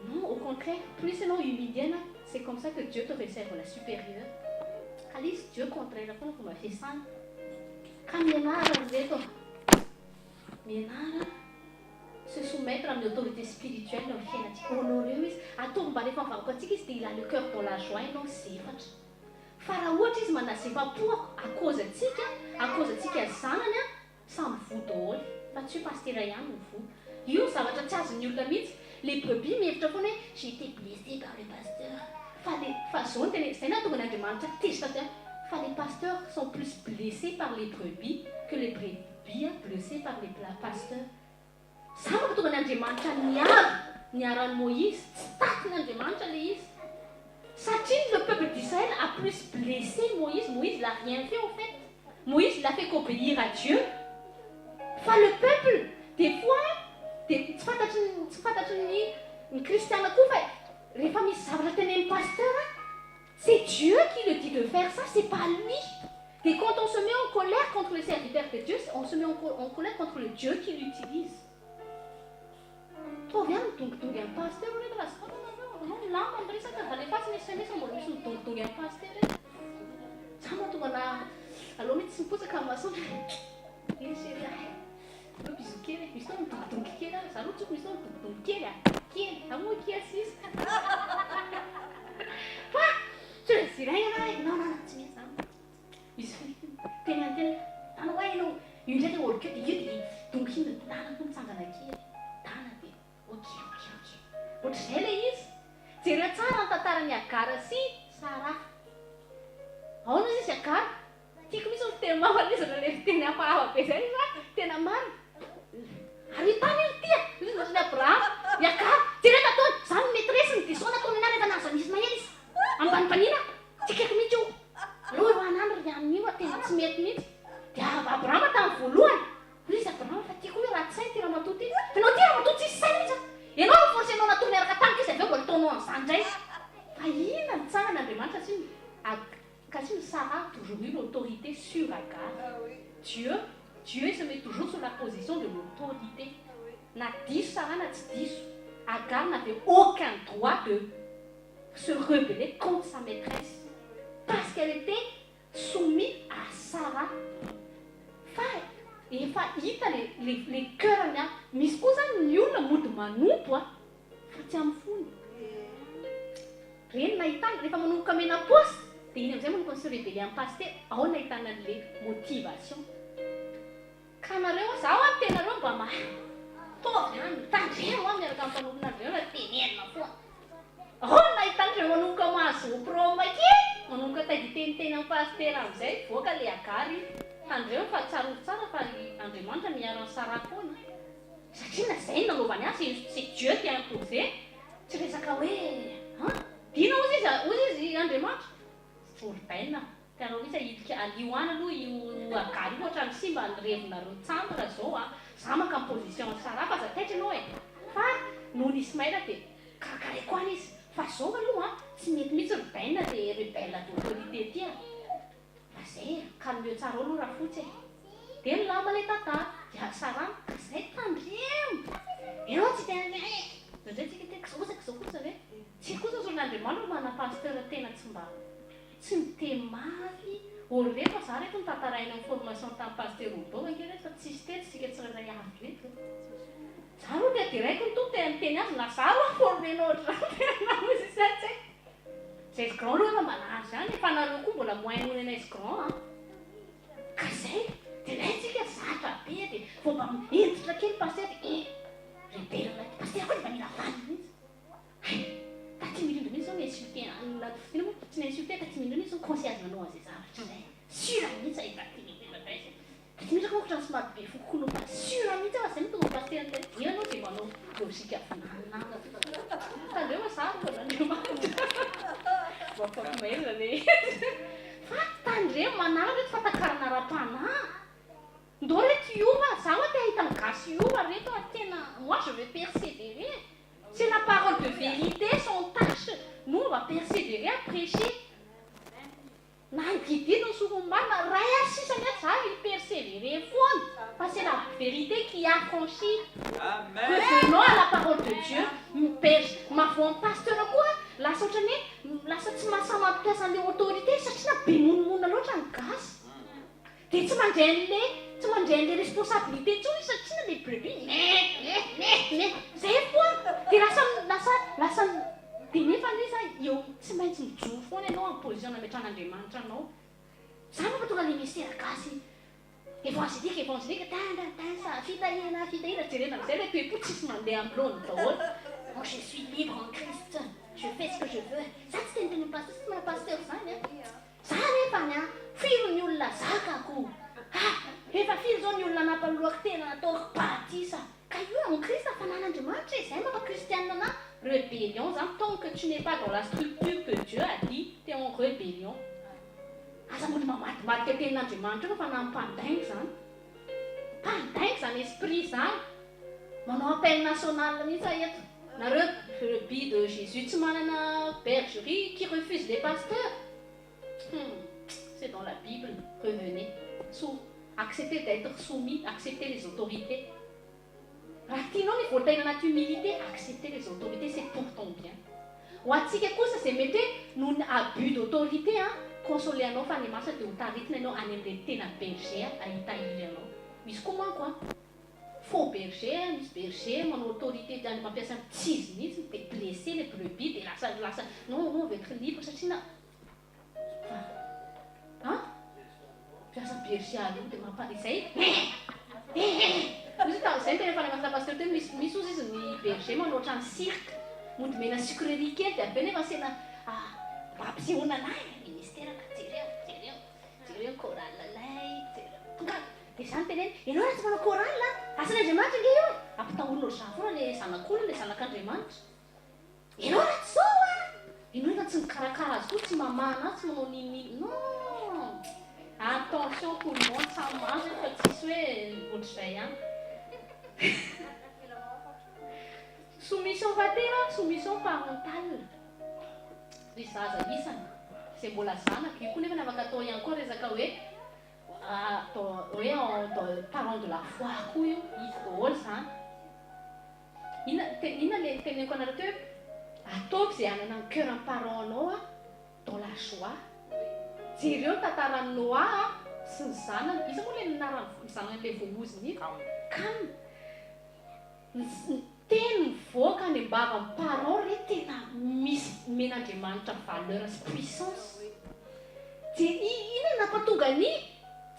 non, au contraire, plus ianao humiliana, c'est comme ça que Dieu te réserve la supérieure. Alice, Dieu contraire foana fomba fiasana. Ka mianara reto mianara se soumettre amin'ny autorité spirituelle amin'ny fiainantsika. Honorer io izy atao mba rehefa mivavaka antsika izy dia il a le cœur dans la joie ianao zefatra. Fa raha ohatra izy manazeva-po à cause antsika zanany samy vo daholo fa tsy pasteur ihany ny vo. Io zavatra tsy azon'ny olona mihitsy. Les brebis mihevitra foana hoe j'ai été blessé par le pasteur. Fa zao ny tena zay nahatonga n'Andriamanitra tezitra tena. Fa les pasteurs sont plus blessés par les brebis que les brebis blessés par les pasteurs. Zany mahatonga n'Andriamanitra niaran'ny Moïse, tsy taky n'Andriamanitra le izy. Satria le peuple d'Israël a plus blessé Moïse. Moïse n'a rien fait au fait. Moïse il a fait qu'obéir à Dieu. Fa le peuple, des fois, tsy fantatry ny kristiana koa fa rehefa misy zavatra tenenin'ny pasteur, c'est Dieu qui le dit de faire ça, c'est pas lui. Et quand on se met en colère contre le serviteur de Dieu, on se met en colère contre le Dieu qui l'utilise. Troviamo tongotongany pasteur reto raha sy fantanao lamba miresaka alefatsy ny SMS mbola misy mitongotongany pasteur reto. Za mahatonga na aloha mety tsy miposaka masotra. Iny série no biso kely misy tao mitongotongo kely za aloha tsoko misy tao mitongotongo kely kely amoa kely sisa. Fa tsy hoe ziray ianao non tsy misy zany. Misy tena antena tanao hoe ianao io ndraiky olo kely io dia dongo iny tana no mitsangana kely. Ok. Ohatr'izay ilay izy. Jereo tsara ny tantaran'ny Agara sy Sara. Ahoana izy Agara? Tiako misy ny teny mahalezana ilay teny hafahafa be izay izy tena marina. Ary tany io tia, izy ny Abraham, i Agara, jereo nataony zany maîtresse-ny dia sao nataony ana rehefa nahazo an'izy Ismaël izy. Ambanimbaniana, tsy kaiky mihitsy io. Aleo eo anandro ry amin'io tena tsy mety mihitsy. Dia Abraham tamin'ny voalohany. Izy Abraham fa tiako hoe raha tsy sainy tira matoty izy. Fanao tira matoty tsisy sainy izy. Ianao forse ianao natory miaraka tamika izy avy eo mbola taonao amin'izany indray. Fa inona ny tsara n'Andriamanitra kasi Sarah a toujours eu l'autorité sur Agar. Dieu se met toujours sur la position de l'autorité. Na diso Sarah na tsy diso. Agar n'avait aucun droit de se rebeller contre sa maîtresse. Parce qu'elle était soumise à Sarah. Efa hita le cœur nya misy koa zany ny olona mody manompo fa tsy amin'ny fony. Reny nahitana rehefa manomboka ménopause dia iny amin'izay manomboka se révéler amin'ny pasteur ao nahitana an'ilay motivation. Ka nareo zaho tenareo mba tovy any tandremo a miaraka amin'ny mpanompon'andreo na tenenina foana ahoana nahitandreo manomboka mahazo prômaky manomboka taiditeniteny amin'ny pastera amin'izay voaka le agary tandreo fa tsarovy tsara fa Andriamanitra miaro ny Sara foana satria na zay nanaovany azy c'est Dieu qui a imposé tsy resaka hoe dina ozy izy Andriamanitra foribaina tianao misy ahidika alioana aloha io agary io ohatrany simba nyrevonareo tsamara zao za maka position Sara fa za taitra ianao fa noho ny Ismaël dia karakaraiko koa izy fa zao aloha tsy mety mihitsy ribaina dia rebelle d'autorité ty fa zay kalmeo tsara aloha raha fotsy dia milama le tata dia Sara ka zay tandremo ianao tsy tena zay tsika tekosaka zao kosa hoe tsy kosa zon'Andriamanitra mana pasteur tena tsy mitemavy olo rehefa za reto mitantaraina amin'ny formation tamin'ny pasteur Obao ankeny fa tsisy tety sika tsirairay avy reto za aloha dia direct nytompo tena miteny azy na za aloha formenao tena ozy satsy zay grand aloha efa malaza zany fa nareo koa mbola moinmoine anaizy grand ka zay dia laitsika zatra be dia fomba entitra kely pasteur dia rebelle pasteur koa dia mba mila valy mihitsy ty milindro mihitsy zao insulté ina moa tsy nainsulté ka ty milindro mihitsy zao concierge manao an'izay zavatra zay sura mihitsy ahita ty milindro zay ka ty mihitsy koa transmart be fokokono fa sura mihitsy fa zay mitonga pasteur ny tena ianao dia manao logika fananana tandreo masaro Andriamanitra vafapimailona le fa tandreo manara reto fatakarana ara-panahy ndao reto iova za oa te ahita migasy iova reto tena moi je vais persévérer. C'est la parole de vérité, son tâche. Nous, on va persévérer à prêcher. Nanguidé dans son roman, Raya si ça il persévérer parce que c'est la vérité qui a franchi. Revenons à la parole de Dieu. Ma foi, pasteur quoi? La sortie ma sama place en autorité, ça c'est la bémoun l'autre en casse. Tu m'as dit les responsabilités, tu sais, les brebis. C'est quoi? Dia lasa dia nefa nesa eo tsy maintsy mijoro foana ianao amin'ny position nametran'Andriamanitra anao za moa tonga le mystère gasy évangélika sa fitahina jerena amin'izay le toe-po tsisy mandeha amin'ny lôny daholo moi je suis libre en Christ je fais ce que je veux za tsy teniteny pasteur tsy mana pasteur zany za nefa ny firony olona zakako efa firy zao ny olona nampalohako tena nataoko batisa ka io en Christ afanan'Andriamanitra izay maka kristianina na rébellion zany tant que tu n'es pas dans la structure que Dieu a dit tu es en rébellion aza molo mamadimadiky tenin'Andriamanitra fa nampandaingy zany esprit zany manao appel national mihitsy eto nareo brebis de Jésus tsy manana bergerie qui refuse les pasteurs c'est dans la Bible revenez acceptez d'être soumis acceptez les autorités. Raha ny voltaina anaty humilité, accepter les autorités, c'est pour ton bien. Ho antsika kosa zay mety noho ny abus d'autorité consoler anao fa ny masina dia ho taritina ianao any amin'ilay tena berger ahitahiry anao. Misy koa manko faux berger, misy berger manao autorité dia mampiasa tsizy mihitsy dia blesser les brebis dia lasa non va être libre satria piasa berger aloha dia mamparisay Misy tamin'izay tena fanagnatina pasteur teo misy ozy izy ny berger manao ohatrany cirque mody mena sucrerie kely dia avy nefa asena mampisehoana anahy ministère ka jereo chorale lay dia zany teneny ianao raha tsy manao chorale asan'Andriamanitra nge io ampitaholona za foana le zanak'olona le zanak'Andriamanitra ianao raha tsy zao ianao efa tsy mikarakara azy koa tsy mamana tsy manao nininy non attention tout le monde ça mange fa tsisy hoe ohatr'izay ihany soumission fatera soumission parentale ry zaza isany zay mbola zanaka io koa nefa afaka atao ihany koa resaka hoe parent de la foi koa io izy daholo zany inona le teneniko anareo teo ataovy zay anana ny cœur amin'ny parent anao dans la joie jereo ny tantaran'ny Noa sy ny zanany izy moa le nanarany zanany le vohoziny calme teny mivoaka any ambava amin'ny parent re tena misy men'Andriamanitra valeur sy puissance dia ina nampatonga ny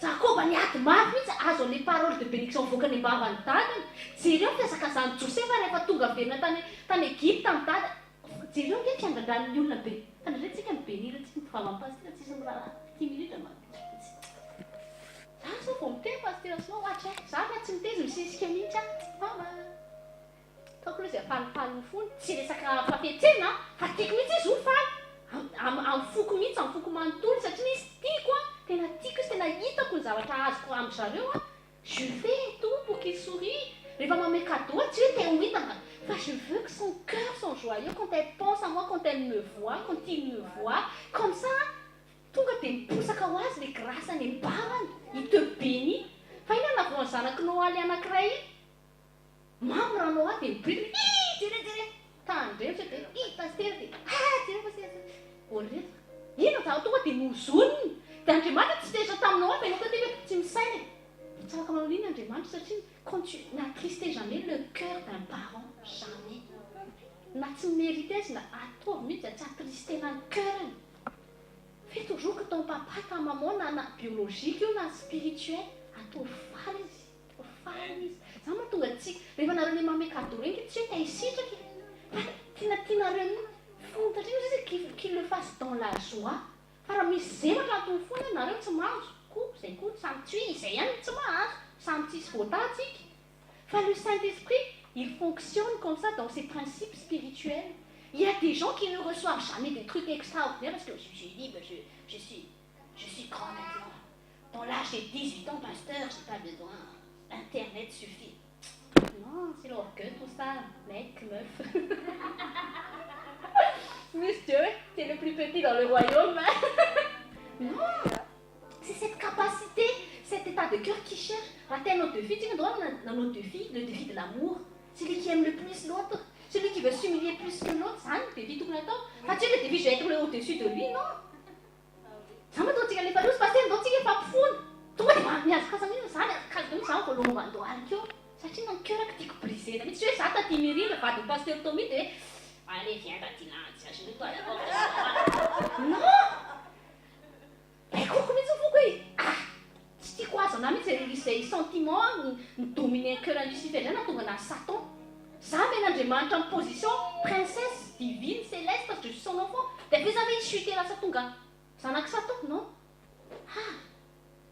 Jacoba niady mafy mihitsy azo les paroles de bénédiction voaka ny ambavany dadany. Jereo fiasakazany Josefa rehefa tonga averina tany Egypte amin'ny dada. Jereo nge fiandrandran'ny olona be. Fandratsika ny benira tsy mivavampasitera tsisy miraha 10 minitra mantsy. Za so vao miteny pastera sinao ohatra za na tsy miteny misisika mihitsy mama. Taoko loha zay falifaly ny fony tsy resaka fafetsena fa tiako mihitsy izy ho faly. Amin'ny foko mihitsy amin'ny foko manontolo satria izy tiako tena tiako izy tena hitako ny zavatra azoko amin'ny zareo je fais tout pour qu'il sourie. Rehefa mamay cadeau tsy hoe tena hitaka fa je veux que son cœur soit joyeux quand elle pense à moi, quand elle me voit, quand il me voit comme ça tonga dia miposaka ho azy le grâce any am-bavany il te bénit. Fa iny anavao ny zanakinao aly anankiray mamy ranao ahy dia mibrity jere tandrevitra dia pastera dia jere pastera oreta ino zaho tonga dia nozoniny dia Andriamanitra tsy tezitra taminao ahy fa ianao koa tsy misaina tsaraka manao iny Andriamanitra satria quand tu n'attristes jamais le cœur d'un parent jamais na tsy mérite azy na ataovy mihitsy tsy attristéna ny cœurny. Fais toujours que ton papa, ta maman, na biologique ou na spirituel, atao faly izy, atao faly izy. Za ma tonga tsika rehefa nareo le mamay cadeau regny tsy hoe isitraka tianareo fony satria izy qu'il le fasse dans la joie. Fa raha misy zematra atony fony nareo tsy mahazo zay koa samy tsy zay ihany tsy mahazo samy tsisy voatantsika. Fa le Saint-Esprit il fonctionne comme ça dans ses principes spirituels. Il y a des gens qui ne reçoivent jamais des trucs extraordinaires parce que je suis libre, je suis grand maintenant. Dans l'âge de 18 ans, pasteur, je n'ai pas besoin. Internet suffit. Non, c'est l'orgueil tout ça, mec, meuf. Monsieur, tu es le plus petit dans le royaume. Non, c'est cette capacité, cet état de cœur qui cherche. Rater notre défi, tu dois dans notre défi, le défi de l'amour. Celui qui aime le plus l'autre. Celui qui veut s'humilier plus que l'autre, ça, le défi tout le temps. As-tu le défi, je vais être au-dessus de lui, non? Ça me donne que les familles, parce que donne que pas fou. Tu vois, il y a ça, ça, on va le voir. Ça, c'est un cœur qui est brisé. Mais tu sais, ça, t'as timidé, le pas de pasteur Tommy, allez, viens, t'as je ne dois pas. Non! Mais comment ils font quoi? Ah! C'est quoi, son ami, c'est les sentiments, dominer un cœur à Lucifer, là, on a Satan. Ça mène Andriamanitra en position princesse divine, céleste, parce que je suis son enfant. Dia vous avez chuté là, Satonga. Zanak Satan, non? Ah,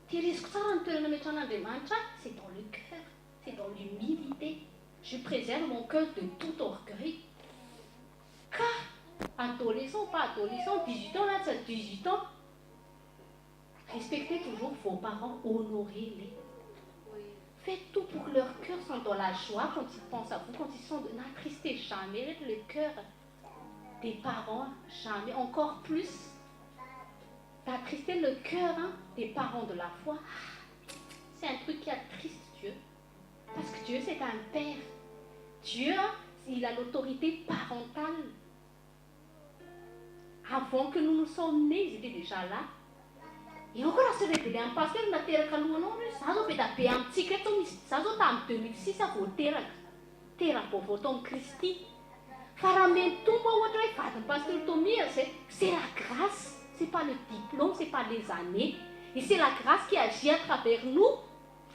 tehiriziko tsara ny toerana metran'Andriamanitra, c'est dans le cœur, c'est dans l'humilité. Je préserve mon cœur de tout orgueil. Car, adolescent, pas adolescent, 18 ans, là, 18 ans, respectez toujours vos parents, honorez-les. Faites tout pour que leur cœur soit dans la joie quand ils pensent à vous, quand ils sont... N'attristez jamais le cœur des parents, jamais. Encore plus, d'attrister le cœur des parents de la foi. C'est un truc qui attriste Dieu. Parce que Dieu, c'est un père. Dieu, il a l'autorité parentale. Avant que nous sommes nés, ils étaient déjà là. Et encore à se révéler un pasteur na teraka lohanao za zao be da be amintsika eto misy za zao tamin'ny 2006 vao teraka vaovao tao amin'ny Kristy fa raha mentomba ohatra hoe vadiny pasteur Tommy c'est la grâce, c'est pas le diplôme, c'est pas les années, et c'est la grâce qui agit à travers nous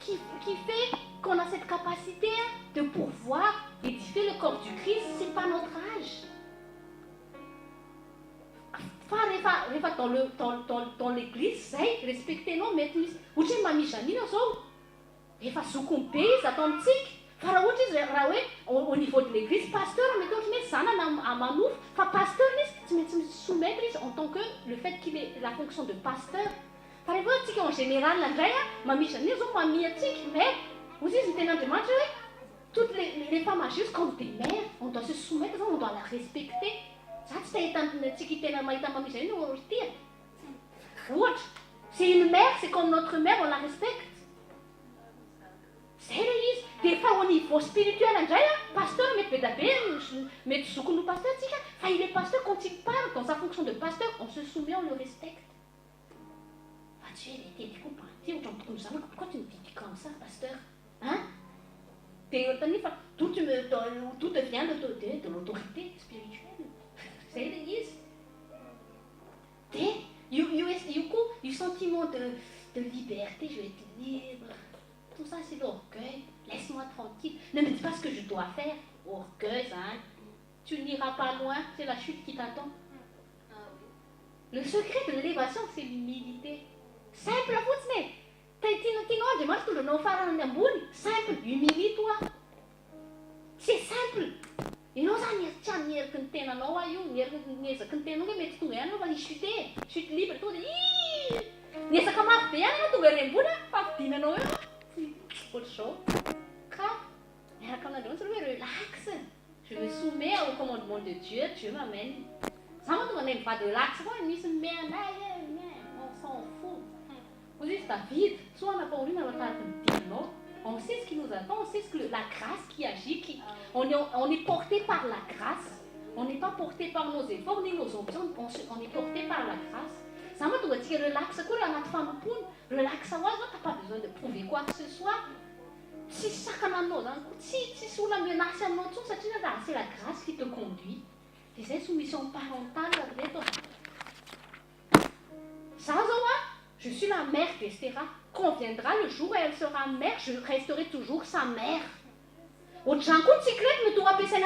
qui fait qu'on a cette capacité de pouvoir édifier le corps du Christ. C'est pas notre âge. Rehefa dans l'église zay respectenao mety misy ohatra hoe mamisy zao efa zokony be izy atao amintsika fa raha ohatra izy raha hoe au niveau de l'église pasteur mety ohatra hoe zanana amanofo fa pasteur izy tsy maintsy soumettre izy en tant que le fait qu'il ait la fonction de pasteur. Fa rehefa atsika en général indray mamisy anio zao mamiatsika mais ozy izy ny ten'Andriamanitra hoe toutes les femmes âgées comme des mères on doit se soumettre, on doit la respecter. C'est une mère, c'est comme notre mère, on la respecte. C'est des fois au niveau spirituel, pasteur, mais nous pasteur, il est pasteur quand il parle dans sa fonction de pasteur, on se soumet, on le respecte. Pourquoi tu me dis comme ça, pasteur? Hein? Tout devient de l'autorité spirituelle. C'est l'église. Du sentiment de liberté, je vais être libre. Tout ça, c'est l'orgueil. Laisse-moi tranquille. Ne me dis pas ce que je dois faire. Orgueil, hein. Tu n'iras pas loin, c'est la chute qui t'attend. Le secret de l'élévation, c'est l'humilité. Simple, foutne. Simple, humilie-toi. C'est simple. Et non, ça n'y a qu'un thé, non, il y a qu'un thé, non, mais tu vas chuter. Chute libre, tout. Il y a ça comme un thé, tu vas aller pas de non, pour le show. Relax. Je me soumets au commandement de Dieu, Dieu m'amène. Ça ne m'aime pas de relax, on s'en fout. Vous dites, David, soit on n'a pas envie d'avoir non. On sait ce qui nous attend, on sait la grâce qui agit, on est porté par la grâce. On n'est pas porté par nos efforts ni nos options, on est porté par la grâce. Ça m'a dit relax, relax, tu n'as pas besoin de prouver quoi que ce soit. Si sous la menace à notre source, c'est la grâce qui te conduit. C'est une soumission parentale. Je suis la mère d'Esthéra. Quand viendra le jour où elle sera mère, je resterai toujours sa mère. Au Tchankou, secret, me doit baisser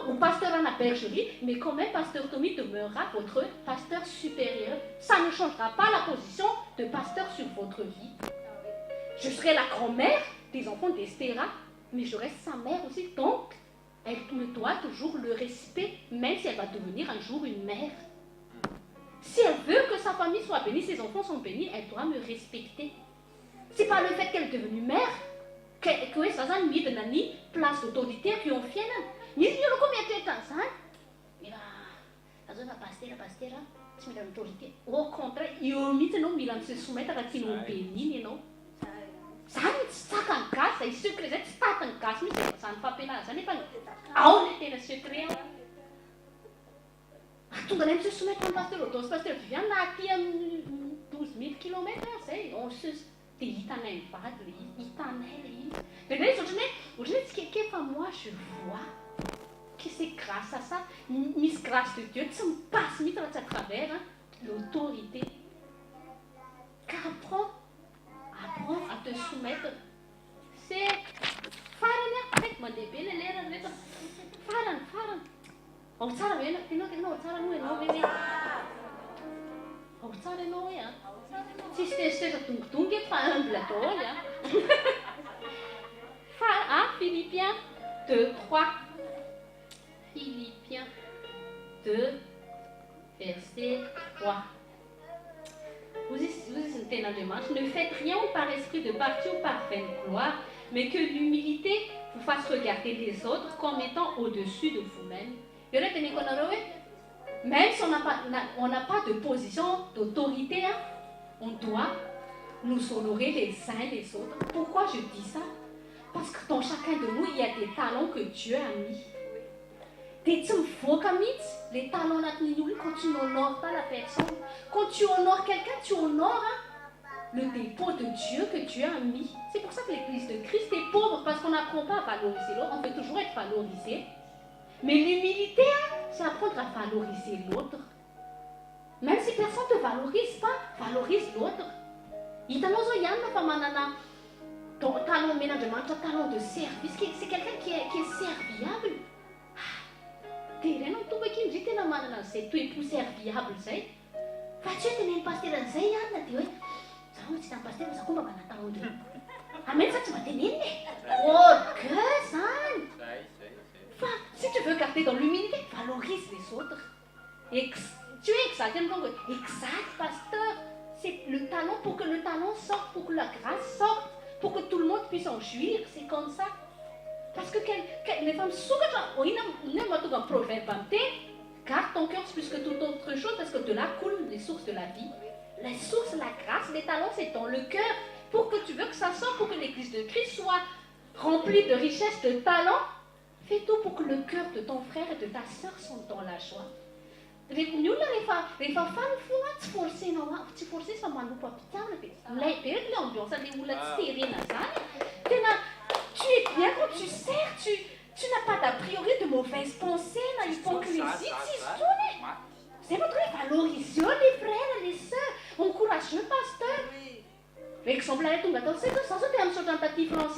ou pasteur à la bergerie, mais quand même, pasteur Tommy demeurera votre pasteur supérieur. Ça ne changera pas la position de pasteur sur votre vie. Je serai la grand-mère des enfants d'Esthéra, mais je reste sa mère aussi. Donc, elle me doit toujours le respect, même si elle va devenir un jour une mère. Si elle veut que sa famille soit bénie, ses enfants sont bénis, elle doit me respecter. C'est pas le fait qu'elle est devenue mère que ça a mis de nani place d'autorité qui ont fait. Ni si le combien de temps ça? Mais là, la zone pasteur, c'est une autorité. Au contraire, il ont mis non, il se soumettre à qui nous bénit, non? Ça en casse, il secret, ça en casse, mais ça ne fait pas ça n'est pas. Ah, on était le secret. Tout le monde se soumet à un pasteur, l'autre pasteur vient là, qui a 12 000 km, on se dit, il t'en a une part, il t'en a une. Mais là, aujourd'hui, quelqu'un moi, je vois que c'est grâce à ça, mise grâce de Dieu, ça me passe, mise à travers l'autorité. Car apprends à te soumettre. C'est Farana, moi des belles lettres, Farana. Oh, ça va, si c'était tout qui pas un plateau, Philippiens 2, 3. Philippiens 2, verset 3. Vous êtes dans démarche. Ne faites rien par esprit de parti ou par vaine gloire, mais que l'humilité vous fasse regarder les autres comme étant au-dessus de vous-même. Même si on n'a pas de position d'autorité, on doit nous honorer les uns les autres. Pourquoi je dis ça? Parce que dans chacun de nous, il y a des talents que Dieu a mis. Les talents quand tu n'honores pas la personne. Quand tu honores quelqu'un, tu honores le dépôt de Dieu que Dieu a mis. C'est pour ça que l'Église de Christ est pauvre, parce qu'on n'apprend pas à valoriser l'autre. On veut toujours être valorisé. Mais l'humilité, c'est apprendre à valoriser l'autre. Même si personne ne te valorise pas, valorise l'autre. Il t'a ton talent ménagement, ton talent de service, c'est quelqu'un qui est serviable. Tu es plus serviable. Tu es pasteur Amen, ça tu vas t'aimer. Oh, que ça. Si tu veux garder dans l'humilité, valorise les autres. Tu es exalté, exact, pasteur. C'est le talent pour que le talent sorte, pour que la grâce sorte, pour que tout le monde puisse en jouir. C'est comme ça. Parce que les femmes souvent, il n'y a pas de proverbe, garde ton cœur plus que toute autre chose, parce que de là coulent les sources de la vie. Les sources, la grâce, les talents, c'est dans le cœur. Pour que tu veux que ça sorte, pour que l'église de Christ soit remplie de richesses, de talents, fais tout pour que le cœur de ton frère et de ta soeur sont dans la joie. Les femmes font forcer, tu forces ça, man, pas l'ambiance, tu es bien quand tu sers, tu n'as pas d'a priori de mauvaises pensées, l'hypocrisie, c'est votre valorisation, les frères et les sœurs, encourage le pasteur.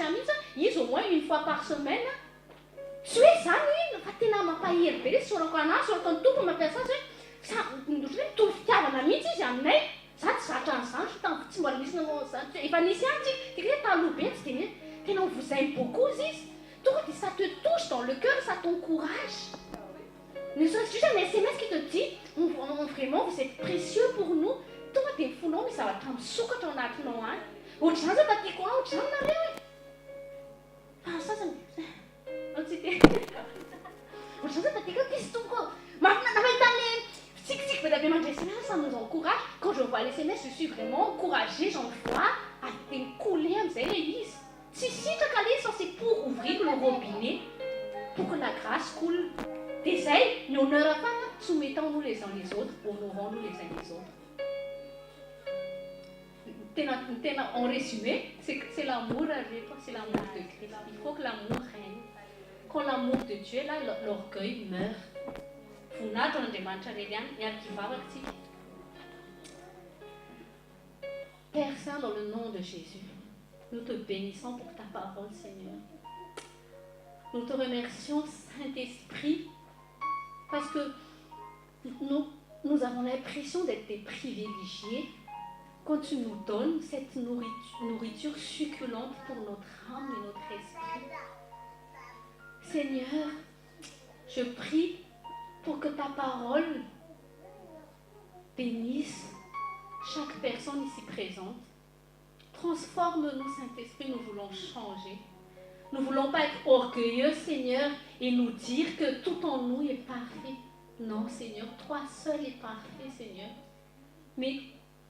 christian mihitsy izy au moins une fois par semaine tsy hoe zany fa tena mampahery be sorako anazy sorako ny tompo mampiasa azy hoe mitovy fitiavana mihitsy izy aminay za tsy zatra an'izany tsy mbola misy efa nisy any tika hoe taloha be tsy de tena on vous aime beaucoup izy tonga de ça te touche dans le cœur, ça t'encourage. Ne serait-ce juste un SMS qui te dit vraiment vous êtes précieux pour nous. Tonga de fonao misy zavatra misokatra ao anatinao any. Ohatr'izany zao tatiako ohatr'izany nareo e. Fa sasany tsy de ohatr'izany zao tatiako qu'est-ce tonga mahita le tsikitsiky be d'abe mandray SMS ça nous encourage. Quand je vois les SMS je suis vraiment encouragée, j'envoie avec des coulées am'izay le izy. Si c'est pour ouvrir le robinet, pour que la grâce coule. D'essayer, nous ne pas, soumettons-nous les uns les autres, honorons-nous les uns les autres. En résumé, c'est l'amour avec toi, c'est l'amour de Christ. Il faut que l'amour règne. Quand l'amour de Dieu est là, l'orgueil meurt. Père Saint, dans le nom de Jésus, nous te bénissons pour ta parole, Seigneur. Nous te remercions, Saint-Esprit, parce que nous avons l'impression d'être des privilégiés quand tu nous donnes cette nourriture succulente pour notre âme et notre esprit. Seigneur, je prie pour que ta parole bénisse chaque personne ici présente. Transforme-nous, Saint-Esprit, nous voulons changer. Nous ne voulons pas être orgueilleux, Seigneur, et nous dire que tout en nous est parfait. Non, Seigneur, toi seul es parfait, Seigneur. Mais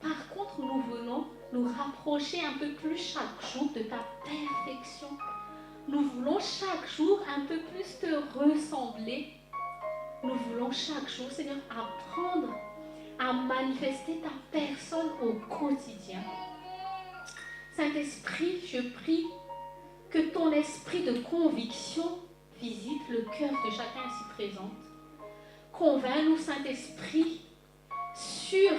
par contre, nous venons nous rapprocher un peu plus chaque jour de ta perfection. Nous voulons chaque jour un peu plus te ressembler. Nous voulons chaque jour, Seigneur, apprendre à manifester ta personne au quotidien. Saint-Esprit, je prie que ton esprit de conviction visite le cœur de chacun ici présent. Convainc-nous, Saint-Esprit, sur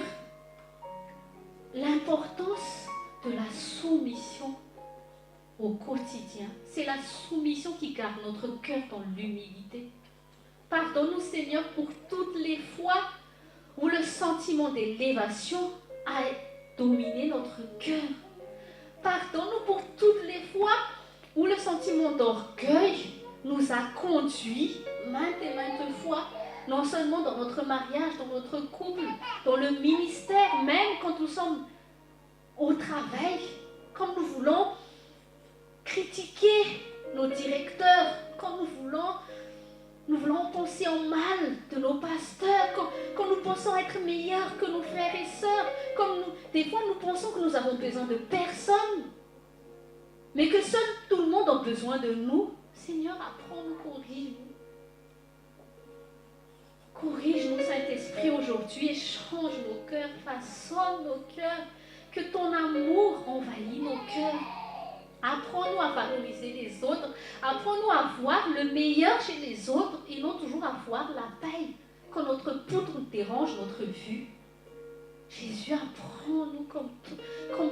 l'importance de la soumission au quotidien. C'est la soumission qui garde notre cœur dans l'humilité. Pardonne-nous, Seigneur, pour toutes les fois où le sentiment d'élévation a dominé notre cœur. Pardonne-nous pour toutes les fois où le sentiment d'orgueil nous a conduits maintes et maintes fois, non seulement dans notre mariage, dans notre couple, dans le ministère, même quand nous sommes au travail, quand nous voulons critiquer nos directeurs, quand nous voulons penser en mal de nos pasteurs, quand nous pensons être meilleurs que nos frères et sœurs, des fois nous pensons que nous avons besoin de personne, mais que seul tout le monde a besoin de nous. Seigneur, apprends-nous, corrige-nous. Corrige-nous, Saint-Esprit, aujourd'hui et change nos cœurs, façonne nos cœurs, que ton amour envahisse nos cœurs. Apprends-nous à valoriser les autres, apprends-nous à voir le meilleur chez les autres et non toujours à voir la paille quand notre poutre dérange notre vue. Jésus, apprends-nous comme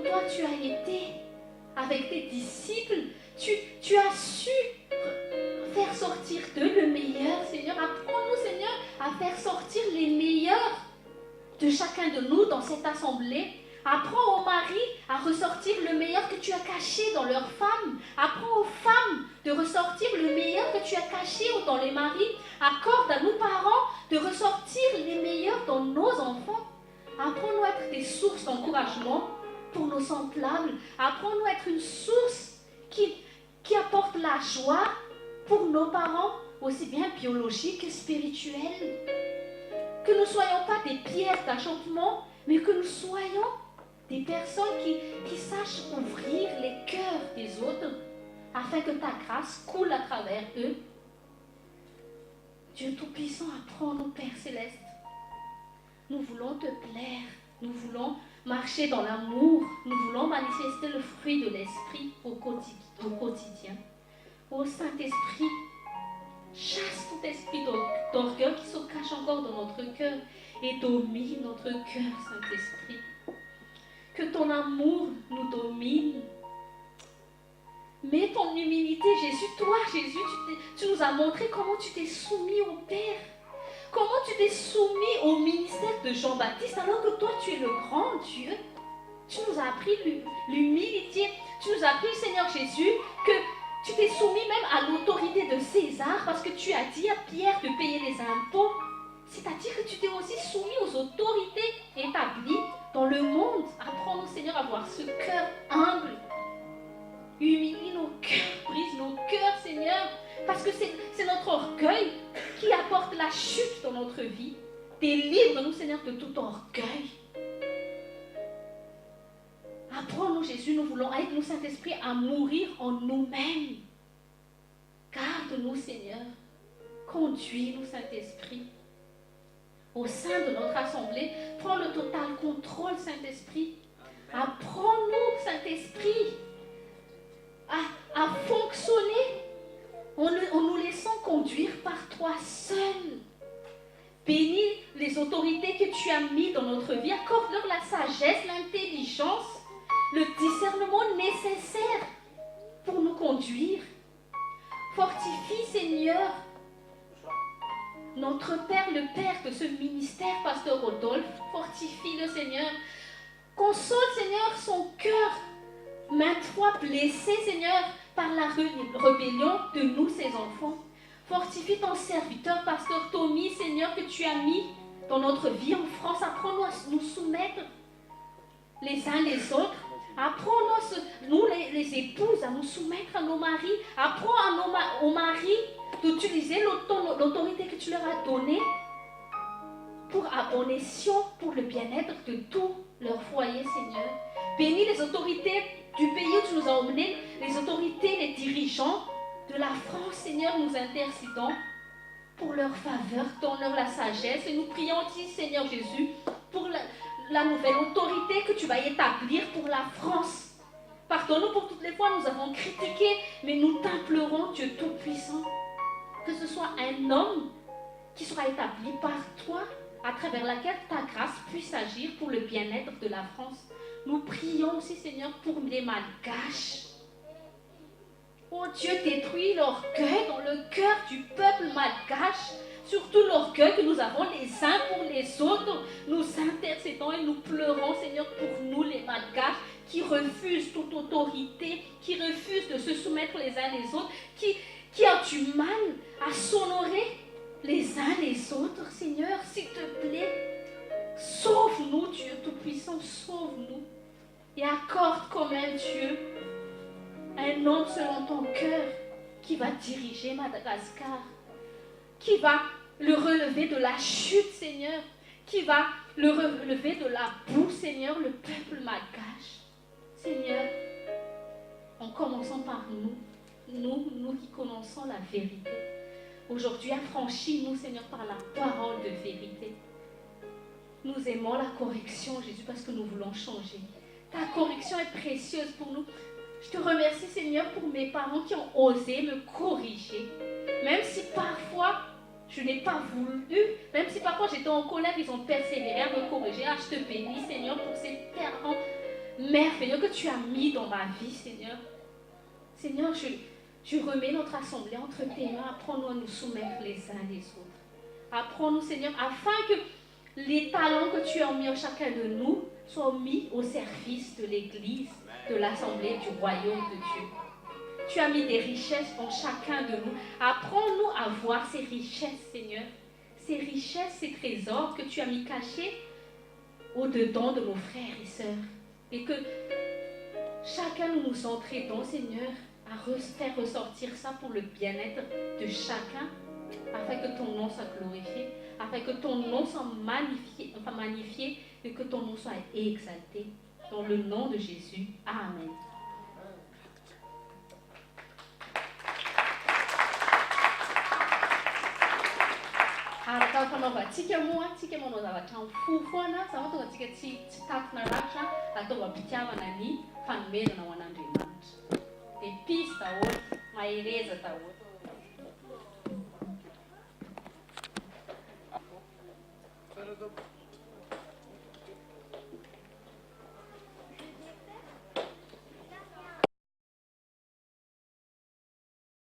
toi tu as été avec tes disciples. Tu as su faire sortir d'eux le meilleur, Seigneur. Apprends-nous, Seigneur, à faire sortir les meilleurs de chacun de nous dans cette assemblée. Apprends aux maris à ressortir le meilleur que tu as caché dans leurs femmes. Apprends aux femmes de ressortir le meilleur que tu as caché dans les maris. Accorde à nous, parents, de ressortir les meilleurs dans nos enfants. Apprends-nous à être des sources d'encouragement pour nos semblables. Apprends-nous à être une source qui apporte la joie pour nos parents, aussi bien biologiques que spirituels. Que nous ne soyons pas des pierres d'achoppement, mais que nous soyons des personnes qui sachent ouvrir les cœurs des autres afin que ta grâce coule à travers eux. Dieu Tout-Puissant, apprends-nous, Père Céleste. Nous voulons te plaire, nous voulons marcher dans l'amour, nous voulons manifester le fruit de l'Esprit au quotidien. Ô Saint-Esprit, chasse tout esprit d'orgueil qui se cache encore dans notre cœur et domine notre cœur, Saint-Esprit. Que ton amour nous domine. Mets ton humilité, Jésus. Toi, Jésus, tu nous as montré comment tu t'es soumis au Père. Comment tu t'es soumis au ministère de Jean-Baptiste alors que toi, tu es le grand Dieu. Tu nous as appris l'humilité. Tu nous as appris, Seigneur Jésus, que tu t'es soumis même à l'autorité de César parce que tu as dit à Pierre de payer les impôts. C'est-à-dire que tu t'es aussi soumis aux autorités établies dans le monde. Apprends-nous, Seigneur, à avoir ce cœur humble. Humilie nos cœurs, brise nos cœurs, Seigneur. Parce que c'est notre orgueil qui apporte la chute dans notre vie. Délivre-nous, Seigneur, de tout orgueil. Apprends-nous, Jésus, nous voulons, aide-nous, Saint-Esprit, à mourir en nous-mêmes. Garde-nous, Seigneur. Conduis-nous, Saint-Esprit. Au sein de notre assemblée, prends le total contrôle, Saint-Esprit. Apprends-nous, Saint-Esprit, à fonctionner en nous laissant conduire par toi seul. Bénis les autorités que tu as mis dans notre vie. Accorde-leur la sagesse, l'intelligence, le discernement nécessaire pour nous conduire. Fortifie, Seigneur, notre Père, le Père de ce ministère, Pasteur Rodolphe. Fortifie-le, Seigneur. Console, Seigneur, son cœur, maintes fois blessé, Seigneur, par la rébellion de nous, ses enfants. Fortifie ton serviteur, Pasteur Tommy, Seigneur, que tu as mis dans notre vie en France. Apprends-nous à nous soumettre les uns les autres. Apprends-nous, nous les épouses, à nous soumettre à nos maris. Apprends aux maris d'utiliser l'autorité que tu leur as donnée pour bon escient, pour le bien-être de tout leur foyer, Seigneur. Bénis les autorités du pays où tu nous as emmenés, les autorités, les dirigeants de la France, Seigneur, nous intercédons pour leur faveur, donne-leur la sagesse. Et nous prions aussi, Seigneur Jésus, pour la nouvelle autorité que tu vas établir pour la France. Pardonne-nous pour toutes les fois nous avons critiqué, mais nous t'implorons, Dieu Tout-Puissant, que ce soit un homme qui sera établi par toi, à travers laquelle ta grâce puisse agir pour le bien-être de la France. Nous prions aussi, Seigneur, pour les malgaches. Oh Dieu, détruis l'orgueil dans le cœur du peuple malgache, surtout l'orgueil que nous avons les uns pour les autres. Nous intercédons et nous pleurons, Seigneur, pour nous les malgaches qui refusent toute autorité, qui refusent de se soumettre les uns les autres, qui ont du mal à s'honorer les uns les autres. Seigneur, s'il te plaît, sauve-nous, Dieu Tout-Puissant, sauve-nous. Et accorde comme un Dieu un homme selon ton cœur qui va diriger Madagascar, qui va le relever de la chute, Seigneur, qui va le relever de la boue, Seigneur, le peuple malgache. Seigneur, en commençant par nous qui connaissons la vérité. Aujourd'hui, affranchis-nous, Seigneur, par la parole de vérité. Nous aimons la correction, Jésus, parce que nous voulons changer. Ta correction est précieuse pour nous. Je te remercie, Seigneur, pour mes parents qui ont osé me corriger. Même si parfois, je n'ai pas voulu, même si parfois j'étais en colère, ils ont persévéré à me corriger. Ah, je te bénis, Seigneur, pour ces parents merveilleux que tu as mis dans ma vie, Seigneur. Seigneur, je remets notre assemblée entre tes mains. Apprends-nous à nous soumettre les uns les autres. Apprends-nous, Seigneur, afin que les talents que tu as mis en chacun de nous soient mis au service de l'Église, de l'Assemblée, du royaume de Dieu. Tu as mis des richesses en chacun de nous. Apprends-nous à voir ces richesses, Seigneur. Ces richesses, ces trésors que tu as mis cachés au-dedans de nos frères et sœurs. Et que chacun nous nous entraidons, Seigneur, à faire ressortir ça pour le bien-être de chacun, afin que ton nom soit glorifié, afin que ton nom soit magnifié et que ton nom soit exalté. Dans le nom de Jésus. Amen. Fanaova tsika moa tsika manao zavatra mifofoana za tonga tsika tsy takina ratra ataova mpitiavana ny fanomezana ho an'Andriamanitra. Dia pisy daholo, mahereza daholo.